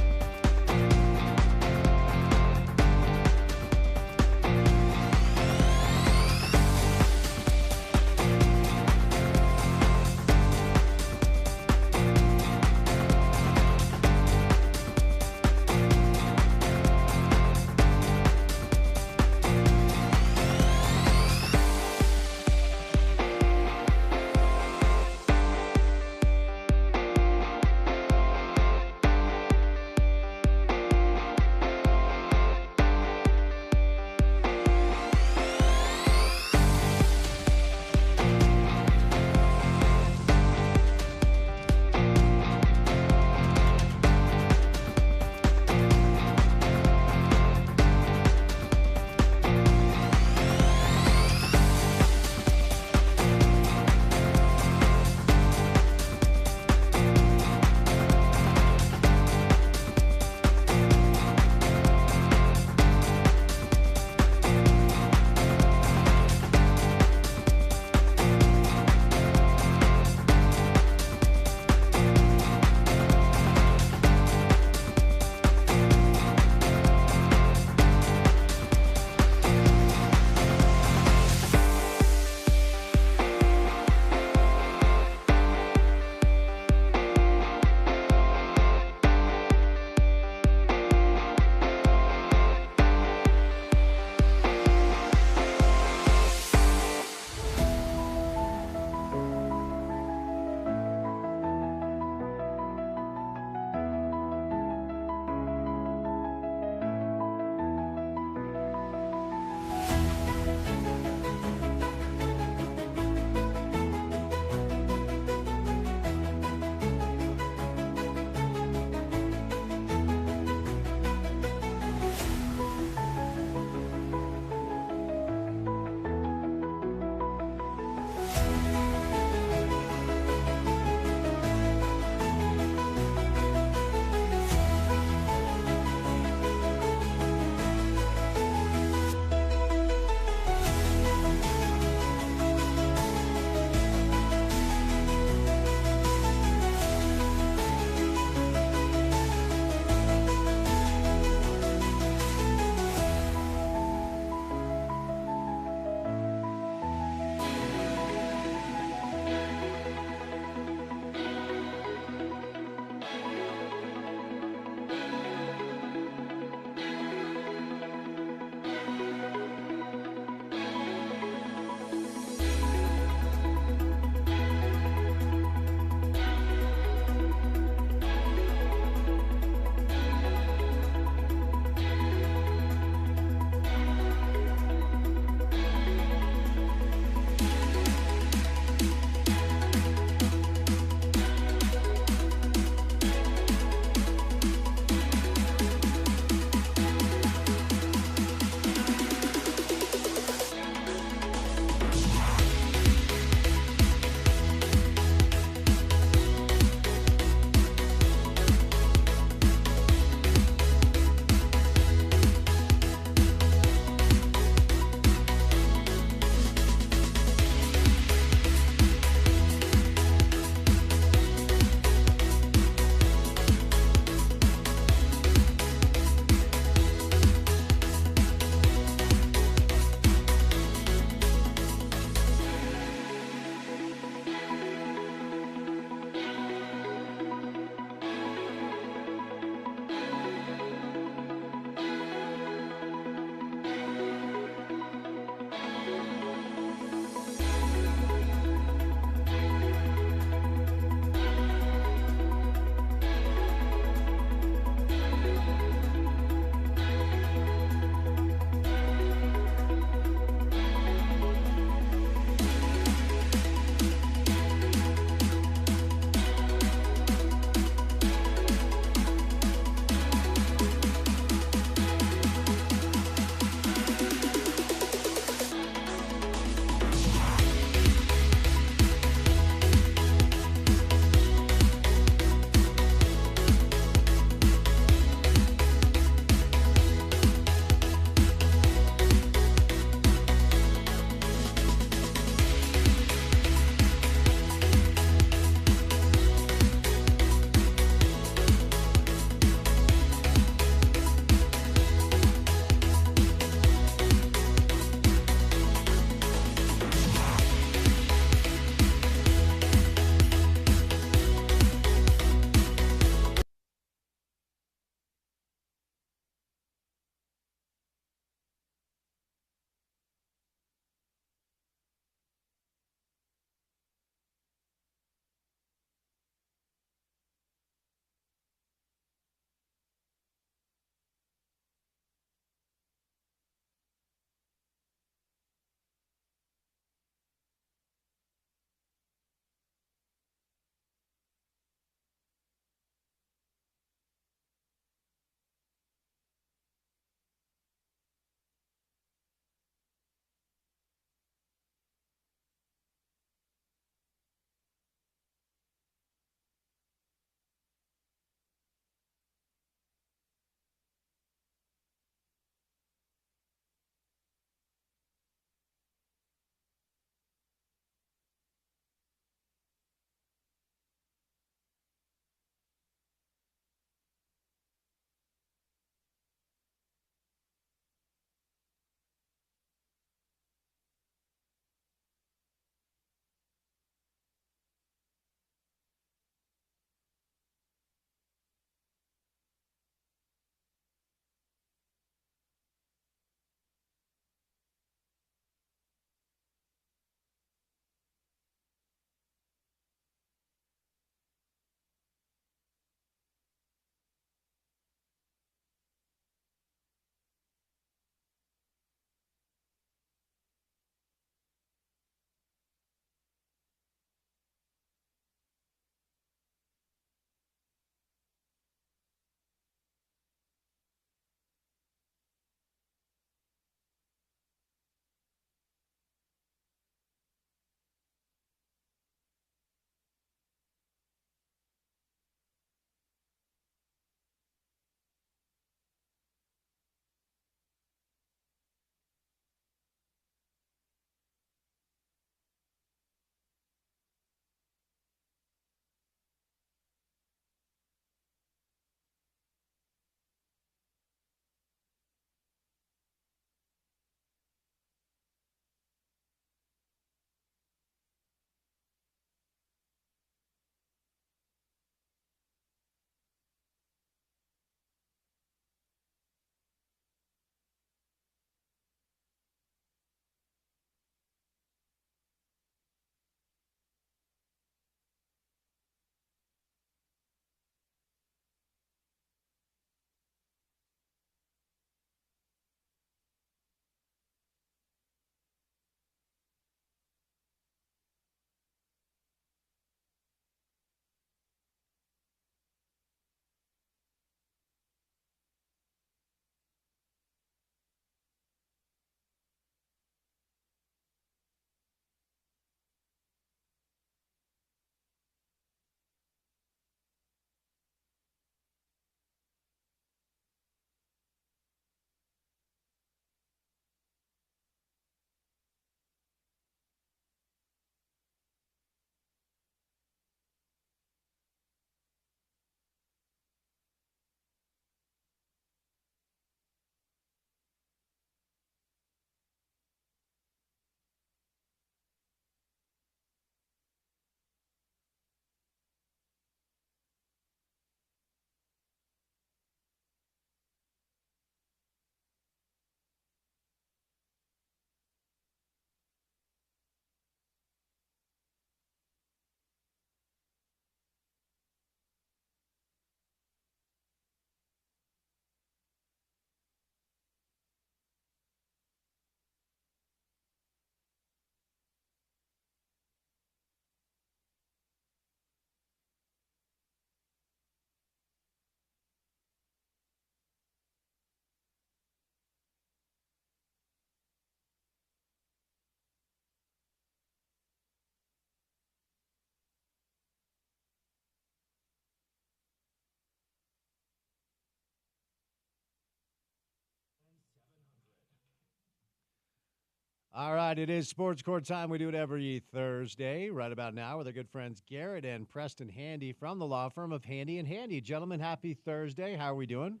[SPEAKER 1] All right, it is Sports Court time. We do it every Thursday, right about now, with our good friends Garrett and Preston Handy from the law firm of Handy and Handy. Gentlemen, happy Thursday. How are we doing?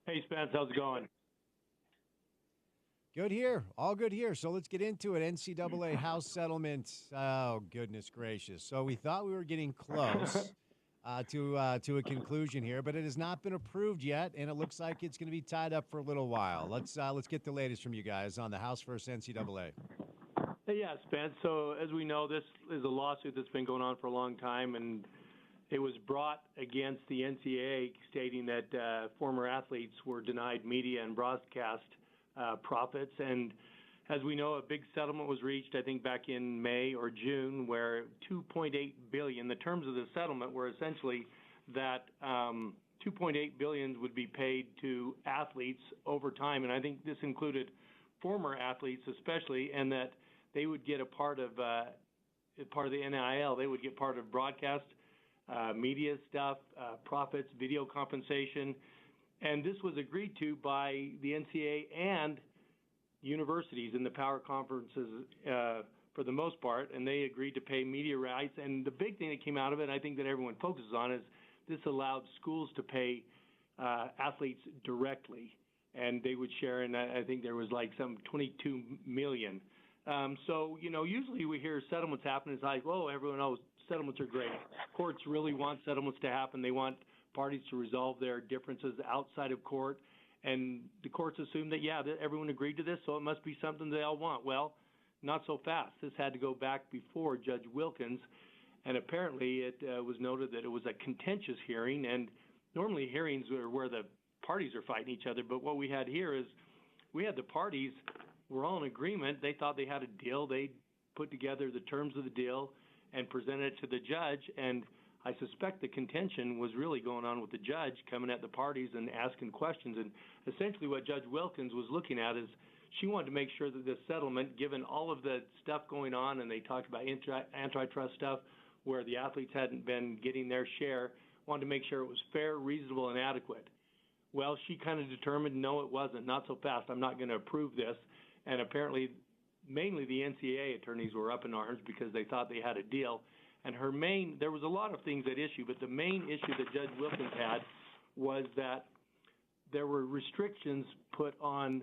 [SPEAKER 7] Hey, Spence, how's it going?
[SPEAKER 1] Good here. All good here. So let's get into it. NCAA house settlement. Oh, goodness gracious. So we thought we were getting close to a conclusion here, but it has not been approved yet, and it looks like it's going to be tied up for a little while. Let's get the latest from you guys on the House versus NCAA.
[SPEAKER 7] Hey, yeah, Spence. So as we know, this is a lawsuit that's been going on for a long time, and it was brought against the NCAA, stating that former athletes were denied media and broadcast profits. And as we know, a big settlement was reached, I think, back in May or June, where $2.8 billion, the terms of the settlement were essentially that $2.8 billion would be paid to athletes over time. And I think this included former athletes especially, and that they would get a part of the NIL. They would get part of broadcast, media stuff, profits, video compensation. And this was agreed to by the NCAA and universities in the power conferences for the most part, and they agreed to pay media rights. And the big thing that came out of it, I think that everyone focuses on, is this allowed schools to pay athletes directly, and they would share, and I think there was like some $22 million. So, usually we hear settlements happen. It's like, whoa, everyone knows settlements are great. Courts really want settlements to happen. They want parties to resolve their differences outside of court. And the courts assume that, that everyone agreed to this, so it must be something they all want. Well, not so fast. This had to go back before Judge Wilkins, and apparently it was noted that it was a contentious hearing, and normally hearings are where the parties are fighting each other, but what we had here is we had the parties were all in agreement. They thought they had a deal. They put together the terms of the deal and presented it to the judge, and I suspect the contention was really going on with the judge coming at the parties and asking questions. And essentially what Judge Wilkins was looking at is she wanted to make sure that this settlement, given all of the stuff going on, and they talked about antitrust stuff where the athletes hadn't been getting their share, wanted to make sure it was fair, reasonable, and adequate. Well, she kind of determined, no, it wasn't. Not so fast. I'm not going to approve this. And apparently, mainly the NCAA attorneys were up in arms because they thought they had a deal. And there was a lot of things at issue, but the main issue that Judge Wilkins had was that there were restrictions put on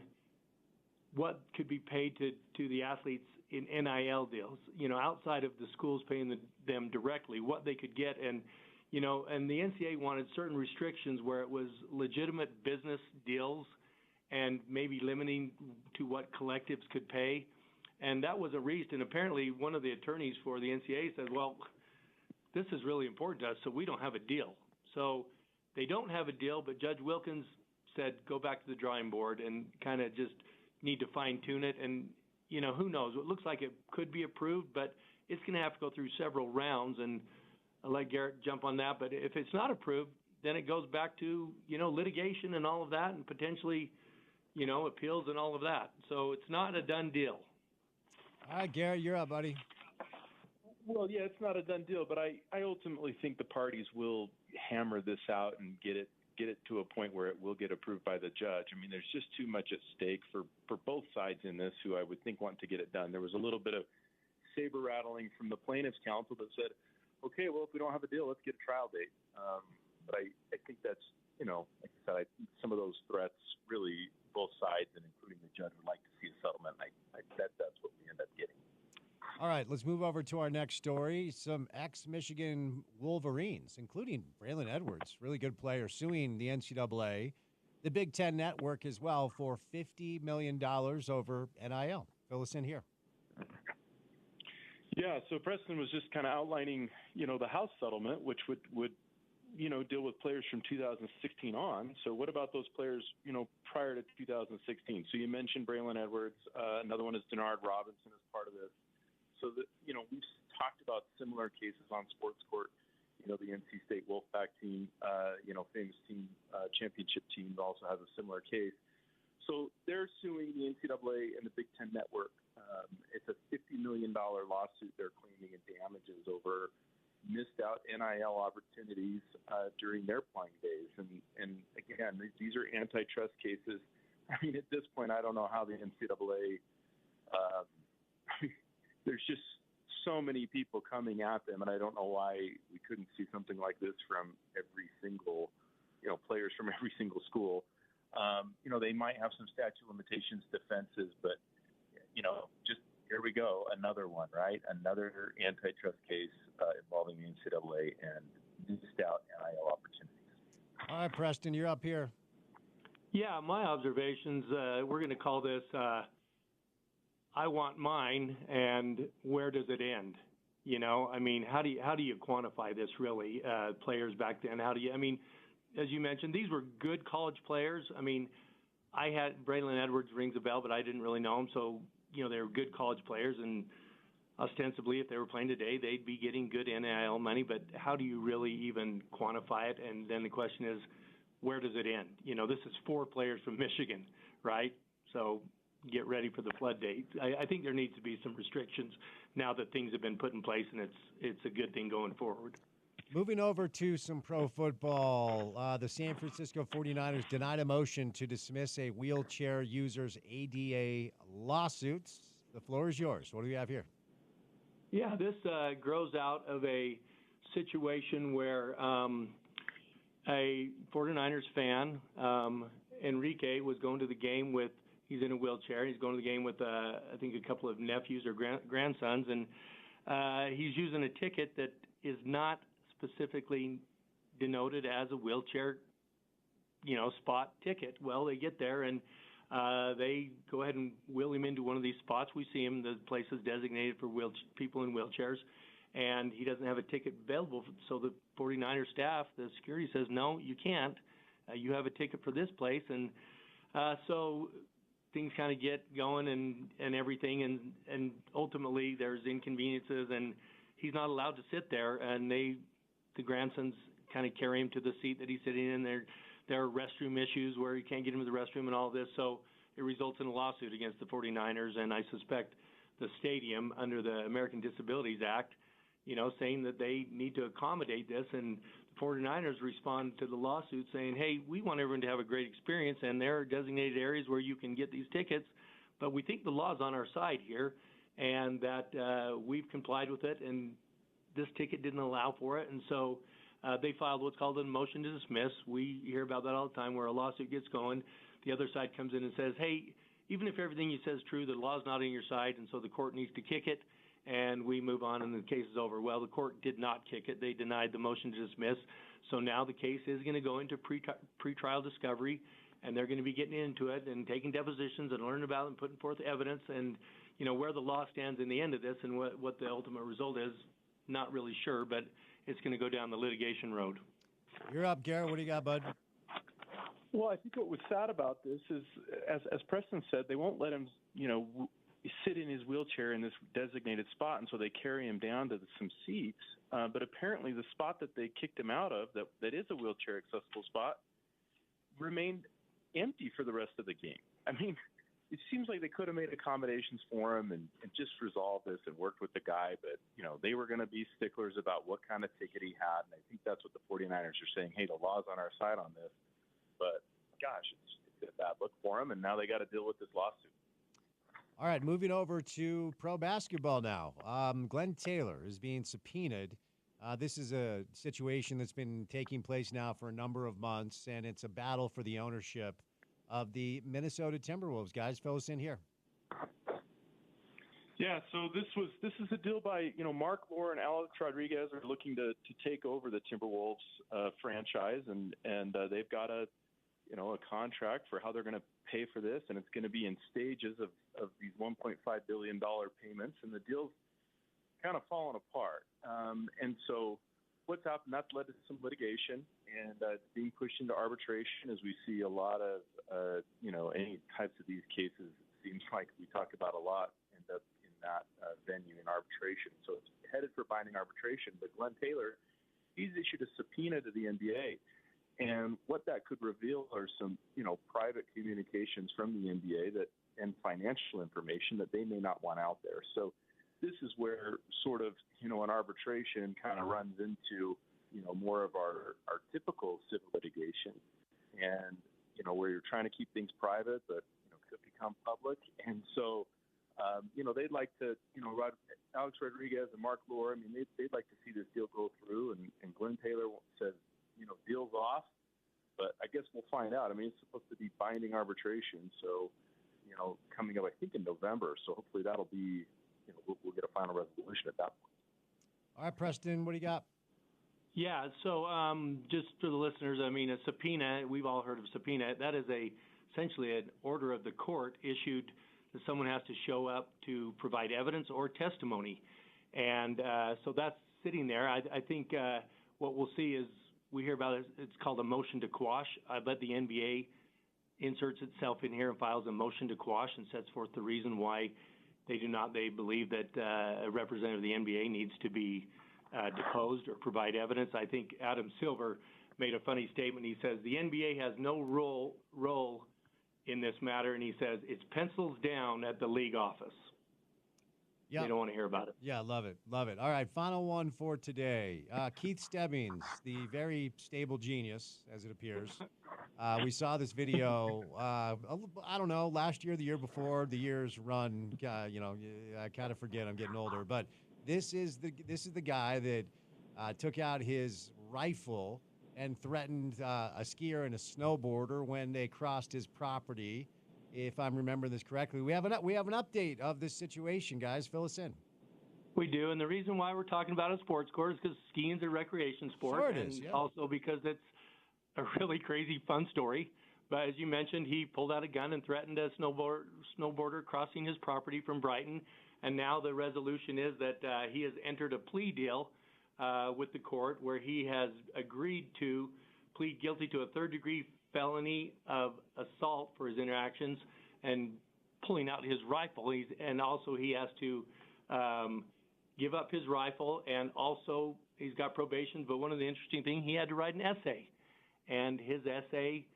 [SPEAKER 7] what could be paid to the athletes in NIL deals, outside of the schools paying them directly, what they could get. And, and the NCAA wanted certain restrictions where it was legitimate business deals and maybe limiting to what collectives could pay. And that was a reason. And apparently one of the attorneys for the NCAA said, well, this is really important to us, so we don't have a deal. So they don't have a deal, but Judge Wilkins said go back to the drawing board and kind of just need to fine-tune it. And, who knows? It looks like it could be approved, but it's going to have to go through several rounds, and I'll let Garrett jump on that. But if it's not approved, then it goes back to, litigation and all of that, and potentially, appeals and all of that. So it's not a done deal.
[SPEAKER 1] All right, Garrett, you're up, buddy.
[SPEAKER 8] Well, yeah, it's not a done deal, but I ultimately think the parties will hammer this out and get it to a point where it will get approved by the judge. I mean, there's just too much at stake for both sides in this, who I would think want to get it done. There was a little bit of saber rattling from the plaintiff's counsel that said, okay, well, if we don't have a deal, let's get a trial date. But I think that's, like I said, some of those threats really both sides, and including the judge, would like to see a settlement. I bet that's what we end up getting.
[SPEAKER 1] All right, let's move over to our next story. Some ex-Michigan Wolverines, including Braylon Edwards, really good player, suing the NCAA, the Big Ten Network as well, for $50 million over NIL. Fill us in here.
[SPEAKER 8] Yeah, so Preston was just kind of outlining, the House settlement, which would deal with players from 2016 on. So what about those players, prior to 2016? So you mentioned Braylon Edwards. Another one is Denard Robinson as part of this. So that, we've talked about similar cases on Sports Court. The NC State Wolfpack team, famous team, championship team also has a similar case. So they're suing the NCAA and the Big Ten Network. It's a $50 million lawsuit they're claiming in damages over missed out NIL opportunities during their playing days. And again, these are antitrust cases. I mean, at this point, I don't know how the NCAA Um, there's just so many people coming at them, and I don't know why we couldn't see something like this from every single, players from every single school. They might have some statute limitations defenses, but, just here we go, another one, right? Another antitrust case involving the NCAA and missed out NIL opportunities.
[SPEAKER 1] All right, Preston, you're up here.
[SPEAKER 7] Yeah, my observations, we're going to call this I want mine, and where does it end? How do you quantify this really? Players back then, as you mentioned, these were good college players. I had Braylon Edwards rings a bell, but I didn't really know him. So, they were good college players, and ostensibly, if they were playing today, they'd be getting good NIL money. But how do you really even quantify it? And then the question is, where does it end? This is 4 players from Michigan, right? So get ready for the floodgate. I think there needs to be some restrictions now that things have been put in place, and it's a good thing going forward.
[SPEAKER 1] Moving over to some pro football, the San Francisco 49ers denied a motion to dismiss a wheelchair user's ADA lawsuits. The floor is yours. What do we have here?
[SPEAKER 7] Yeah, this grows out of a situation where a 49ers fan, Enrique, was going to the game with, he's in a wheelchair. He's going to the game with, I think, a couple of nephews or grandsons, and he's using a ticket that is not specifically denoted as a wheelchair, spot ticket. Well, they get there and they go ahead and wheel him into one of these spots. We see him, the place is designated for people in wheelchairs, and he doesn't have a ticket available. So the 49er staff, the security says, no, you can't. You have a ticket for this place. And so things kind of get going and everything, and ultimately there's inconveniences, and he's not allowed to sit there, and the grandsons kind of carry him to the seat that he's sitting in. There are restroom issues where he can't get into the restroom and all this, so it results in a lawsuit against the 49ers, and I suspect the stadium under the American Disabilities Act, saying that they need to accommodate this, and the 49ers respond to the lawsuit saying, hey, we want everyone to have a great experience, and there are designated areas where you can get these tickets, but we think the law's on our side here, and that we've complied with it, and this ticket didn't allow for it, and so they filed what's called a motion to dismiss. We hear about that all the time, where a lawsuit gets going. The other side comes in and says, hey, even if everything you say is true, the law's not on your side, and so the court needs to kick it, and we move on, and the case is over. Well, the court did not kick it. They denied the motion to dismiss, so now the case is going to go into pretrial discovery, and they're going to be getting into it and taking depositions and learning about it and putting forth evidence, and where the law stands in the end of this and what the ultimate result is, not really sure, but it's going to go down the litigation road.
[SPEAKER 1] You're up, Garrett. What do you got, bud?
[SPEAKER 8] Well, I think what was sad about this is, as Preston said, they won't let him, sit in his wheelchair in this designated spot, and so they carry him down to some seats. But apparently the spot that they kicked him out of, that is a wheelchair-accessible spot, remained empty for the rest of the game. It seems like they could have made accommodations for him and just resolved this and worked with the guy, but, they were going to be sticklers about what kind of ticket he had, and I think that's what the 49ers are saying, hey, the law's on our side on this, but, gosh, it's a bad look for him, and now they got to deal with this lawsuit.
[SPEAKER 1] All right, moving over to pro basketball now. Glenn Taylor is being subpoenaed. This is a situation that's been taking place now for a number of months, and it's a battle for the ownership of the Minnesota Timberwolves. Guys, fill us in here.
[SPEAKER 8] Yeah, so this is a deal by, Mark Moore and Alex Rodriguez are looking to take over the Timberwolves franchise, and they've got a contract for how they're going to pay for this, and it's going to be in stages of these $1.5 billion payments, and the deal's kind of falling apart. And so what's happened, that's led to some litigation, and it's being pushed into arbitration as we see a lot of, any types of these cases, it seems like we talk about a lot, end up in that venue in arbitration. So it's headed for binding arbitration, but Glenn Taylor, he's issued a subpoena to the NBA. And what that could reveal are some, private communications from the NBA and financial information that they may not want out there. So this is where sort of, an arbitration kind of runs into, more of our typical civil litigation, and, where you're trying to keep things private, but, could become public. And so They'd like to, Alex Rodriguez and Mark Lure, they'd like to see this deal go through, and Glenn Taylor says, deal's off. But I guess we'll find out. It's supposed to be binding arbitration, so, coming up, I think, in November. So hopefully that'll be, we'll get a final resolution at that point.
[SPEAKER 1] All right, Preston, what do you got?
[SPEAKER 7] Yeah, so just for the listeners, a subpoena, we've all heard of subpoena. That is essentially an order of the court issued that someone has to show up to provide evidence or testimony. And so that's sitting there. I think what we'll see is we hear about it, it's called a motion to quash. I bet the NBA inserts itself in here and files a motion to quash and sets forth the reason why they believe that a representative of the NBA needs to be deposed or provide evidence. I think Adam Silver made a funny statement. He says the NBA has no role in this matter, and he says it's pencils down at the league office.
[SPEAKER 1] Yeah.
[SPEAKER 7] They don't want to hear about it.
[SPEAKER 1] Yeah, love it. Love it. All right, final one for today. Keith Stebbings, the very stable genius, as it appears. We saw this video, I don't know, last year, the year before, the years run, I kind of forget, I'm getting older. But this is the guy that took out his rifle and threatened a skier and a snowboarder when they crossed his property. If I'm remembering this correctly, we have an update of this situation, guys. Fill us in.
[SPEAKER 7] We do, and the reason why we're talking about a sports course is because skiing's a recreation sport,
[SPEAKER 1] Sure it is, yeah.
[SPEAKER 7] Also because it's a really crazy fun story. But as you mentioned, he pulled out a gun and threatened a snowboarder crossing his property from Brighton, and now the resolution is that he has entered a plea deal with the court where he has agreed to plead guilty to a third-degree felony of assault for his interactions and pulling out his rifle. And also he has to give up his rifle, and also he's got probation. But one of the interesting things, he had to write an essay. And his essay,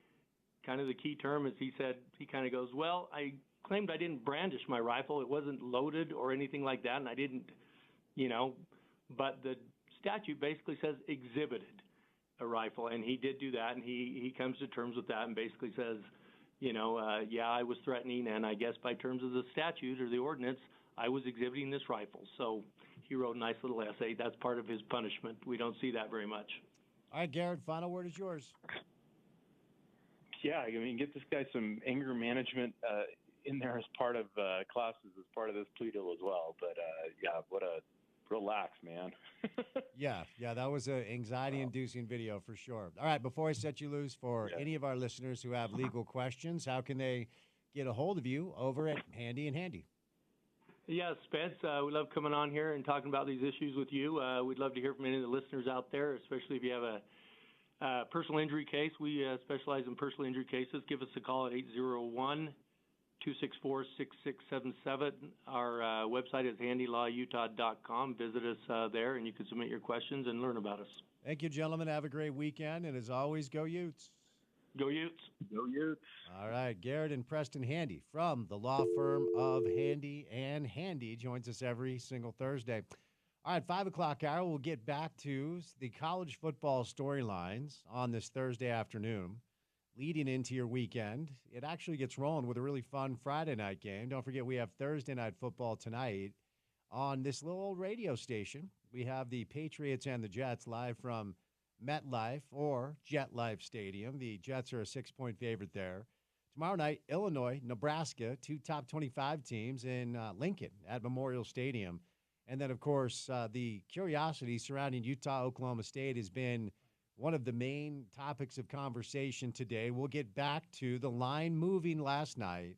[SPEAKER 7] kind of the key term is he said, he kind of goes, well, I claimed I didn't brandish my rifle. It wasn't loaded or anything like that, and I didn't, but the statute basically says exhibited a rifle, and he did do that, and he comes to terms with that and basically says, yeah, I was threatening, and I guess by terms of the statute or the ordinance, I was exhibiting this rifle. So he wrote a nice little essay. That's part of his punishment. We don't see that very much.
[SPEAKER 1] All right, Garrett, final word is yours.
[SPEAKER 8] Yeah, get this guy some anger management in there as part of classes, as part of this plea deal as well. But, relax, man.
[SPEAKER 1] Yeah, that was an anxiety-inducing video for sure. All right, before I set you loose, for any of our listeners who have legal questions, how can they get a hold of you over at Handy and Handy?
[SPEAKER 7] Yeah, Spence, we love coming on here and talking about these issues with you. We'd love to hear from any of the listeners out there, especially if you have a personal injury case. We specialize in personal injury cases. Give us a call at 801-264-6677. Our website is handylawutah.com. Visit us there, and you can submit your questions and learn about us.
[SPEAKER 1] Thank you, gentlemen. Have a great weekend, and as always, go Utes.
[SPEAKER 7] Go Utes.
[SPEAKER 8] Go Utes.
[SPEAKER 1] All right, Garrett and Preston Handy from the law firm of Handy and Handy joins us every single Thursday. All right, 5 o'clock hour, we'll get back to the college football storylines on this Thursday afternoon. Leading into your weekend, it actually gets rolling with a really fun Friday night game. Don't forget, we have Thursday night football tonight on this little old radio station. We have the Patriots and the Jets live from MetLife or JetLife Stadium. The Jets are a 6-point favorite there. Tomorrow night, Illinois, Nebraska, two top 25 teams in Lincoln at Memorial Stadium. And then, of course, the curiosity surrounding Utah-Oklahoma State has been one of the main topics of conversation today. We'll get back to the line moving last night.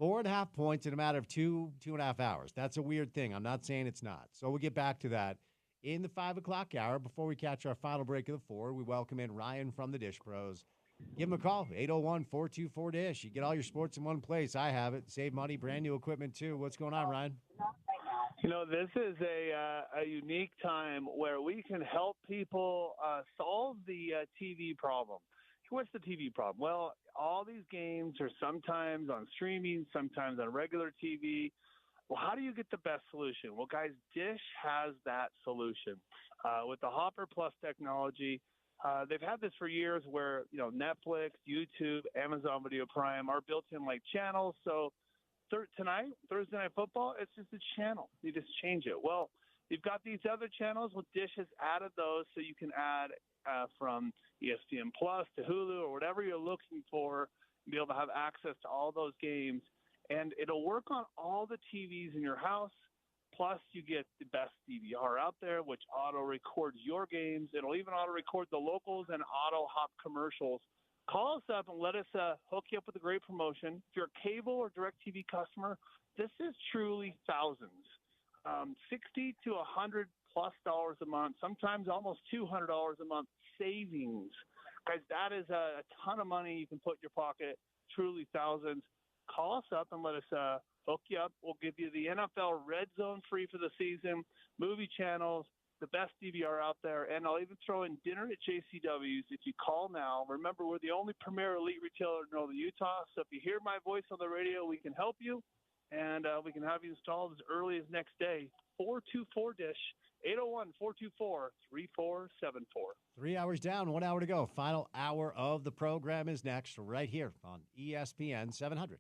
[SPEAKER 1] 4.5 points in a matter of 2.5 hours. That's a weird thing. I'm not saying it's not. So we'll get back to that in the 5 o'clock hour. Before we catch our final break of the 4, we welcome in Ryan from the Dish Pros. Give him a call, 801-424-DISH. You get all your sports in one place. I have it. Save money, brand new equipment, too. What's going on, Ryan?
[SPEAKER 9] This is a unique time where we can help people solve the TV problem. What's the TV problem? Well, all these games are sometimes on streaming, sometimes on regular TV. Well, how do you get the best solution? Well, guys, Dish has that solution. With the Hopper Plus technology, they've had this for years where, Netflix, YouTube, Amazon Video Prime are built in like channels. So tonight, Thursday Night Football, it's just a channel. You just change it. Well, you've got these other channels. Well, Dish has added those so you can add from ESPN Plus to Hulu or whatever you're looking for, and be able to have access to all those games. And it'll work on all the TVs in your house. Plus, you get the best DVR out there, which auto-records your games. It'll even auto-record the locals and auto-hop commercials. Call us up and let us hook you up with a great promotion. If you're a cable or DirecTV customer, this is truly thousands. $60 to $100+ a month, sometimes almost $200 a month savings. Guys, that is a ton of money you can put in your pocket, truly thousands. Call us up and let us hook you up. We'll give you the NFL Red Zone free for the season, movie channels, the best DVR out there, and I'll even throw in dinner at JCW's if you call now. Remember, we're the only premier elite retailer in Northern Utah, so if you hear my voice on the radio, we can help you, and we can have you installed as early as next day. 424-DISH, 801-424-3474.
[SPEAKER 1] 3 hours down, 1 hour to go. Final hour of the program is next, right here on ESPN 700.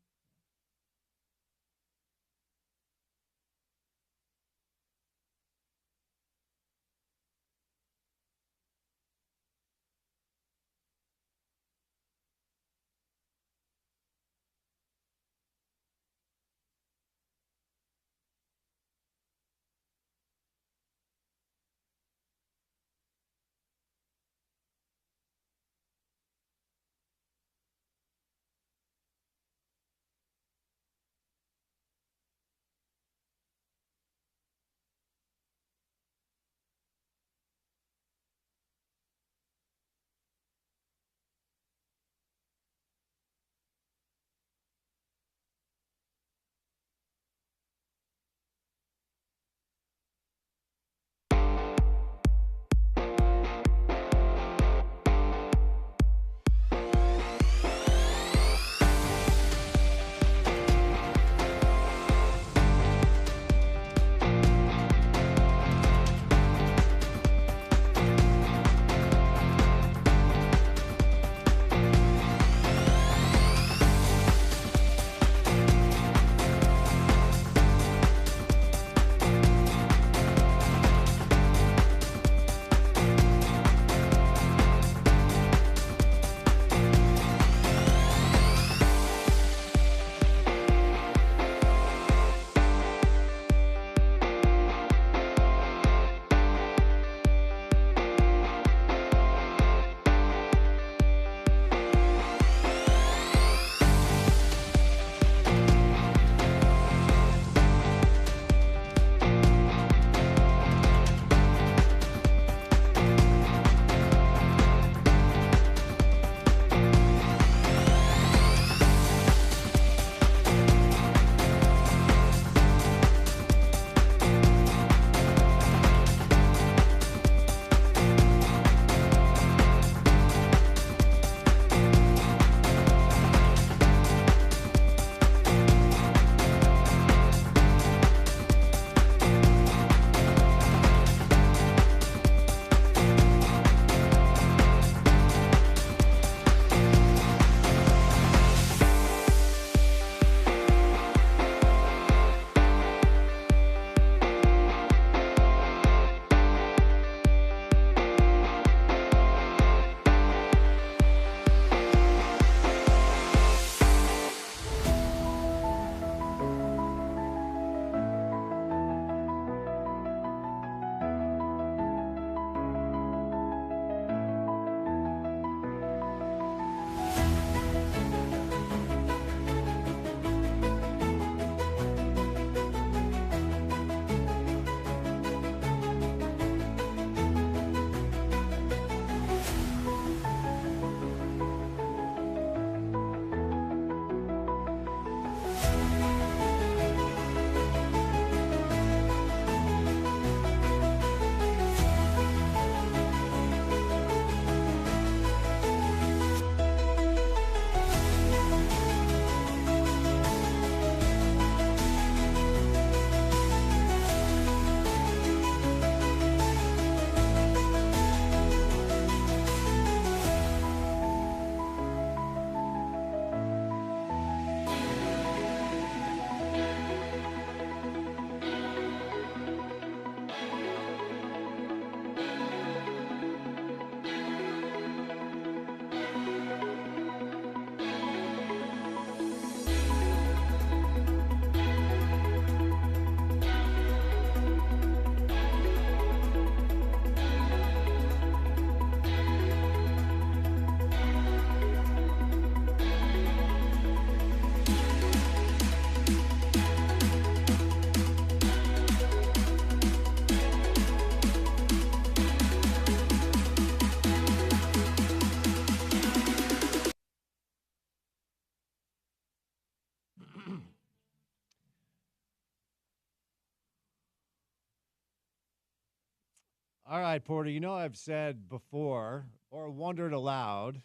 [SPEAKER 1] All right, Porter, I've said before or wondered aloud,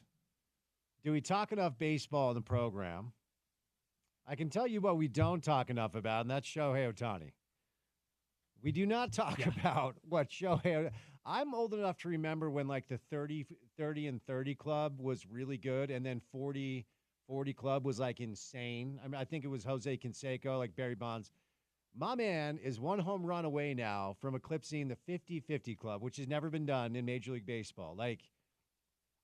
[SPEAKER 1] do we talk enough baseball in the program? I can tell you what we don't talk enough about, and that's Shohei Ohtani. We do not talk about what Shohei. I'm old enough to remember when like the 30 and 30 club was really good, and then 40 club was like insane. I mean, I think it was Jose Canseco, like Barry Bonds. My man is one home run away now from eclipsing the 50-50 club, which has never been done in Major League Baseball. Like,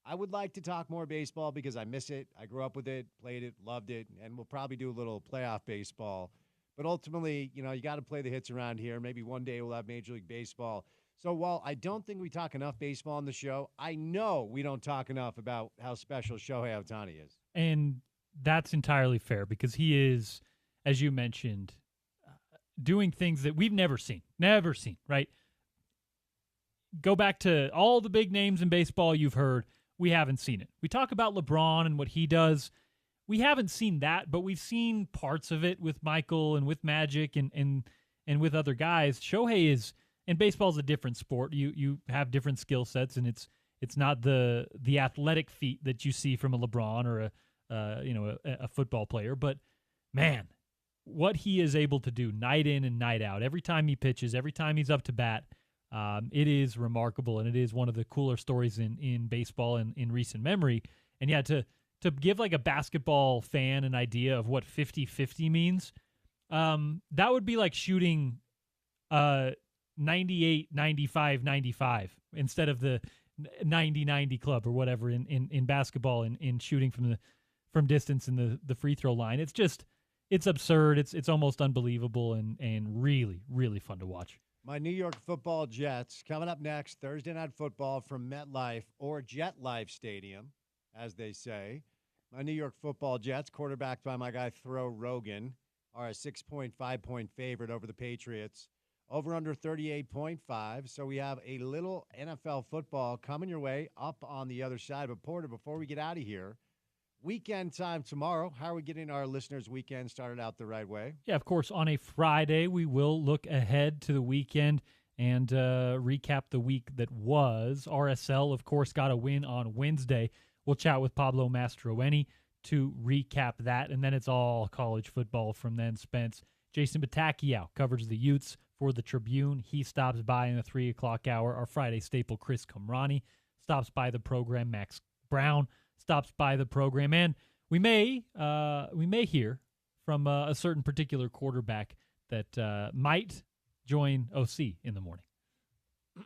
[SPEAKER 1] I would like to talk more baseball because I miss it. I grew up with it, played it, loved it, and we'll probably do a little playoff baseball. But ultimately, you got to play the hits around here. Maybe one day we'll have Major League Baseball. So while I don't think we talk enough baseball on the show, I know we don't talk enough about how special Shohei Ohtani is.
[SPEAKER 2] And that's entirely fair because he is, as you mentioned, doing things that we've never seen, right? Go back to all the big names in baseball you've heard. We haven't seen it. We talk about LeBron and what he does. We haven't seen that, but we've seen parts of it with Michael and with Magic and with other guys. Shohei is, and baseball is a different sport. You have different skill sets, and it's not the athletic feat that you see from a LeBron or a football player. But man, what he is able to do night in and night out, every time he pitches, every time he's up to bat, it is remarkable, and it is one of the cooler stories in baseball in recent memory. And yeah, to give like a basketball fan an idea of what 50-50 means, that would be like shooting 98, 95, 95 instead of the 90-90 club or whatever in basketball in shooting from distance in the free throw line. It's absurd. It's almost unbelievable and really, really fun to watch.
[SPEAKER 1] My New York football Jets coming up next, Thursday Night Football from MetLife or Jet Life Stadium, as they say. My New York football Jets, quarterbacked by my guy Throw Rogan, are a 6.5-point favorite over the Patriots. Over under 38.5. So we have a little NFL football coming your way up on the other side. But Porter, before we get out of here, weekend time tomorrow. How are we getting our listeners' weekend started out the right way?
[SPEAKER 2] Yeah, of course, on a Friday, we will look ahead to the weekend and recap the week that was. RSL, of course, got a win on Wednesday. We'll chat with Pablo Mastroeni to recap that, and then it's all college football from then. Spence. Jason Batakiao covers the Utes for the Tribune. He stops by in the 3 o'clock hour. Our Friday staple, Chris Kamrani, stops by the program. Max Brown stops by the program, and we may hear from a certain particular quarterback that might join OC in the morning.
[SPEAKER 1] You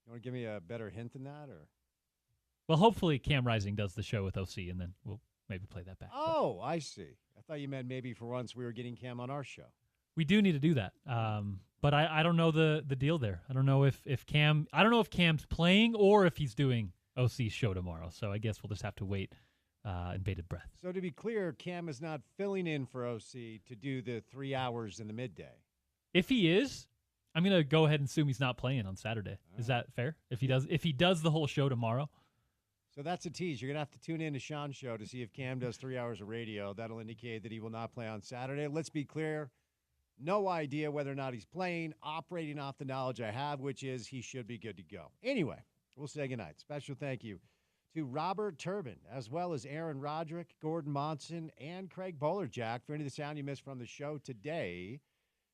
[SPEAKER 1] want to give me a better hint than that, or?
[SPEAKER 2] Well, hopefully Cam Rising does the show with OC, and then we'll maybe play that back.
[SPEAKER 1] Oh, I see. I thought you meant maybe for once we were getting Cam on our show.
[SPEAKER 2] We do need to do that, but I don't know the deal there. I don't know if Cam's playing or if he's doing OC's show tomorrow. So I guess we'll just have to wait in bated breath.
[SPEAKER 1] So to be clear, Cam is not filling in for OC to do the 3 hours in the midday.
[SPEAKER 2] If he is, I'm going to go ahead and assume he's not playing on Saturday. Is that fair? If he does the whole show tomorrow.
[SPEAKER 1] So that's a tease. You're going to have to tune in to Sean's show to see if Cam does 3 hours of radio. That'll indicate that he will not play on Saturday. Let's be clear. No idea whether or not he's playing, operating off the knowledge I have, which is he should be good to go. Anyway, we'll say goodnight. Special thank you to Robert Turbin, as well as Aaron Roderick, Gordon Monson, and Craig Bowlerjack for any of the sound you missed from the show today.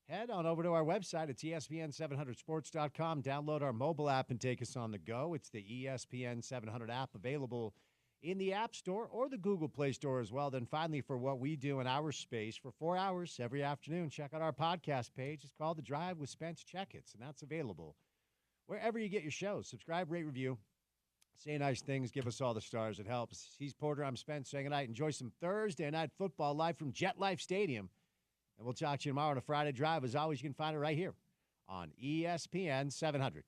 [SPEAKER 1] Head on over to our website. It's ESPN700sports.com. Download our mobile app and take us on the go. It's the ESPN 700 app available in the App Store or the Google Play Store as well. Then finally, for what we do in our space for 4 hours every afternoon, check out our podcast page. It's called The Drive with Spence Checketts, and that's available wherever you get your shows. Subscribe, rate, review, say nice things, give us all the stars. It helps. He's Porter. I'm Spence. Saying goodnight. Enjoy some Thursday night football live from Jet Life Stadium. And we'll talk to you tomorrow on a Friday Drive. As always, you can find it right here on ESPN 700.